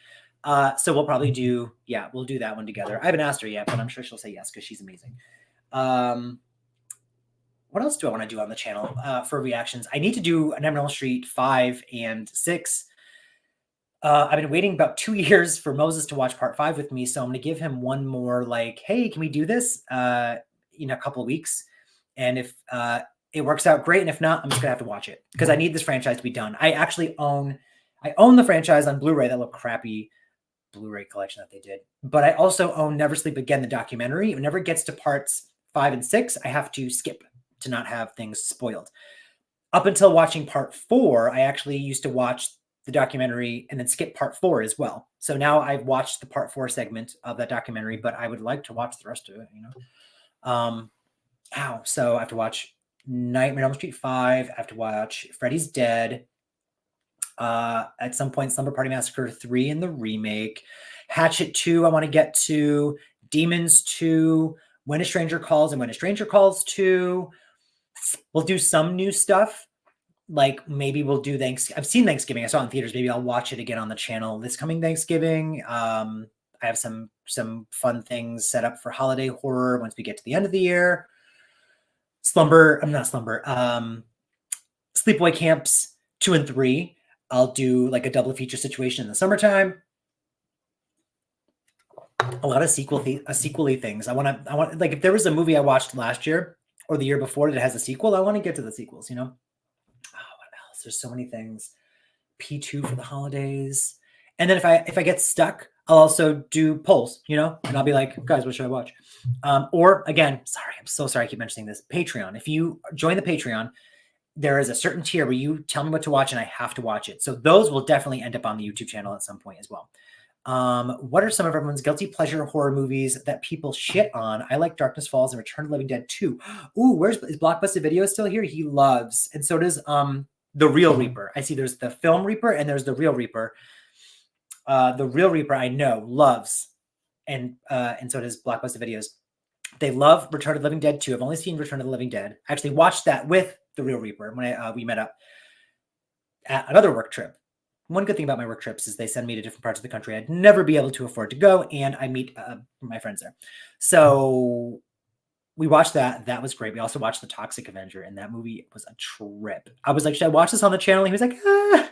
So we'll probably do, yeah, we'll do that one together. I haven't asked her yet, but I'm sure she'll say yes because she's amazing. What else do I want to do on the channel for reactions? I need to do an Nightmare on Elm Street 5 and 6. I've been waiting about 2 years for Moses to watch part 5 with me, so I'm going to give him one more like, hey, can we do this in a couple of weeks? And if it works out, great. And if not, I'm just going to have to watch it because I need this franchise to be done. I actually own the franchise on Blu-ray, that little crappy Blu-ray collection that they did. But I also own Never Sleep Again, the documentary. Whenever it gets to parts 5 and 6, I have to skip to not have things spoiled. Up until watching part 4, I actually used to watch the documentary and then skip part 4 as well. So now I've watched the part 4 segment of that documentary, but I would like to watch the rest of it, you know? So I have to watch Nightmare on Elm Street 5. I have to watch Freddy's Dead. At some point, Slumber Party Massacre 3 in the remake. Hatchet 2, I want to get to. Demons 2. When a Stranger Calls and When a Stranger Calls 2. We'll do some new stuff. Like maybe we'll do Thanksgiving. I've seen Thanksgiving. I saw it in theaters. Maybe I'll watch it again on the channel this coming Thanksgiving. I have some fun things set up for holiday horror once we get to the end of the year. Sleepaway Camps 2 and 3. I'll do like a double feature situation in the summertime. A lot of sequel-y things. I want like if there was a movie I watched last year or the year before that has a sequel, I want to get to the sequels, you know? Oh, what else? There's so many things. P2 for the holidays. And then if I get stuck, I'll also do polls, you know, and I'll be like, guys, what should I watch? Or again, sorry, I'm so sorry I keep mentioning this. Patreon. If you join the Patreon, there is a certain tier where you tell me what to watch and I have to watch it. So those will definitely end up on the YouTube channel at some point as well. What are some of everyone's guilty pleasure horror movies that people shit on? I like Darkness Falls and Return of the Living Dead 2. Ooh, is Blockbuster Video still here? He loves, and so does The Real Reaper. I see there's the Film Reaper and there's The Real Reaper. The Real Reaper I know loves, and so does Blockbuster Videos. They love Return of the Living Dead 2. I've only seen Return of the Living Dead. I actually watched that with The Real Reaper when we met up at another work trip. One good thing about my work trips is they send me to different parts of the country I'd never be able to afford to go, and I meet my friends there. So we watched that. That was great. We also watched The Toxic Avenger, and that movie was a trip. I was like, should I watch this on the channel? And he was like, I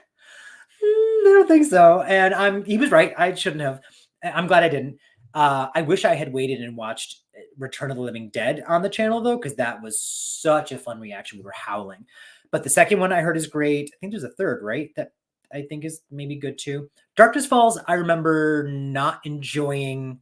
don't think so. And he was right. I shouldn't have. I'm glad I didn't. I wish I had waited and watched Return of the Living Dead on the channel, though, because that was such a fun reaction. We were howling. But the second one I heard is great. I think there's a third, right? That I think is maybe good too. Darkness Falls, I remember not enjoying.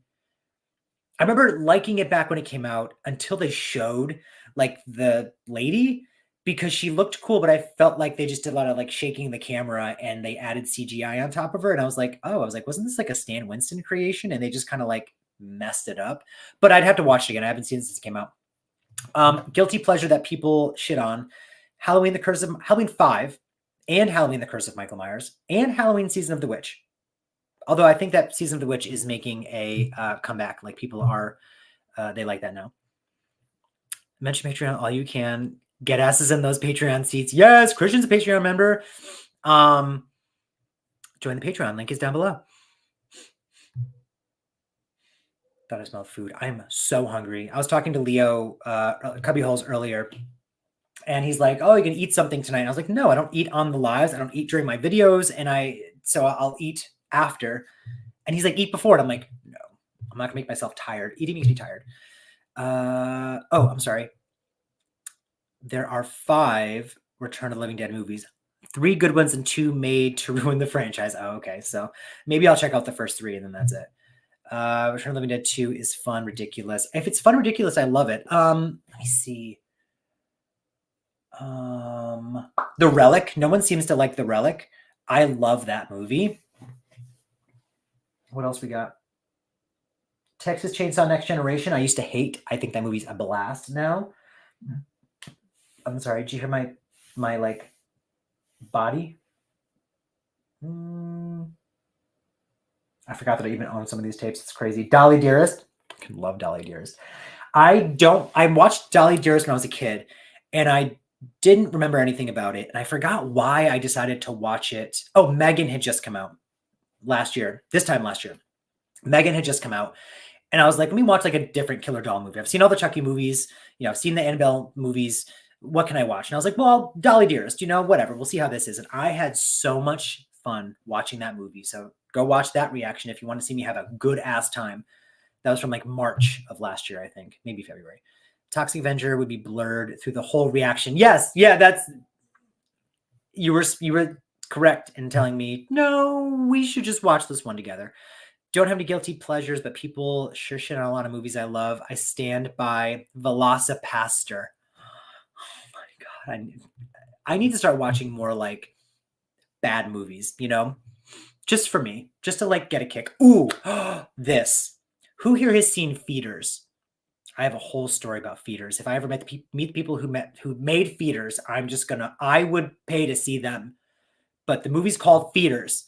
I remember liking it back when it came out until they showed like the lady, because she looked cool, but I felt like they just did a lot of like shaking the camera and they added CGI on top of her. And I was like, wasn't this like a Stan Winston creation? And they just kind of like messed it up. But I'd have to watch it again. I haven't seen it since it came out. Guilty pleasure that people shit on: Halloween 5, and Halloween the Curse of Michael Myers, and Halloween Season of the Witch. Although I think that Season of the Witch is making a comeback. Like people are, they like that now. Mention Patreon all you can. Get asses in those Patreon seats. Yes, Christian's a Patreon member. Join the Patreon. Link is down below. Thought I smelled food. I'm so hungry. I was talking to Leo Cubbyholes earlier, and he's like, oh, you can eat something tonight. And I was like, no, I don't eat on the lives. I don't eat during my videos. So I'll eat after. And he's like, eat before. And I'm like, no, I'm not gonna make myself tired. Eating makes me tired. I'm sorry. There are 5 Return of the Living Dead movies. 3 good ones and 2 made to ruin the franchise. Oh, okay. So maybe I'll check out the first 3 and then that's it. Return of the Living Dead 2 is fun, ridiculous. If it's fun, ridiculous, I love it. Let me see. The Relic. No one seems to like The Relic. I love that movie. What else we got? Texas Chainsaw Next Generation. I used to hate. I think that movie's a blast now. I'm sorry. Did you hear my like body? I forgot that I even own some of these tapes. It's crazy. Dolly Dearest. I love Dolly Dearest. I watched Dolly Dearest when I was a kid, and I Didn't remember anything about it. And I forgot why I decided to watch it. Oh, Megan had just come out this time last year. Megan had just come out. And I was like, let me watch like a different killer doll movie. I've seen all the Chucky movies, I've seen the Annabelle movies. What can I watch? And I was like, well, Dolly Dearest, whatever. We'll see how this is. And I had so much fun watching that movie. So go watch that reaction if you want to see me have a good ass time. That was from like March of last year, I think, maybe February. Toxic Avenger would be blurred through the whole reaction. Yes, yeah, you were correct in telling me, no, we should just watch this one together. Don't have any guilty pleasures, but people sure shit on a lot of movies I love. I stand by Velocipaster. Oh my God. I need to start watching more like bad movies, just for me, just to like get a kick. Ooh, this. Who here has seen Feeders? I have a whole story about Feeders. If I ever meet the people who made Feeders, I would pay to see them. But the movie's called Feeders.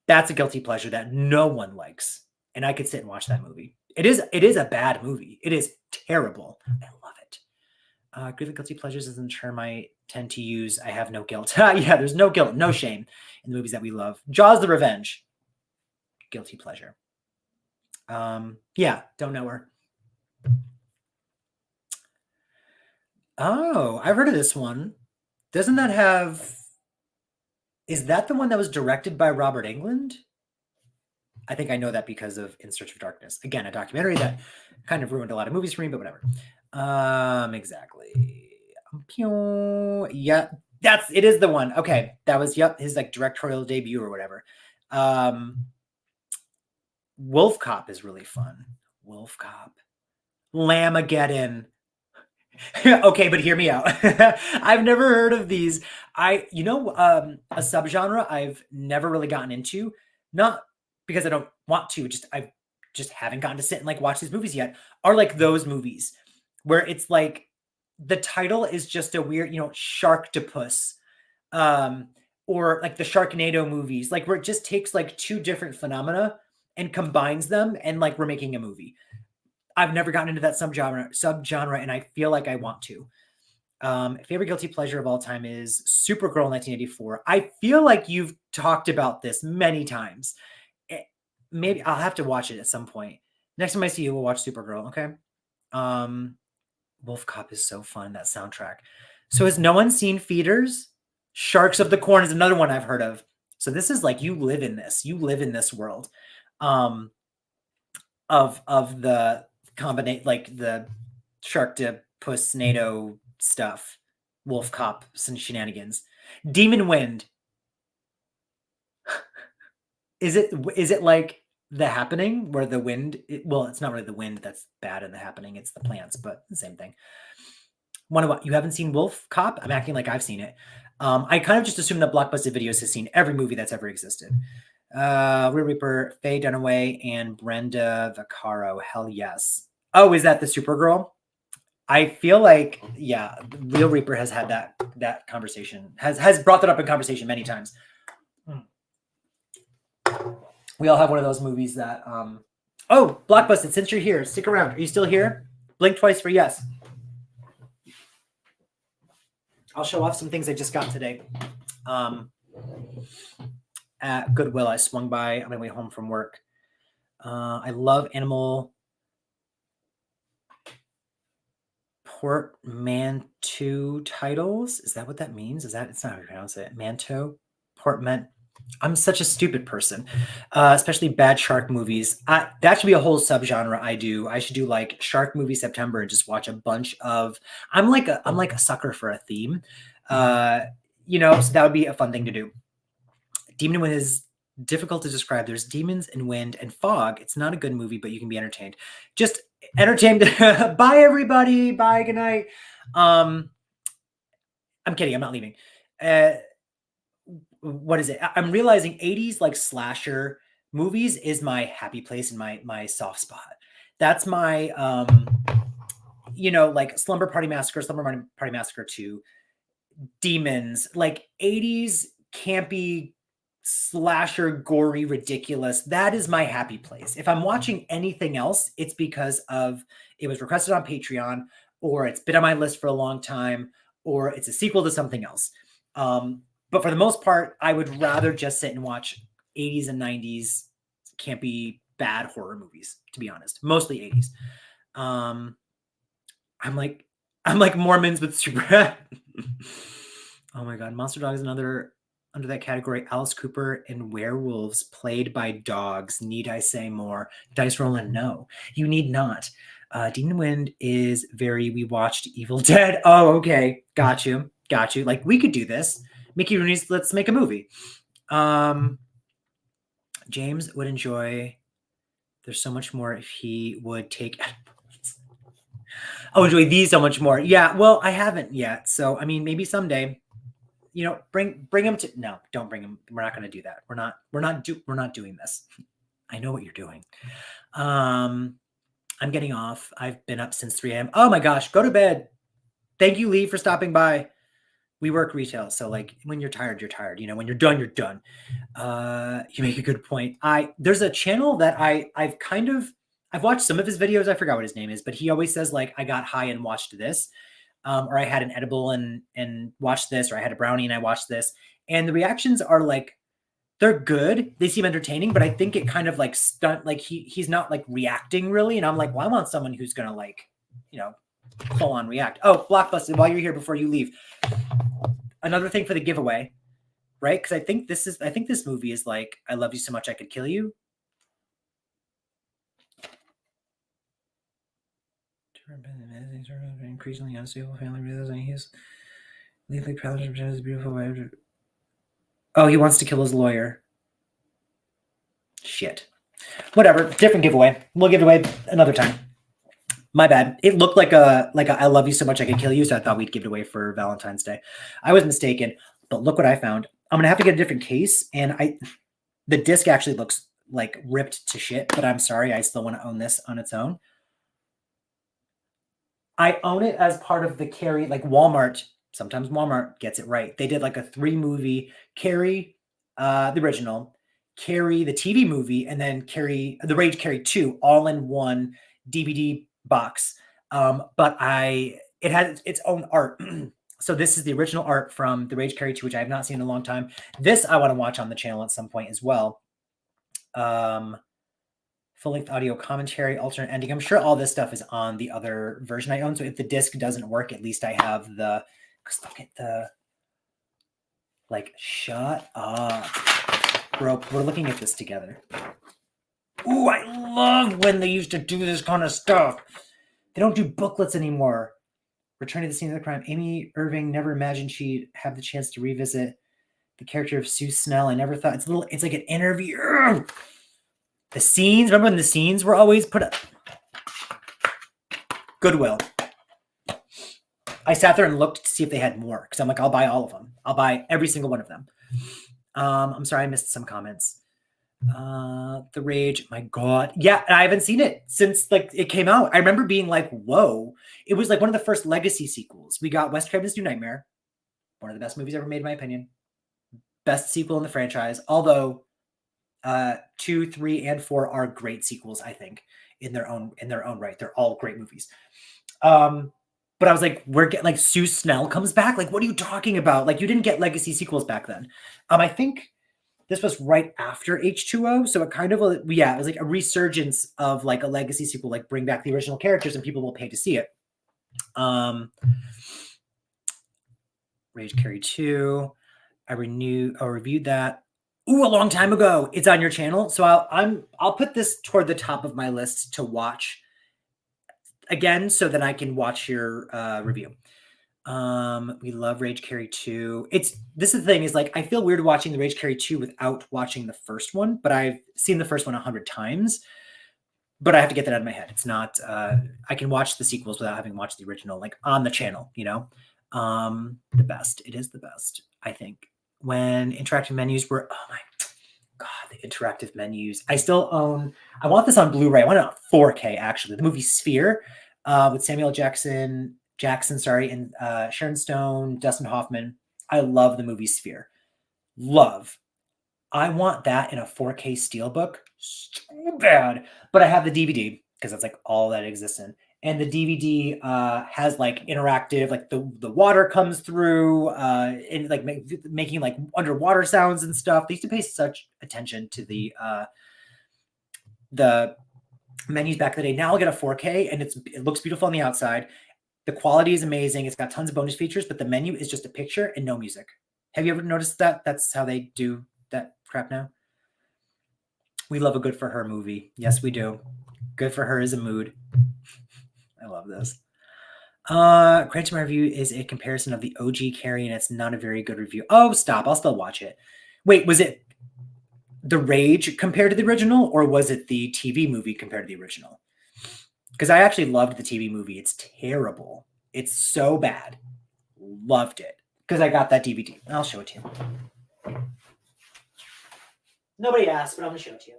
That's a guilty pleasure that no one likes. And I could sit and watch that movie. It is a bad movie. It is terrible. I love it. Guilty pleasures isn't a term I tend to use. I have no guilt. Yeah, there's no guilt, no shame in the movies that we love. Jaws the Revenge. Guilty pleasure. Yeah, don't know her. Oh, I've heard of this one. Doesn't that have... Is that the one that was directed by Robert Englund? I think I know that because of In Search of Darkness. Again, a documentary that kind of ruined a lot of movies for me, but whatever. Exactly. Yeah, it is the one. Okay, that was, his like directorial debut or whatever. Wolf Cop is really fun. Wolf Cop. Lamageddon. Okay, but hear me out. I've never heard of these. A subgenre I've never really gotten into, not because I don't want to, I just haven't gotten to sit and like watch these movies yet, are like those movies where it's like the title is just a weird, Sharktopus, or like the Sharknado movies, like where it just takes like two different phenomena and combines them and like we're making a movie. I've never gotten into that subgenre, and I feel like I want to. Favorite guilty pleasure of all time is Supergirl 1984. I feel like you've talked about this many times. Maybe I'll have to watch it at some point. Next time I see you, we'll watch Supergirl, okay? Wolf Cop is so fun, that soundtrack. So has no one seen Feeders? Sharks of the Corn is another one I've heard of. So this is like, you live in this world. Of the combinate, like the Sharktopus NATO stuff, Wolf Cop, some shenanigans. Demon Wind. Is it like The Happening where the wind? It's not really the wind that's bad in The Happening. It's the plants, but the same thing. You haven't seen Wolf Cop? I'm acting like I've seen it. I kind of just assume that Blockbuster Videos has seen every movie that's ever existed. Real Reaper, Faye Dunaway, and Brenda Vaccaro. Hell yes. Oh, is that the Supergirl? I feel like, yeah, Real Reaper has had that conversation, has brought that up in conversation many times. We all have one of those movies that, oh, Blockbuster, since you're here, stick around. Are you still here? Blink twice for yes. I'll show off some things I just got today. At Goodwill, I swung by on my way home from work. I love animal portmanteau titles. Is that what that means? It's not how you pronounce it. Manteau? I'm such a stupid person, especially bad shark movies. That should be a whole subgenre I should do like Shark Movie September and just watch a bunch of... I'm like a sucker for a theme. So that would be a fun thing to do. Demon and Wind is difficult to describe. There's demons and wind and fog. It's not a good movie, but you can be entertained. Just entertained. Bye, everybody. Bye. Good night. I'm kidding. I'm not leaving. What is it? I'm realizing 80s like slasher movies is my happy place and my soft spot. That's my, like Slumber Party Massacre 2, Demons, like 80s campy slasher, gory, ridiculous. That is my happy place. If I'm watching anything else, it's because of it was requested on Patreon, or it's been on my list for a long time, or it's a sequel to something else. But for the most part, I would rather just sit and watch 80s and 90s campy bad horror movies, to be honest. Mostly 80s. I'm like Mormons with super. Oh my god, Monster Dog is another under that category. Alice Cooper and werewolves played by dogs. Need I say more? Dice rolling, no. You need not. Demon Wind is very. We watched Evil Dead. Oh, okay, got you. Like we could do this. Mickey Rooney's. Let's make a movie. James would enjoy. There's so much more if he would take. I'll enjoy these so much more. Yeah, well, I haven't yet. So, I mean, maybe someday, you know, bring him to, no, don't bring him. We're not going to do that. We're not doing this. I know what you're doing. I'm getting off. I've been up since 3 a.m. Oh my gosh, go to bed. Thank you, Lee, for stopping by. We work retail. So like when you're tired, you're tired. You know, when you're done, you're done. You make a good point. There's a channel that I've watched some of his videos. I forgot what his name is, but he always says like, I got high and watched this, or I had an edible and watched this, or I had a brownie and I watched this. And the reactions are like, they're good. They seem entertaining, but I think it kind of like stunt, like he's not like reacting really. And I'm like, well, I want someone who's going to like, you know, full on react. Oh, Blockbusted, while you're here before you leave. Another thing for the giveaway, right? Because I think this movie is like, I love you so much I could kill you. Increasingly unstable family realizing he's legally proud to present his beautiful wife. Oh, he wants to kill his lawyer. Shit. Whatever. Different giveaway. We'll give it away another time. My bad. It looked like a I love you so much I could kill you, so I thought we'd give it away for Valentine's Day. I was mistaken, but look what I found. I'm gonna have to get a different case, and the disc actually looks like ripped to shit, but I'm sorry, I still want to own this on its own. I own it as part of the Carrie, like Walmart. Sometimes Walmart gets it right. They did like a 3-movie Carrie, the original, Carrie, the TV movie, and then Carrie, the Rage Carrie 2, all in one DVD box. But it has its own art. So this is the original art from the Rage Carrie 2, which I have not seen in a long time. This I want to watch on the channel at some point as well. Full-length audio commentary, alternate ending. I'm sure all this stuff is on the other version I own. So if the disc doesn't work, at least I have the, because look at the, like, shut up. Bro, we're looking at this together. Ooh, I love when they used to do this kind of stuff. They don't do booklets anymore. Returning to the scene of the crime. Amy Irving never imagined she'd have the chance to revisit the character of Sue Snell. I never thought, it's like an interview. The scenes, remember when the scenes were always put up? Goodwill. I sat there and looked to see if they had more, because I'm like, I'll buy all of them. I'll buy every single one of them. I'm sorry I missed some comments. The Rage, my God. Yeah, I haven't seen it since like it came out. I remember being like, whoa. It was like one of the first legacy sequels. We got Wes Craven's New Nightmare. One of the best movies ever made, in my opinion. Best sequel in the franchise. Although 2, 3, and 4 are great sequels, I think, in their own right. They're all great movies. But I was like, we're getting like Sue Snell comes back. Like, what are you talking about? Like, you didn't get legacy sequels back then. I think this was right after H2O, so it kind of, yeah, it was like a resurgence of like a legacy sequel, like bring back the original characters and people will pay to see it. Rage Carrie 2, I reviewed that. Ooh, a long time ago. It's on your channel, so I'll put this toward the top of my list to watch again, so that I can watch your review. We love Rage Carrie 2. This is the thing, is like I feel weird watching the Rage Carrie 2 without watching the first one, but I've seen the first one 100 times. But I have to get that out of my head. It's not I can watch the sequels without having watched the original, like on the channel, you know. The best. It is the best, I think. When interactive menus were, oh my God, the interactive menus. I still own, I want this on Blu-ray. I want it on 4K, actually. The movie Sphere with Samuel Jackson, and Sharon Stone, Dustin Hoffman. I love the movie Sphere. Love. I want that in a 4K steelbook so bad. But I have the DVD because that's like all that exists in. and the DVD has like interactive, like the water comes through and like making like underwater sounds and stuff. They used to pay such attention to the menus back in the day. Now I'll get a 4K and it looks beautiful on the outside. The quality is amazing. It's got tons of bonus features, but the menu is just a picture and no music. Have you ever noticed that? That's how they do that crap now. We love a good for her movie. Yes, we do. Good for her is a mood. I love this. Credit to my review is a comparison of the OG Carrie, and it's not a very good review. Oh, stop. I'll still watch it. Wait, was it The Rage compared to the original, or was it the TV movie compared to the original? Because I actually loved the TV movie. It's terrible. It's so bad. Loved it. Because I got that DVD. I'll show it to you. Nobody asked, but I'm going to show it to you.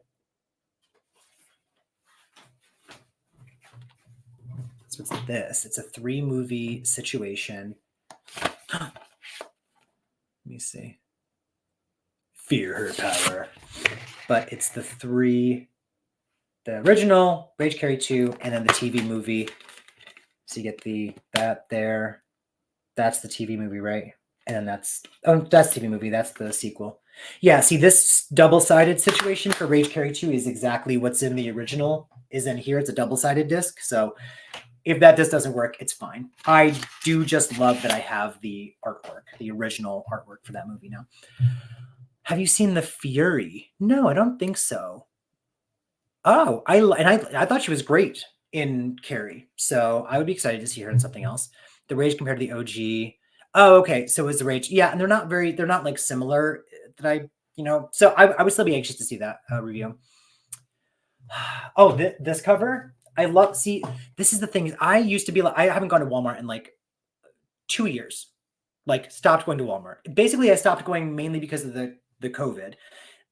So it's this. It's a 3-movie situation. Let me see. Fear her power. But it's the original, Rage Carrie 2, and then the TV movie. So you get that there. That's the TV movie, right? And then that's TV movie. That's the sequel. Yeah, see, this double-sided situation for Rage Carrie 2 is exactly what's in the original is in here. It's a double-sided disc. So if that disc doesn't work, it's fine. I do just love that I have the artwork, the original artwork for that movie now. Have you seen The Fury? No, I don't think so. Oh, I thought she was great in Carrie. So I would be excited to see her in something else. The Rage compared to the OG. Oh, okay. So is The Rage. Yeah, and they're not like similar that so I would still be anxious to see that review. Oh, this cover. See, this is the thing. I used to be like, I haven't gone to Walmart in like 2 years. Like stopped going to Walmart. Basically, I stopped going mainly because of the COVID.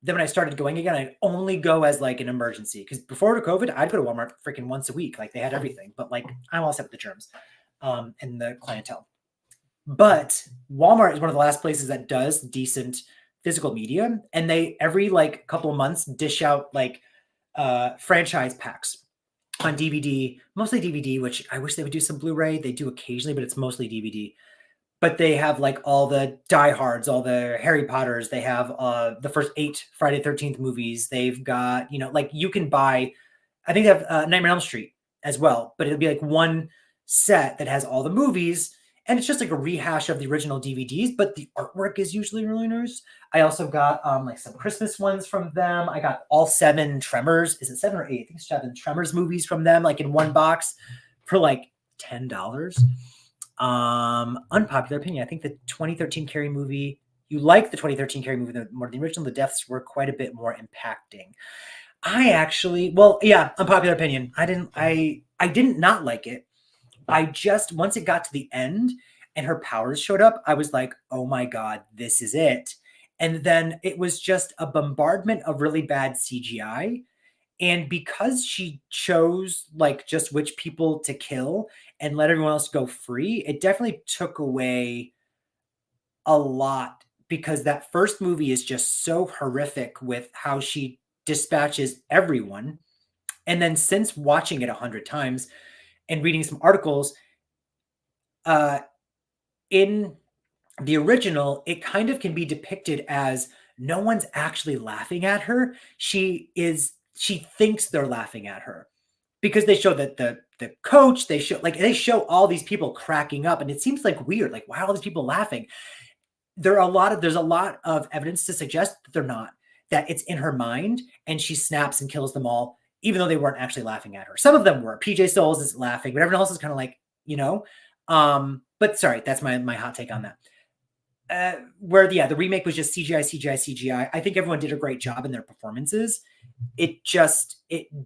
Then when I started going again, I'd only go as like an emergency. Because before the COVID, I'd go to Walmart freaking once a week. Like they had everything. But like I'm all set with the germs and the clientele. But Walmart is one of the last places that does decent physical media. And they every like couple of months dish out like franchise packs on DVD, mostly DVD, which I wish they would do some Blu-ray. They do occasionally, but it's mostly DVD. But they have like all the Die Hards, all the Harry Potters. They have the first 8 Friday the 13th movies. They've got, like you can buy, I think they have Nightmare on Elm Street as well, but it'll be like one set that has all the movies. And it's just like a rehash of the original DVDs, but the artwork is usually really nice. I also got like some Christmas ones from them. I got all 7 Tremors. Is it 7 or 8? I think it's 7 Tremors movies from them, like in one box for like $10. Unpopular opinion. I think the 2013 Carrie movie, you like the 2013 Carrie movie more than the original. The deaths were quite a bit more impacting. I actually, well, yeah, unpopular opinion. I didn't not like it. I just, once it got to the end and her powers showed up, I was like, oh my God, this is it. And then it was just a bombardment of really bad CGI. And because she chose like just which people to kill and let everyone else go free, it definitely took away a lot because that first movie is just so horrific with how she dispatches everyone. And then since watching it 100 times and reading some articles, in the original, it kind of can be depicted as no one's actually laughing at her. She thinks they're laughing at her because they show that the coach, they show all these people cracking up, and it seems like weird. Like, why are all these people laughing? There's a lot of evidence to suggest that they're not, that it's in her mind and she snaps and kills them all, even though they weren't actually laughing at her. Some of them were. PJ Souls is laughing, but everyone else is kind of like, but sorry, that's my hot take on that. The remake was just CGI. I think everyone did a great job in their performances. It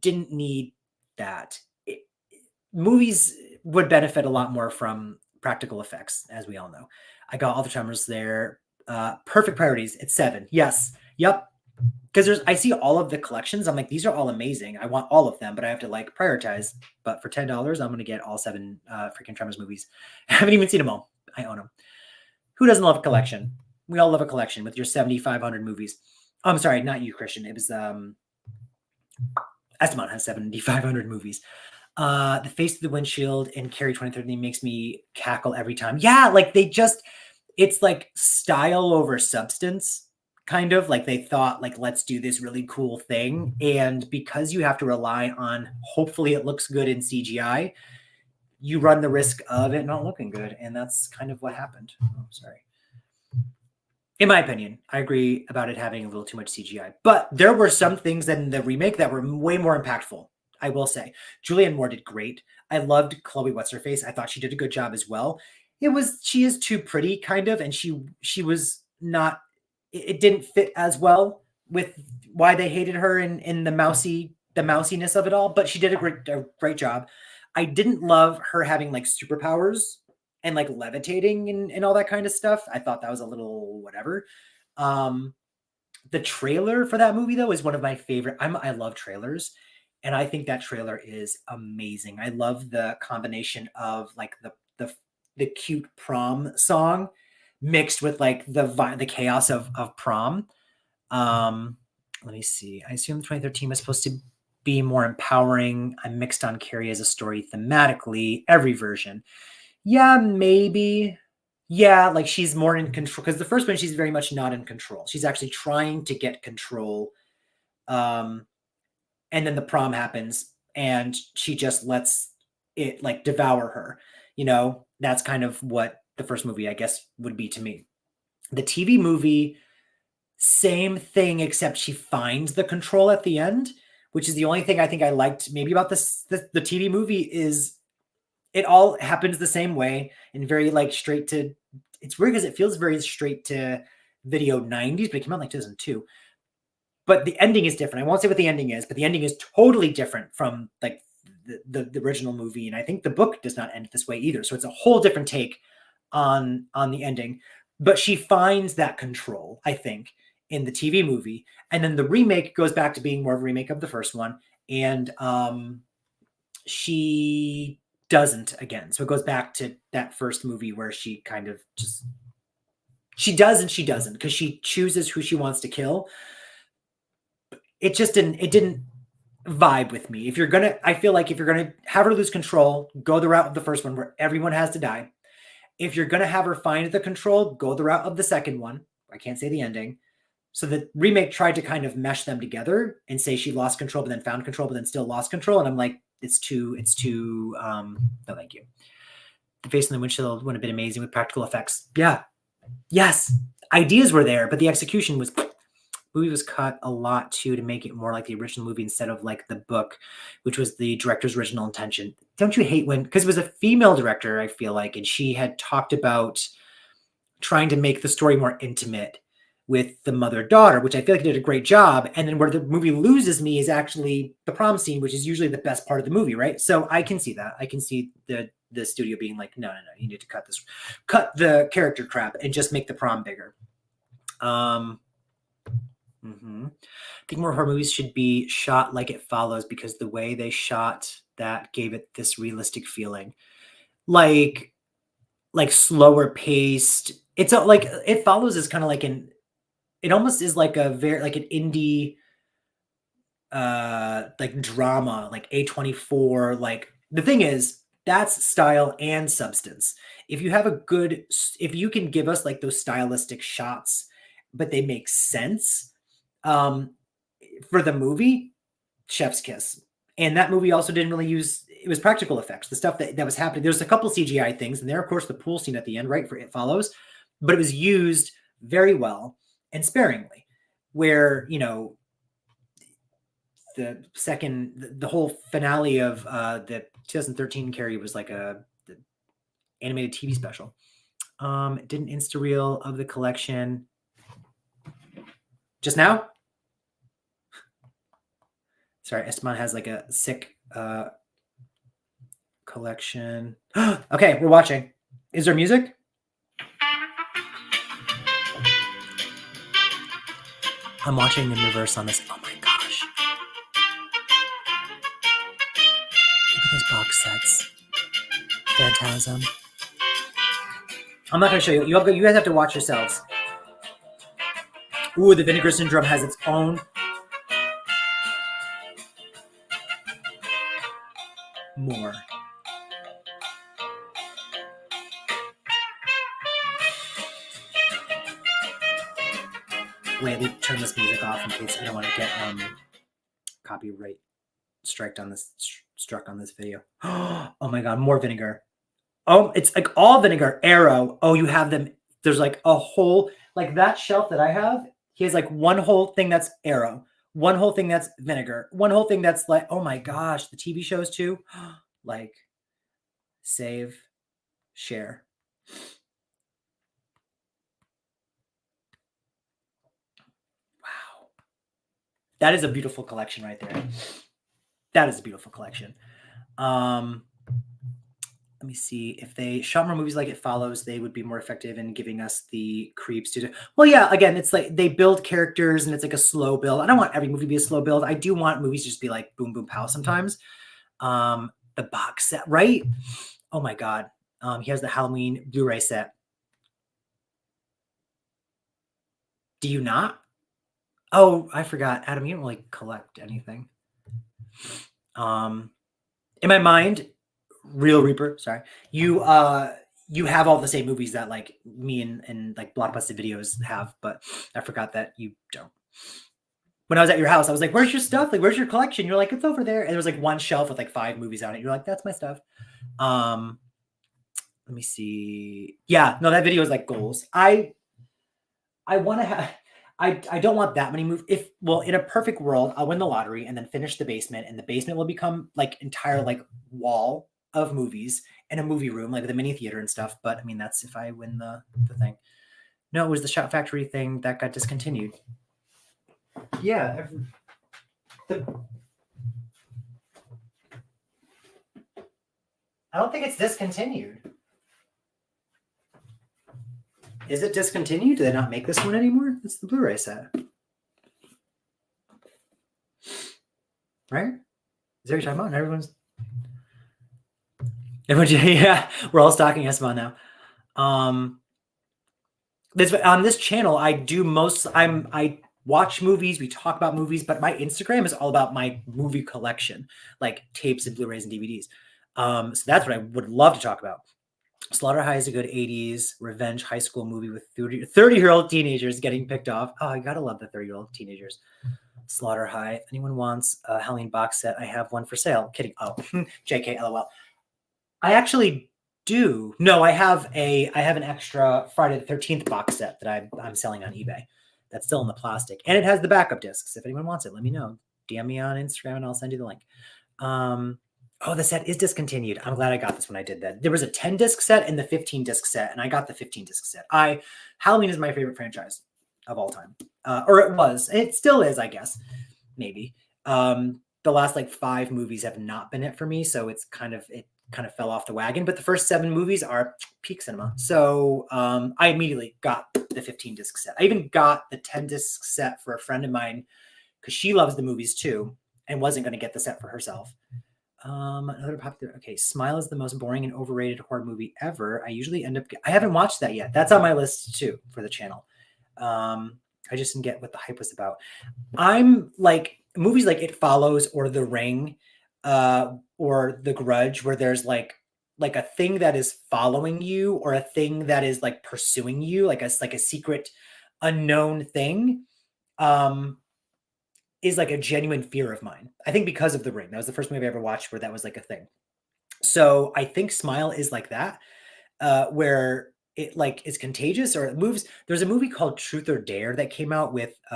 didn't need that. Movies would benefit a lot more from practical effects, as we all know. I got all the Tremors there. Perfect Priorities. It's 7. Yes. Yep. Because I see all of the collections. I'm like, these are all amazing. I want all of them, but I have to like prioritize. But for $10, I'm going to get all 7 freaking Tremors movies. I haven't even seen them all. I own them. Who doesn't love a collection? We all love a collection with your 7,500 movies. Oh, I'm sorry, not you, Christian. It was Esteban has 7,500 movies. The Face of the Windshield and Carrie 2013 makes me cackle every time. Yeah, like it's like style over substance, kind of like they thought like, let's do this really cool thing. And because you have to rely on, hopefully it looks good in CGI, you run the risk of it not looking good. And that's kind of what happened. Oh, sorry. In my opinion, I agree about it having a little too much CGI, but there were some things in the remake that were way more impactful. I will say Julianne Moore did great. I loved Chloe What's-Her-Face. I thought she did a good job as well. She is too pretty kind of, and she was not, it didn't fit as well with why they hated her in the mousiness of it all, but she did a great job. I didn't love her having like superpowers and like levitating and all that kind of stuff. I thought that was a little whatever. The trailer for that movie though is one of my favorite. I love trailers, and I think that trailer is amazing. I love the combination of like the cute prom song mixed with like the chaos of prom. Let me see. I assume 2013 was supposed to be more empowering. I'm mixed on Carrie as a story thematically. Every version. Yeah, maybe. Yeah, like she's more in control because the first one she's very much not in control. She's actually trying to get control. And then the prom happens and she just lets it like devour her. You know, that's kind of what the first movie I guess would be to me. The TV movie, same thing except she finds the control at the end, which is the only thing I think I liked maybe about this the TV movie is it all happens the same way and very like straight to, it's weird because it feels very straight to video 90s, but it came out like 2002. But the ending is different. I won't say what the ending is, but the ending is totally different from like the original movie. And I think the book does not end this way either. So it's a whole different take on the ending. But she finds that control, I think, in the TV movie. And then the remake goes back to being more of a remake of the first one. And she doesn't again. So it goes back to that first movie where she kind of just, she does and she doesn't because she chooses who she wants to kill. It didn't vibe with me. I feel like if you're gonna have her lose control, go the route of the first one where everyone has to die. If you're gonna have her find the control, go the route of the second one. I can't say the ending. So the remake tried to kind of mesh them together and say she lost control, but then found control, but then still lost control. And I'm like, it's too, no, thank you. The Face in the Windshield would have been amazing with practical effects. Yeah. Yes. Ideas were there, but the execution was, movie was cut a lot too to make it more like the original movie instead of like the book, which was the director's original intention. Don't you hate when, because it was a female director, I feel like, and she had talked about trying to make the story more intimate with the mother-daughter, which I feel like did a great job. And then where the movie loses me is actually the prom scene, which is usually the best part of the movie, right? So I can see that. I can see the studio being like, no, you need to cut the character crap and just make the prom bigger. I think more horror movies should be shot like It Follows because the way they shot that gave it this realistic feeling. Like slower paced. It's like It Follows is kind of like it almost is like a very like an indie like drama, like A24. Like the thing is, that's style and substance. If you can give us like those stylistic shots, but they make sense for the movie, chef's kiss. And that movie also didn't really use, it was practical effects, the stuff that was happening. There's a couple CGI things, and there, of course, the pool scene at the end, right, for It Follows, but it was used very well and sparingly, where, you know, the whole finale of the 2013 Carrie was like the animated TV special. It did an Insta reel of the collection just now. Sorry, Esteban has like a sick collection. Okay, we're watching. Is there music? I'm watching in reverse on this. Oh my gosh. Look at those box sets. Phantasm. I'm not going to show you. You guys have to watch yourselves. Ooh, the Vinegar Syndrome has its own. more. Wait, let me turn this music off in case I don't want to get copyright struck on this video. Oh my god, more vinegar. Oh, it's like all vinegar. Arrow. Oh, you have them. There's like a whole, like that shelf that I have. He has like one whole thing that's Arrow, one whole thing that's vinegar, one whole thing that's like, oh my gosh, the TV shows too. Like, save, share. Wow. That is a beautiful collection right there. That is a beautiful collection. Let me see. If they shot more movies like It Follows, they would be more effective in giving us the creeps to do. Well, yeah, again, it's like they build characters and it's like a slow build. I don't want every movie to be a slow build. I do want movies to just be like boom, boom, pow sometimes. The box set, right? Oh my God. Here's the Halloween Blu-ray set. Do you not? Oh, I forgot. Adam, you don't really collect anything. In my mind, Real Reaper, sorry. You have all the same movies that like me and like Blockbuster Videos have, but I forgot that you don't. When I was at your house, I was like, where's your stuff? Like, where's your collection? You're like, it's over there. And there was like one shelf with like 5 movies on it. You're like, that's my stuff. Let me see. Yeah, no, that video is like goals. I want to have, I don't want that many movies. Well, in a perfect world, I'll win the lottery and then finish the basement, and the basement will become like entire like wall of movies and a movie room, like the mini theater and stuff. But I mean, that's if I win the thing. No, it was the Shout Factory thing that got discontinued. Yeah. I don't think it's discontinued. Is it discontinued? Do they not make this one anymore? It's the Blu-ray set. Right? Is that what you're talking about? Everyone's yeah, we're all stalking Esteban now. On this channel, I watch movies, we talk about movies, but my Instagram is all about my movie collection, like tapes and Blu-rays and DVDs. So that's what I would love to talk about. Slaughter High is a good 80s revenge high school movie with 30-year-old teenagers getting picked off. Oh, I gotta love the 30-year-old teenagers. Slaughter High. If anyone wants a Halloween box set, I have one for sale. Kidding. Oh, JK, LOL. I actually do. No, I have an extra Friday the 13th box set that I'm selling on eBay. That's still in the plastic, and it has the backup discs. If anyone wants it, let me know. DM me on Instagram, and I'll send you the link. Oh, the set is discontinued. I'm glad I got this when I did that. There was a 10-disc set and the 15-disc set, and I got the 15-disc set. Halloween is my favorite franchise of all time. Or it was. It still is, I guess. Maybe. The last like 5 movies have not been it for me, so it kind of fell off the wagon. But the first 7 movies are peak cinema. So I immediately got the 15-disc set. I even got the 10-disc set for a friend of mine because she loves the movies too and wasn't going to get the set for herself. Another popular. Okay, Smile is the most boring and overrated horror movie ever. I usually end up. I haven't watched that yet. That's on my list too for the channel. I just didn't get what the hype was about. I'm like movies like It Follows or The Ring, or The Grudge, where there's like a thing that is following you or a thing that is like pursuing you, like a secret, unknown thing. Is like a genuine fear of mine. I think because of The Ring. That was the first movie I ever watched where that was like a thing. So I think Smile is like that, where it like is contagious or it moves. There's a movie called Truth or Dare that came out with, oh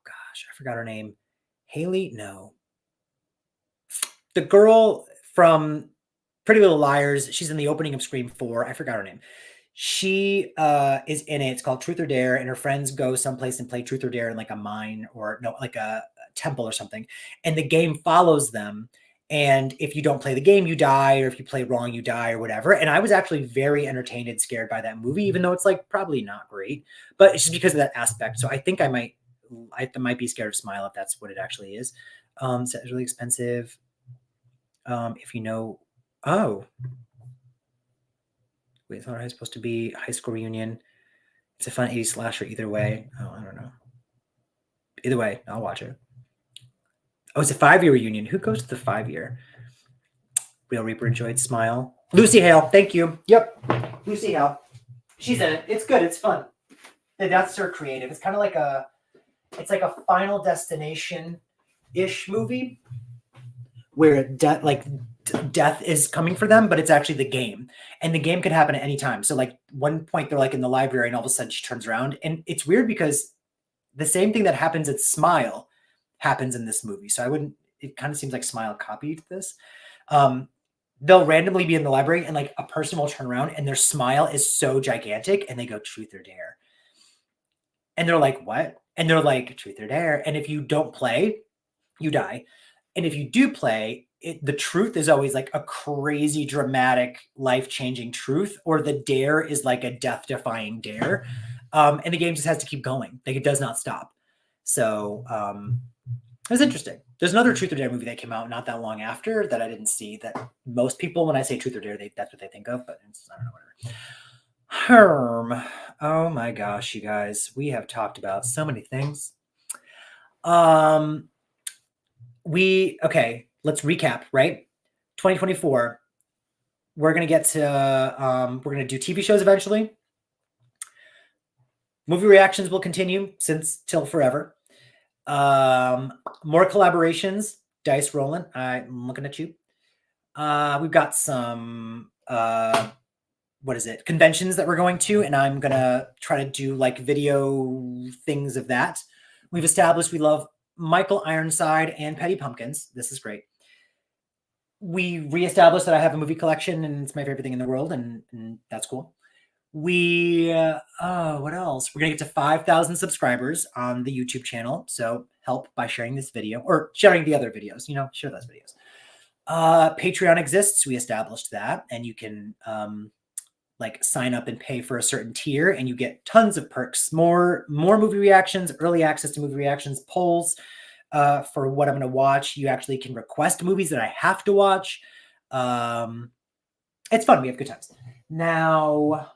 gosh, I forgot her name. Haley? No. The girl from Pretty Little Liars. She's in the opening of Scream 4. I forgot her name. She is in it. It's called Truth or Dare, and her friends go someplace and play Truth or Dare in like a mine or no, like a temple or something. And the game follows them. And if you don't play the game, you die, or if you play wrong, you die, or whatever. And I was actually very entertained and scared by that movie, even though it's like probably not great, but it's just because of that aspect. So I think I might be scared of Smile if that's what it actually is. So it's really expensive. If you know, oh. Wait, it's not supposed to be High School Reunion. It's a fun 80s slasher either way. Oh, I don't know. Either way, I'll watch it. Oh, it's a 5-year reunion. Who goes to the 5-year? Real Reaper enjoyed Smile. Lucy Hale, thank you. Yep, Lucy Hale. She's in it. It's good. It's fun. That's her creative. It's kind of like it's like a Final Destination-ish movie where death is coming for them, but it's actually the game. And the game could happen at any time. So like one point they're like in the library and all of a sudden she turns around. And it's weird because the same thing that happens at Smile happens in this movie. So it kind of seems like Smile copied this. They'll randomly be in the library and like a person will turn around and their smile is so gigantic and they go truth or dare. And they're like, what? And they're like, truth or dare. And if you don't play, you die. And if you do play, the truth is always like a crazy, dramatic, life-changing truth, or the dare is like a death-defying dare. And the game just has to keep going. Like it does not stop. So it was interesting. There's another Truth or Dare movie that came out not that long after that I didn't see, that most people, when I say Truth or Dare, that's what they think of, but I don't know, whatever. Herm. Oh my gosh, you guys. We have talked about so many things. Okay, let's recap, right? 2024. We're going to get to, we're going to do TV shows eventually. Movie reactions will continue till forever. More collaborations. Dice rolling. I'm looking at you. We've got some conventions that we're going to, and I'm gonna try to do like video things of that. We've established we love Michael Ironside and Petty Pumpkins. This is great. We reestablished that I have a movie collection and it's my favorite thing in the world, and that's cool. What else? We're gonna get to 5,000 subscribers on the YouTube channel. So help by sharing this video or sharing the other videos, share those videos. Patreon exists. We established that, and you can like sign up and pay for a certain tier and you get tons of perks, more movie reactions, early access to movie reactions, polls for what I'm going to watch. You actually can request movies that I have to watch. It's fun. We have good times. Now,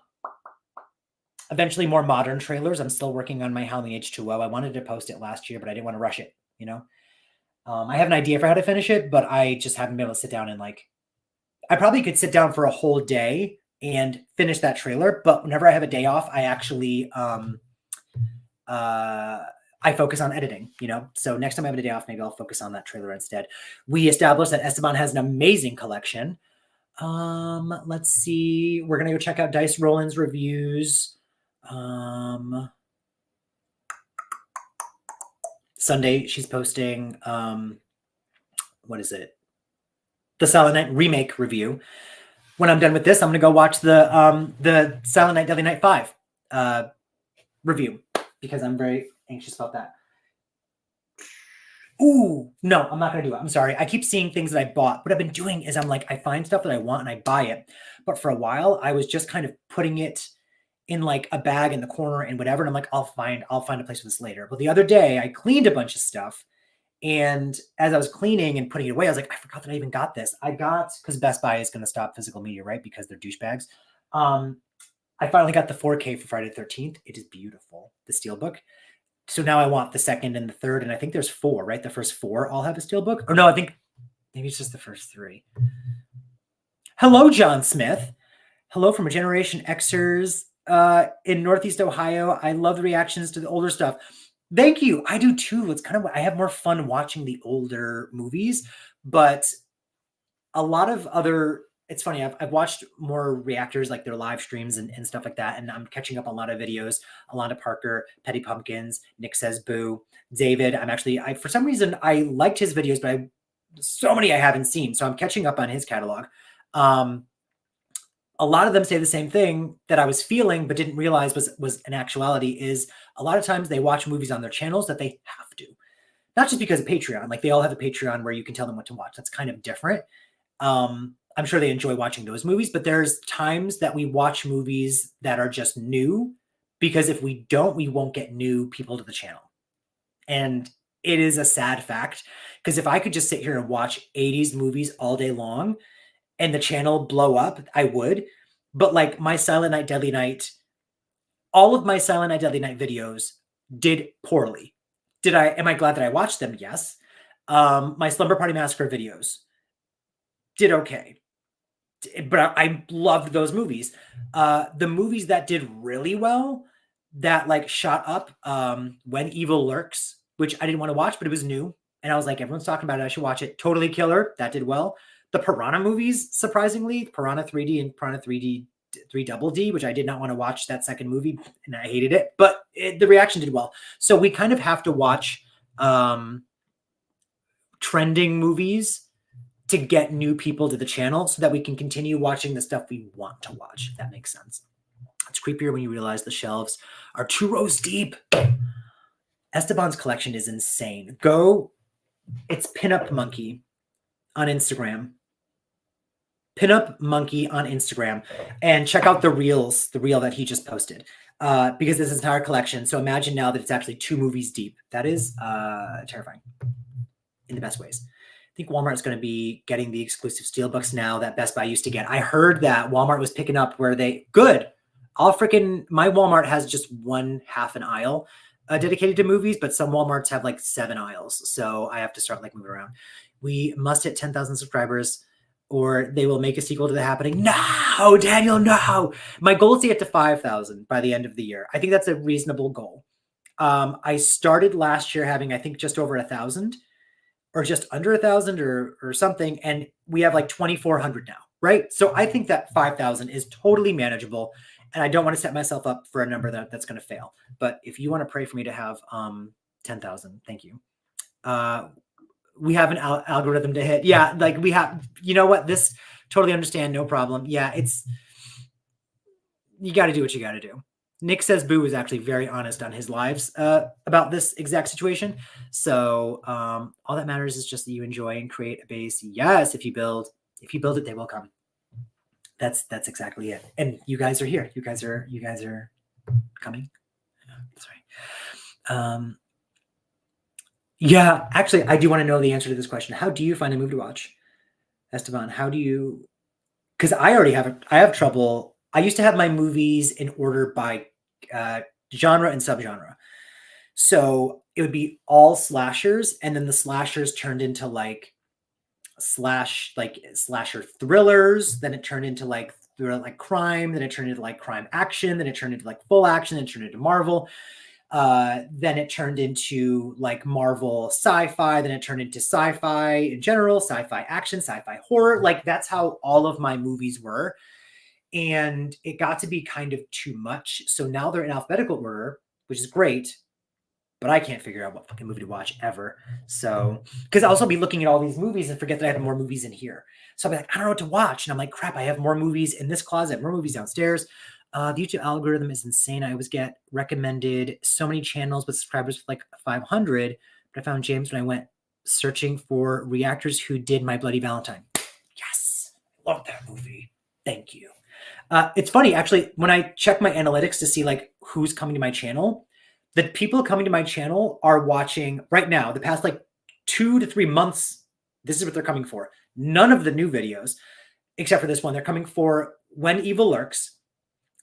eventually more modern trailers. I'm still working on my Halloween H2O. I wanted to post it last year, but I didn't want to rush it, I have an idea for how to finish it, but I just haven't been able to sit down and I probably could sit down for a whole day and finish that trailer. But whenever I have a day off, I actually, I focus on editing, So next time I have a day off, maybe I'll focus on that trailer instead. We established that Esteban has an amazing collection. Let's see. We're going to go check out Dice Rollins reviews. Sunday, she's posting, what is it? The Silent Night remake review. When I'm done with this, I'm going to go watch the Silent Night Deadly Night 5 review because I'm very anxious about that. Ooh, no, I'm not going to do it. I'm sorry. I keep seeing things that I bought. What I've been doing is I find stuff that I want and I buy it. But for a while, I was just kind of putting it in like a bag in the corner and whatever. And I'm like, I'll find a place for this later. But the other day I cleaned a bunch of stuff. And as I was cleaning and putting it away, I was like, I forgot that I even got this. Because Best Buy is going to stop physical media, right? Because they're douchebags. I finally got the 4K for Friday the 13th. It is beautiful. The Steelbook. So now I want the second and the third. And I think there's 4, right? The first 4 all have a Steelbook. Or no, I think maybe it's just the first 3. Hello, John Smith. Hello from a Generation Xers in Northeast Ohio. I love the reactions to the older stuff. Thank you. I do too. It's kind of, I have more fun watching the older movies, but a lot of other, it's funny. I've watched more reactors, like their live streams and stuff like that. And I'm catching up on a lot of videos. Alana Parker, Petty Pumpkins, Nick Says Boo, David. For some reason, I liked his videos, but so many I haven't seen. So I'm catching up on his catalog. A lot of them say the same thing that I was feeling, but didn't realize was an actuality, is a lot of times they watch movies on their channels that they have to, not just because of Patreon. Like they all have a Patreon where you can tell them what to watch. That's kind of different. I'm sure they enjoy watching those movies, but there's times that we watch movies that are just new, because if we don't, we won't get new people to the channel. And it is a sad fact, because if I could just sit here and watch 80s movies all day long and the channel blow up, I would. But like my Silent Night, Deadly Night, all of my Silent Night, Deadly Night videos did poorly. Am I glad that I watched them? Yes. My Slumber Party Massacre videos did okay. but I loved those movies. The movies that did really well, that like shot up, When Evil Lurks, which I didn't want to watch, but it was new. And I was like, everyone's talking about it. I should watch it. Totally Killer. That did well. The Piranha movies, surprisingly, Piranha 3D and Piranha 3D 3 Double D, which I did not want to watch that second movie and I hated it, but the reaction did well. So we kind of have to watch trending movies to get new people to the channel so that we can continue watching the stuff we want to watch, if that makes sense. It's creepier when you realize the shelves are 2 rows deep. Esteban's collection is insane. It's Pinup Monkey on Instagram. Pinup Monkey on Instagram, and check out the reel that he just posted, because this is entire collection. So imagine now that it's actually 2 movies deep. That is terrifying in the best ways. I think Walmart is going to be getting the exclusive steelbooks now that Best Buy used to get. I heard that Walmart was picking up where my Walmart has just one half an aisle dedicated to movies, but some Walmarts have like 7 aisles. So I have to start like moving around. We must hit 10,000 subscribers or they will make a sequel to The Happening. No, Daniel, no. My goal is to get to 5,000 by the end of the year. I think that's a reasonable goal. I started last year having, I think, just over 1,000 or just under 1,000 or something. And we have like 2,400 now, right? So I think that 5,000 is totally manageable. And I don't want to set myself up for a number that's going to fail. But if you want to pray for me to have 10,000, thank you. We have an algorithm to hit. Yeah, like we have, you know what? This totally understand, no problem. Yeah, you got to do what you got to do. Nick says Boo is actually very honest on his lives about this exact situation. So all that matters is just that you enjoy and create a base. Yes, if you build it, they will come. That's exactly it. And you guys are here. You guys are coming. That's right. Yeah, actually, I do want to know the answer to this question. How do you find a movie to watch, Esteban? How do you? Because I have trouble. I used to have my movies in order by genre and subgenre. So it would be all slashers, and then the slashers turned into like slasher thrillers. Then it turned into like crime. Then it turned into like crime action. Then it turned into like full action. Then it turned into Marvel. Then it turned into like Marvel sci-fi. Then it turned into sci-fi in general, sci-fi action, sci-fi horror. Like that's how all of my movies were. And it got to be kind of too much. So now they're in alphabetical order, which is great. But I can't figure out what fucking movie to watch ever. So, because I'll also be looking at all these movies and forget that I have more movies in here. So I'll be like, I don't know what to watch. And I'm like, crap, I have more movies in this closet, more movies downstairs. The YouTube algorithm is insane. I always get recommended so many channels with subscribers like 500. But I found James when I went searching for reactors who did My Bloody Valentine. Yes, love that movie. Thank you. It's funny, actually, when I check my analytics to see like who's coming to my channel, the people coming to my channel are watching right now, the past like 2 to 3 months. This is what they're coming for. None of the new videos, except for this one. They're coming for When Evil Lurks,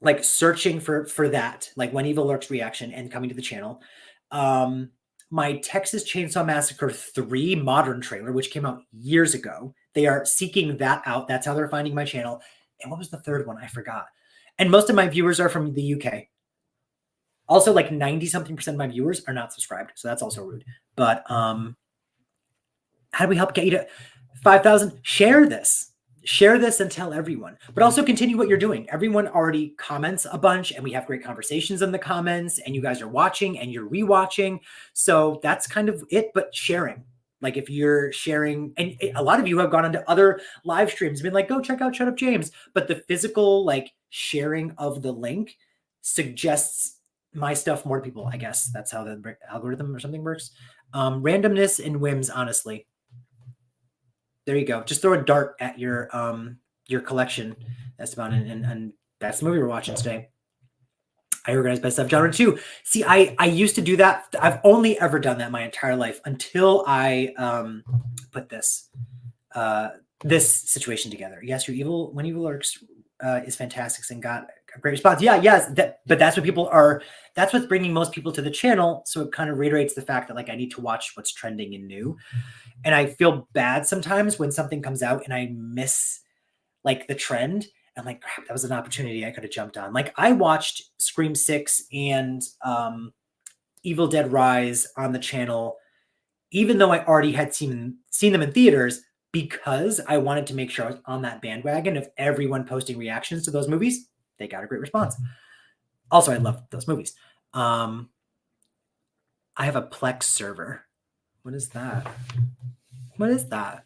like searching for that, like When Evil Lurks reaction and coming to the channel. My Texas Chainsaw Massacre 3 modern trailer, which came out years ago. They are seeking that out. That's how they're finding my channel. And what was the third one? I forgot. And most of my viewers are from the UK. Also, like 90-something% of my viewers are not subscribed. So that's also rude. But how do we help get you to 5,000? Share this. Share this and tell everyone. But also continue what you're doing. Everyone already comments a bunch, and we have great conversations in the comments, and you guys are watching and you're rewatching. So that's kind of it, but sharing. Like if you're sharing, and a lot of you have gone onto other live streams and been like, go check out Shut Up James. But the physical like sharing of the link suggests my stuff more to people, I guess. That's how the algorithm or something works. Randomness and whims, honestly. There you go. Just throw a dart at your collection, Esteban, and that's the movie we're watching today. I organize by subgenre too. See, I used to do that. I've only ever done that my entire life until I put this situation together. Yes, When Evil Lurks is fantastic and got a great response. Yeah, yes, but that's what people are. That's what's bringing most people to the channel. So it kind of reiterates the fact that like I need to watch what's trending and new. And I feel bad sometimes when something comes out and I miss like the trend. I'm like, crap, that was an opportunity I could have jumped on. Like I watched Scream 6 and Evil Dead Rise on the channel, even though I already had seen them in theaters, because I wanted to make sure I was on that bandwagon of everyone posting reactions to those movies. They got a great response. Also, I love those movies. I have a Plex server. What is that? What is that?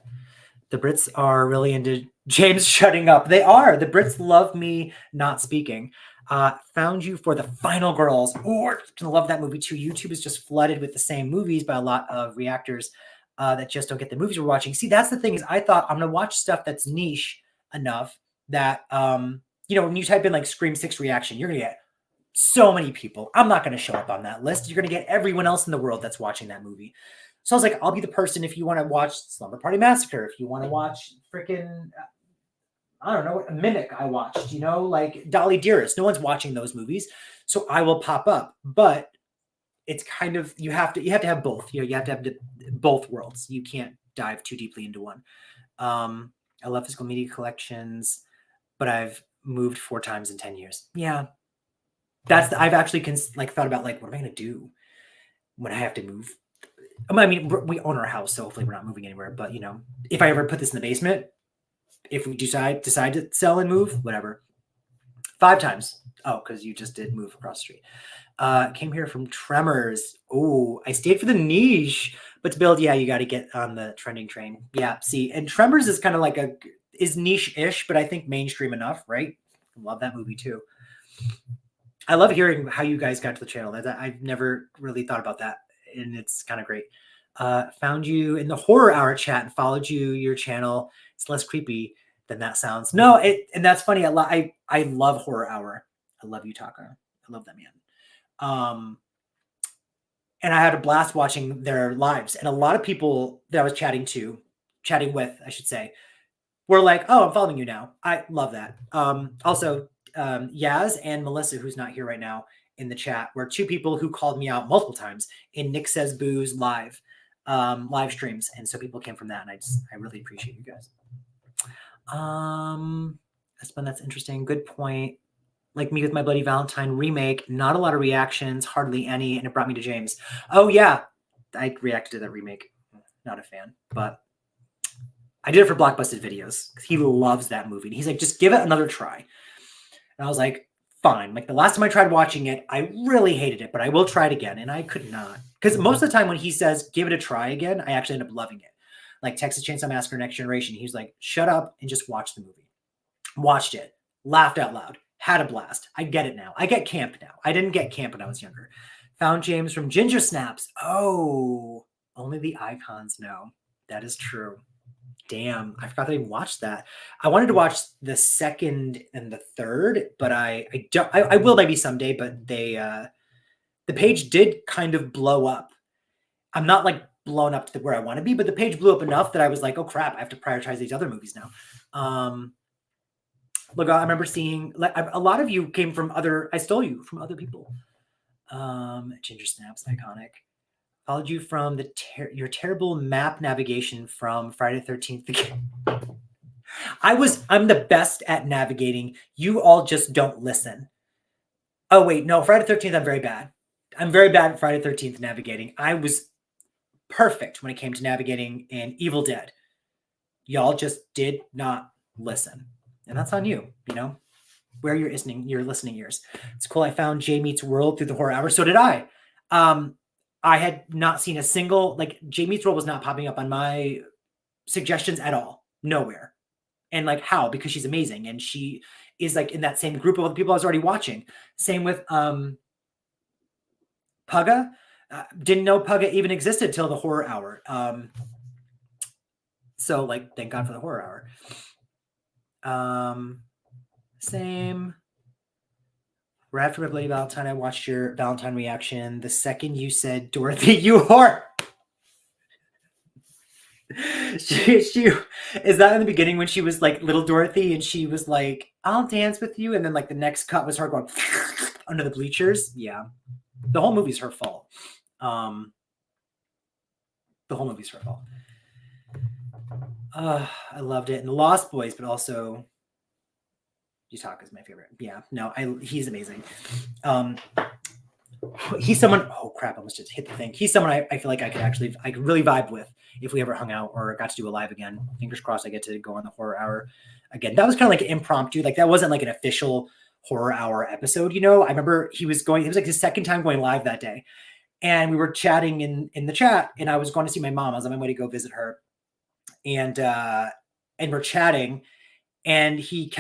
The Brits are really into James shutting up. They are. The Brits love me not speaking. Found you for The Final Girls. Oh, I love that movie too. YouTube is just flooded with the same movies by a lot of reactors that just don't get the movies we're watching. See, that's the thing is I thought I'm going to watch stuff that's niche enough that, when you type in like Scream 6 reaction, you're going to get so many people. I'm not going to show up on that list. You're going to get everyone else in the world that's watching that movie. So I was like, I'll be the person if you want to watch Slumber Party Massacre, if you want to watch freaking, I don't know, a Mimic I watched, like Dolly Dearest. No one's watching those movies. So I will pop up. But it's kind of, you have to have both. You have to have both worlds. You can't dive too deeply into one. I love physical media collections, but I've moved 4 times in 10 years. Yeah. I've actually thought about like, what am I going to do when I have to move? I mean, we own our house, so hopefully we're not moving anywhere. But if I ever put this in the basement, if we decide to sell and move, whatever. 5 times. Oh, because you just did move across the street. Came here from Tremors. Oh, I stayed for the niche, but to build, you got to get on the trending train. Yeah, see, and Tremors is kind of like is niche-ish, but I think mainstream enough, right? Love that movie too. I love hearing how you guys got to the channel. I've never really thought about that, and it's kind of great. Found you in the horror hour chat and followed your channel. It's less creepy than that sounds. No, and that's funny. I love horror hour. I love you, Taka. I love that man. And I had a blast watching their lives. And a lot of people that I was chatting with, I should say, were like, "Oh, I'm following you now." I love that. Also, Yaz and Melissa, who's not here right now in the chat, were 2 people who called me out multiple times in Nick Says Boo's live streams, and so people came from that, and I really appreciate you guys. That's interesting. Good point. Like me with my Bloody Valentine remake, not a lot of reactions, hardly any, and it brought me to James. Oh yeah, I reacted to that remake. Not a fan, but I did it for Blockbusted Videos. He loves that movie. And he's like, just give it another try. And I was like, fine. Like the last time I tried watching it, I really hated it, but I will try it again. And I could not. Because most of the time when he says, give it a try again, I actually end up loving it. Like Texas Chainsaw Massacre Next Generation. He's like, shut up and just watch the movie. Watched it. Laughed out loud. Had a blast. I get it now. I get camp now. I didn't get camp when I was younger. Found James from Ginger Snaps. Oh, only the icons know. That is true. Damn, I forgot that I even watched that. I wanted to watch the 2nd and the 3rd, but I don't. I will maybe someday. But the page did kind of blow up. I'm not like blown up to where I want to be, but the page blew up enough that I was like, oh crap, I have to prioritize these other movies now. Look, I remember seeing a lot of you came from I stole you from other people. Ginger Snaps, iconic. Followed you from your terrible map navigation from Friday the 13th. I'm the best at navigating. You all just don't listen. Oh wait, no, Friday the 13th, I'm very bad. I'm very bad at Friday the 13th navigating. I was perfect when it came to navigating in Evil Dead. Y'all just did not listen. And that's on you, where you're listening ears. It's cool. I found Jay Meets World through the horror hour. So did I. I had not seen a single, Jay Meets World was not popping up on my suggestions at all. Nowhere. And how? Because she's amazing. And she is in that same group of other people I was already watching. Same with Pugga. Didn't know Pugga even existed till the horror hour. So thank God for the horror hour. Same. Right after my Bloody Valentine, I watched your Valentine reaction. The second you said, Dorothy, you whore. she is that in the beginning when she was little Dorothy and she was like, I'll dance with you. And then the next cut was her going under the bleachers. Yeah. The whole movie's her fault. I loved it. And the Lost Boys, but also Yutaka is my favorite. Yeah, no, he's amazing. He's someone, oh crap, I almost just hit the thing. He's someone I feel like I could really vibe with if we ever hung out or got to do a live again. Fingers crossed I get to go on the horror hour again. That was kind of like an impromptu, like that wasn't like an official horror hour episode, you know? I remember it was like his second time going live that day. And we were chatting in the chat, and I was going to see my mom. I was on my way to go visit her. And we're chatting, and he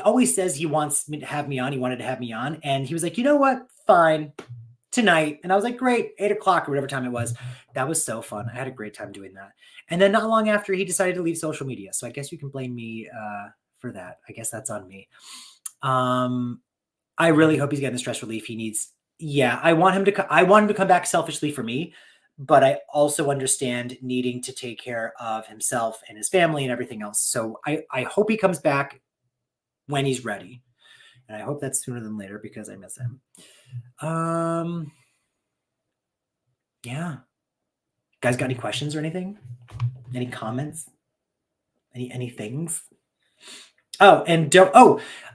always says he wants me to have me on. He wanted to have me on. And he was like, you know what? Fine. Tonight. And I was like, great, 8 o'clock or whatever time it was. That was so fun. I had a great time doing that. And then not long after, he decided to leave social media. So I guess you can blame me for that. I guess that's on me. I really hope he's getting the stress relief he needs. Yeah, I want him to come back selfishly for me, but I also understand needing to take care of himself and his family and everything else. So I hope he comes back when he's ready. And I hope that's sooner than later because I miss him. Yeah. Guys got any questions or anything? Any comments? Any things? Oh, and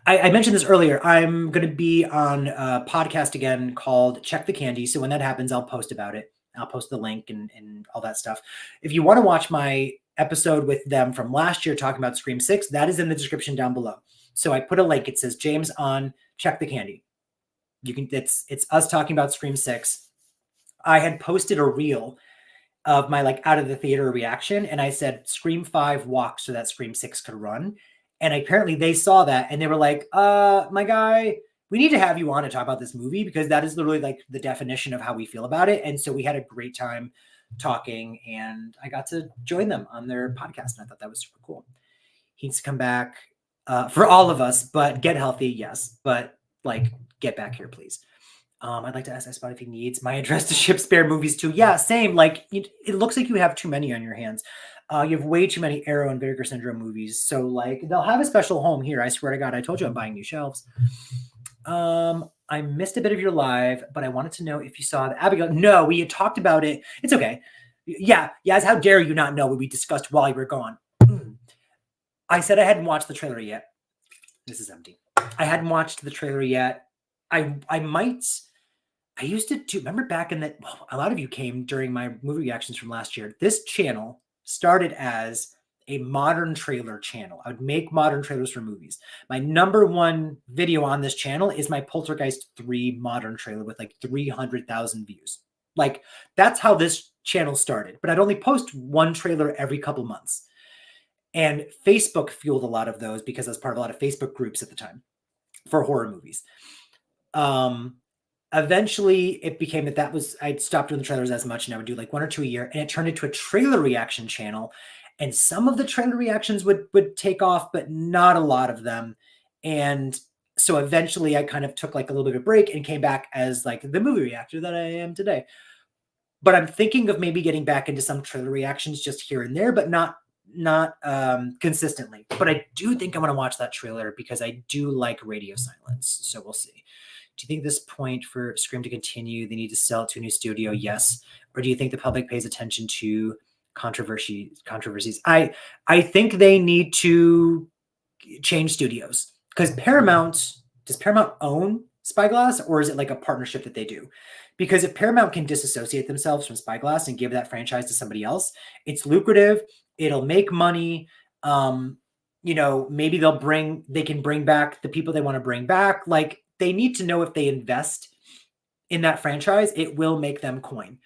I mentioned this earlier. I'm going to be on a podcast again called Check the Candy. So when that happens, I'll post about it. I'll post the link and all that stuff. If you want to watch my episode with them from last year talking about Scream 6, that is in the description down below. So I put a link. It says James on Check the Candy. It's us talking about Scream 6. I had posted a reel of my like out of the theater reaction, and I said Scream 5 walked so that Scream 6 could run. And apparently they saw that and they were like, my guy, we need to have you on to talk about this movie because that is literally like the definition of how we feel about it. And so we had a great time talking, and I got to join them on their podcast. And I thought that was super cool. He needs to come back for all of us, but get healthy. Yes. But like, get back here, please. I'd like to ask iSpot if he needs my address to ship spare movies too. Yeah, same. Like it looks like you have too many on your hands. You have way too many Arrow and Vinegar Syndrome movies. So like they'll have a special home here. I swear to God, I told you I'm buying new shelves. I missed a bit of your live, but I wanted to know if you saw the Abigail. No, we had talked about it. It's okay. Yeah. How dare you not know what we discussed while you were gone? I said I hadn't watched the trailer yet. This is empty. I hadn't watched the trailer yet. I used to do, remember back in that, well, a lot of you came during my movie reactions from last year. This channel started as a modern trailer channel. I would make modern trailers for movies. My number one video on this channel is my Poltergeist 3 modern trailer with like 300,000 views. Like that's how this channel started, but I'd only post one trailer every couple months. And Facebook fueled a lot of those because I was part of a lot of Facebook groups at the time for horror movies. Eventually it became I'd stopped doing the trailers as much and I would do like 1 or 2 a year, and it turned into a trailer reaction channel. And some of the trailer reactions would take off, but not a lot of them. And so eventually I kind of took like a little bit of a break and came back as like the movie reactor that I am today. But I'm thinking of maybe getting back into some trailer reactions just here and there, but not consistently. But I do think I'm going to watch that trailer because I do like Radio Silence. So we'll see. Do you think this point for Scream to continue, they need to sell it to a new studio? Yes. Or do you think the public pays attention to controversies? I think they need to change studios because does Paramount own Spyglass, or is it like a partnership that they do? Because if Paramount can disassociate themselves from Spyglass and give that franchise to somebody else, it's lucrative. It'll make money. Maybe they can bring back the people they want to bring back. Like they need to know if they invest in that franchise, it will make them coin.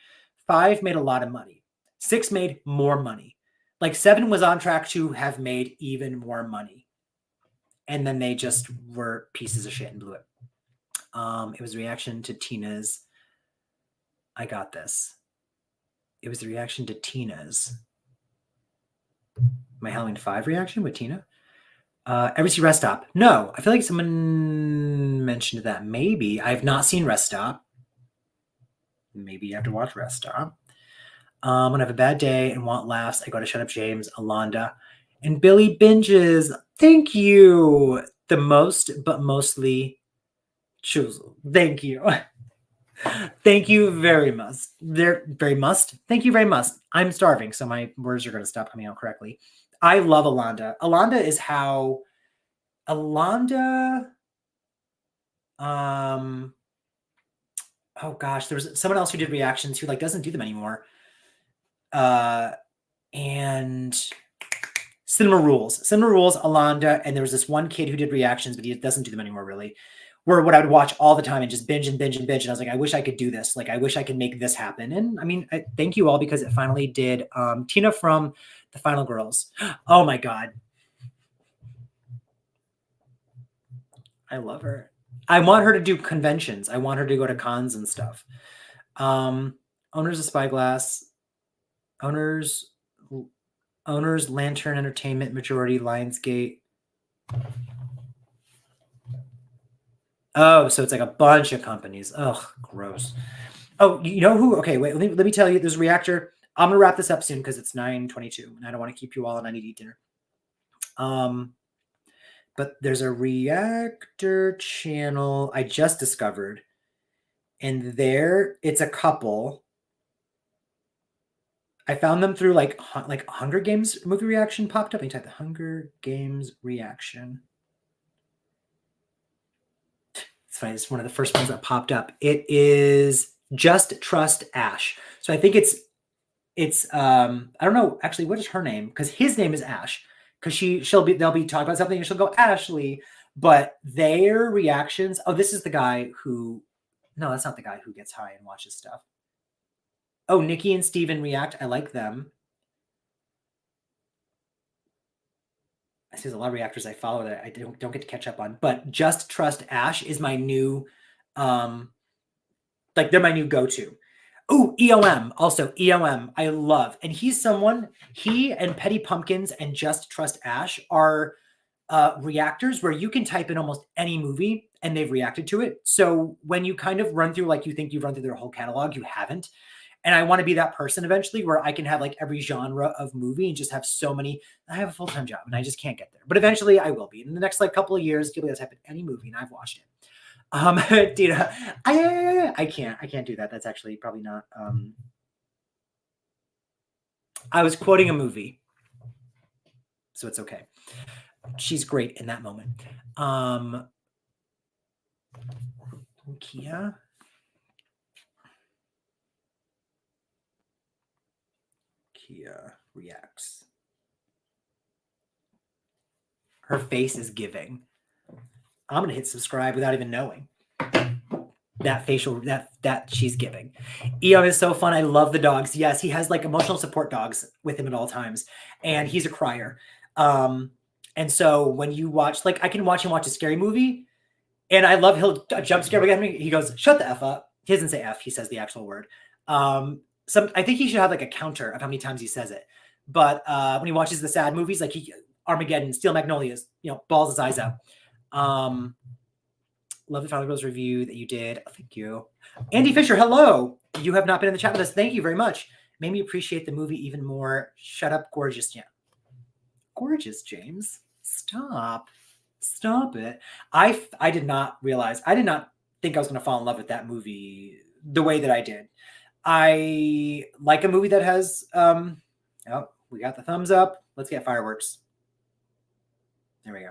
5 made a lot of money. 6 made more money. Like 7 was on track to have made even more money. And then they just were pieces of shit and blew it. It was a reaction to Tina's. I got this. It was the reaction to Tina's. My Halloween 5 reaction with Tina. Ever see Rest Stop? No, I feel like someone mentioned that. Maybe. I have not seen Rest Stop. Maybe you have to watch Rest Stop. When I have a bad day and want laughs, I go to Shut Up James, Alonda, and Billy Binges. Thank you. The most, but mostly choose. Thank you. Thank you very much. Thank you very much. I'm starving, so my words are going to stop coming out correctly. I love Alonda. Alonda is how Alonda. Oh gosh, there was someone else who did reactions who like doesn't do them anymore. And Cinema Rules, Alonda, and there was this one kid who did reactions, but he doesn't do them anymore really. Were what I would watch all the time and just binge and binge and binge. And I was like, I wish I could do this. Like, I wish I could make this happen. And I mean, thank you all because it finally did. Tina from The Final Girls. Oh my God. I love her. I want her to do conventions. I want her to go to cons and stuff. Owners of Spyglass. Owners, Lantern Entertainment, majority Lionsgate. Oh, so it's like a bunch of companies. Oh, gross. Oh, you know who? Okay, wait. Let me tell you. There's a reactor. I'm gonna wrap this up soon because it's 9:22, and I don't want to keep you all, and I need to eat dinner. But there's a reactor channel I just discovered, and there it's a couple. I found them through like Hunger Games movie reaction popped up. I type the Hunger Games reaction. It's funny. It's one of the first ones that popped up. It is Just Trust Ash. So I think it's I don't know actually what is her name because his name is Ash because they'll be talking about something and she'll go Ashley, but their reactions. Oh, this is the guy who. No, that's not the guy who gets high and watches stuff. Oh, Nikki and Steven react. I like them. I see there's a lot of reactors I follow that I don't get to catch up on, but Just Trust Ash is my new, like they're my new go-to. Oh, EOM, also EOM, I love. And he and Petty Pumpkins and Just Trust Ash are reactors where you can type in almost any movie and they've reacted to it. So when you kind of run through, like you think you've run through their whole catalog, you haven't. And I want to be that person eventually where I can have like every genre of movie and just have so many. I have a full-time job and I just can't get there. But eventually I will be. In the next like couple of years, you'll be able to type in any movie and I've watched it. Dina, I can't do that. That's actually probably not. I was quoting a movie. So it's okay. She's great in that moment. Kia reacts. Her face is giving. I'm gonna hit subscribe without even knowing that facial that she's giving. EO is so fun. I love the dogs. Yes, he has like emotional support dogs with him at all times, and he's a crier. And so when you watch, like I can watch him watch a scary movie, and I love he'll jump scare at me. He goes, "Shut the F up." He doesn't say F. He says the actual word. I think he should have like a counter of how many times he says it. But when he watches the sad movies, like Armageddon, Steel Magnolias, balls his eyes out. Love the Final Girls review that you did. Oh, thank you. Andy Fisher, hello. You have not been in the chat with us. Thank you very much. Made me appreciate the movie even more. Shut up, gorgeous. Yeah. Gorgeous, James. Stop it. I did not realize, I did not think I was going to fall in love with that movie the way that I did. I like a movie that has, oh, we got the thumbs up. Let's get fireworks. There we go.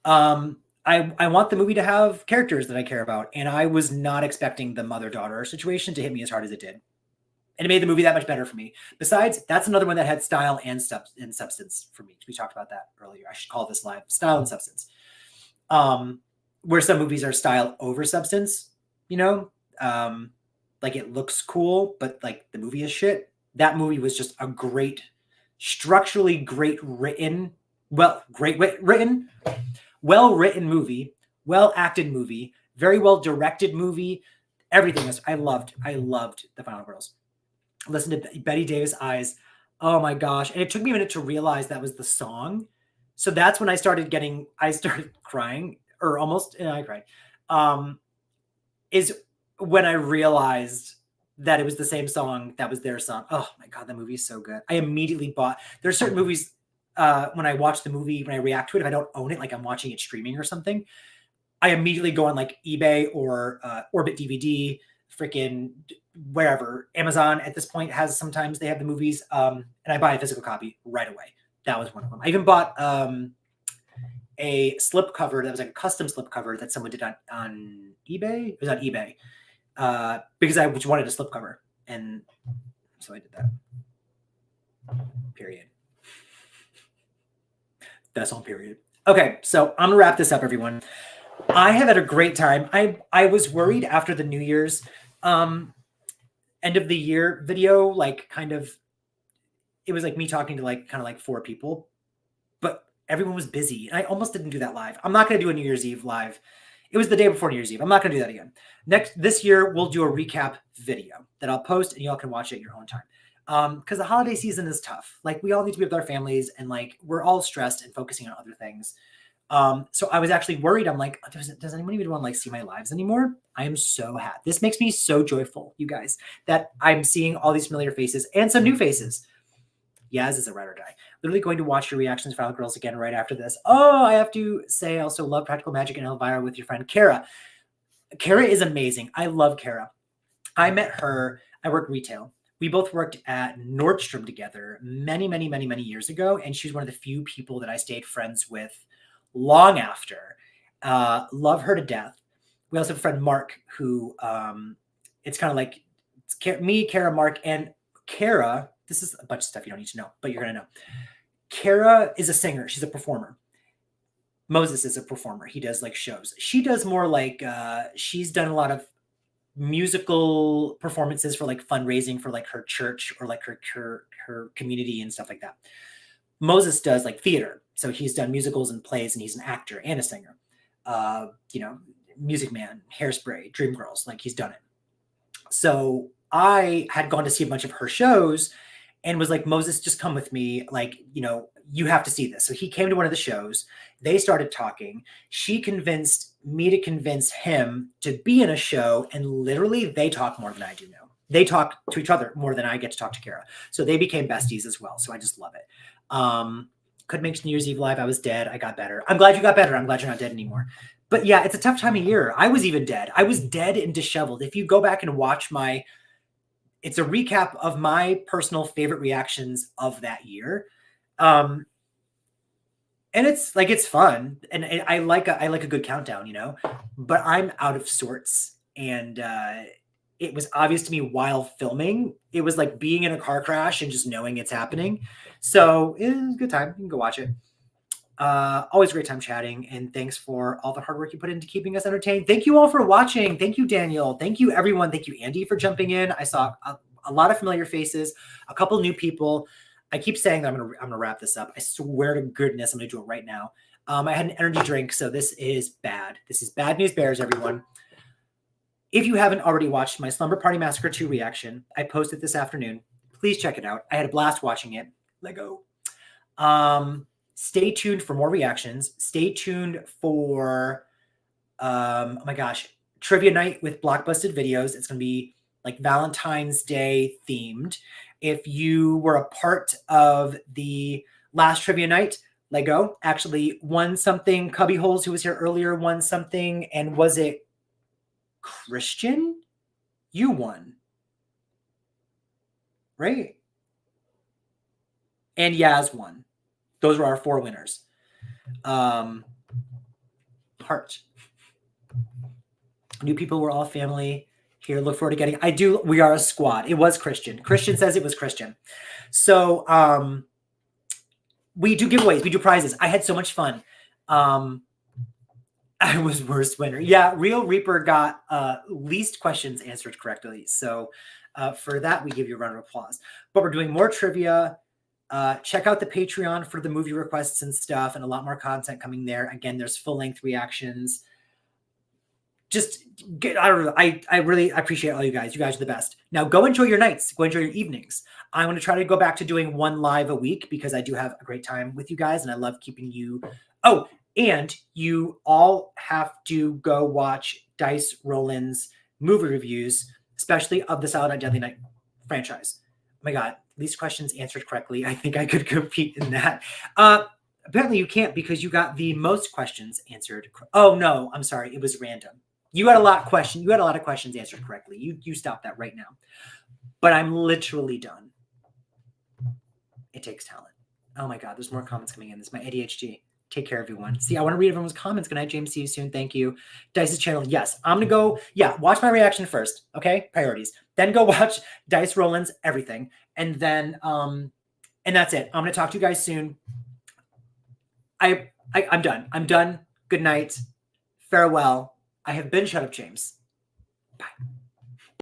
I want the movie to have characters that I care about, and I was not expecting the mother-daughter situation to hit me as hard as it did. And it made the movie that much better for me. Besides, that's another one that had style and substance for me. We talked about that earlier. I should call this live style and substance. Where some movies are style over substance, like it looks cool, but like the movie is shit. That movie was just a great, structurally great written, well-written movie, well-acted movie, very well-directed movie. Everything was, I loved The Final Girls. Listen to Betty Davis' Eyes. Oh my gosh. And it took me a minute to realize that was the song. So that's when I started crying, or almost, I cried. Is when I realized that it was the same song that was their song. Oh my God, that movie is so good. I immediately bought, there's certain movies, when I watch the movie, when I react to it, if I don't own it, like I'm watching it streaming or something, I immediately go on like eBay or Orbit DVD, freaking wherever. Amazon at this point sometimes they have the movies, and I buy a physical copy right away. That was one of them. I even bought a slip cover that was like a custom slip cover that someone did on eBay. It was on eBay because I just wanted a slip cover. And so I did that. Period. That's all period. Okay, so I'm gonna wrap this up, everyone. I have had a great time. I was worried after the New Year's end of the year video, like kind of, it was like me talking to like kind of like 4 people, but everyone was busy. And I almost didn't do that live. I'm not gonna do a New Year's Eve live. It was the day before New Year's Eve. I'm not gonna do that again. This year we'll do a recap video that I'll post and y'all can watch it at your own time. Because the holiday season is tough. Like we all need to be with our families and like we're all stressed and focusing on other things. So I was actually worried. I'm like, does anyone even want to like see my lives anymore? I am so happy. This makes me so joyful, you guys, that I'm seeing all these familiar faces and some new faces. Yaz is a ride or die. Literally going to watch your reactions for Final Girls again right after this. Oh, I have to say I also love Practical Magic and Elvira with your friend Kara. Kara is amazing. I love Kara. I met her. I work retail. We both worked at Nordstrom together many, many, many, many years ago. And she's one of the few people that I stayed friends with long after. Love her to death. We also have a friend, Mark, who it's kind of like it's me, Kara, Mark, and Kara. This is a bunch of stuff you don't need to know, but you're going to know. Kara is a singer. She's a performer. Moses is a performer. He does like shows. She does more like she's done a lot of musical performances for like fundraising for like her church or like her community and stuff like that. Moses does like theater. So he's done musicals and plays and he's an actor and a singer. You know, Music Man, Hairspray, Dreamgirls, like he's done it. So I had gone to see a bunch of her shows and was like, Moses, just come with me. Like, you know, you have to see this. So he came to one of the shows. They started talking. She convinced me to convince him to be in a show. And literally they talk more than I do now. They talk to each other more than I get to talk to Kara. So they became besties as well. So I just love it. Couldn't make New Year's Eve live. I was dead. I got better. I'm glad you got better. I'm glad you're not dead anymore. But yeah, it's a tough time of year. I was even dead. I was dead and disheveled. If you go back and watch it's a recap of my personal favorite reactions of that year. And it's like, it's fun. And I like a good countdown, you know, but I'm out of sorts. And it was obvious to me while filming. It was like being in a car crash and just knowing it's happening. So it was a good time. You can go watch it. Always a great time chatting. And thanks for all the hard work you put into keeping us entertained. Thank you all for watching. Thank you, Daniel. Thank you, everyone. Thank you, Andy, for jumping in. I saw a lot of familiar faces, a couple new people. I keep saying that I'm gonna wrap this up. I swear to goodness, I'm gonna do it right now. I had an energy drink, so this is bad. This is bad news bears, everyone. If you haven't already watched my Slumber Party Massacre 2 reaction, I posted this afternoon. Please check it out. I had a blast watching it. Lego. Stay tuned for more reactions. Stay tuned for, oh my gosh, trivia night with Blockbusted Videos. It's going to be like Valentine's Day themed. If you were a part of the last trivia night, Lego actually won something. Cubbyholes, who was here earlier, won something. And was it Christian? You won. Right? And Yaz won. Those were our 4 winners. Heart. New people were all family here. Look forward to getting. We are a squad. It was Christian. Christian says it was Christian. So we do giveaways. We do prizes. I had so much fun. I was worst winner. Yeah, Real Reaper got least questions answered correctly. So for that, we give you a round of applause. But we're doing more trivia. Check out the Patreon for the movie requests and stuff, and a lot more content coming there. Again, there's full-length reactions. Just I don't know. I really appreciate all you guys. You guys are the best. Now go enjoy your nights. Go enjoy your evenings. I'm going to try to go back to doing 1 live a week because I do have a great time with you guys, and I love keeping you. Oh, and you all have to go watch Dice Roland's movie reviews, especially of the Silent Night, Deadly Night franchise. Oh my God. Least questions answered correctly. I think I could compete in that. Apparently you can't because you got the most questions answered. Oh no, I'm sorry. It was random. You had a lot of questions answered correctly. You stop that right now. But I'm literally done. It takes talent. Oh my God, there's more comments coming in. This is my ADHD. Take care, everyone. See, I want to read everyone's comments. Good night, James. See you soon. Thank you. Dice's channel. Yes, I'm going to go. Yeah, watch my reaction first. Okay, priorities. Then go watch Dice Roland's everything. And then, and that's it. I'm going to talk to you guys soon. I'm done. I'm done. Good night. Farewell. I have been Shut Up James. Bye.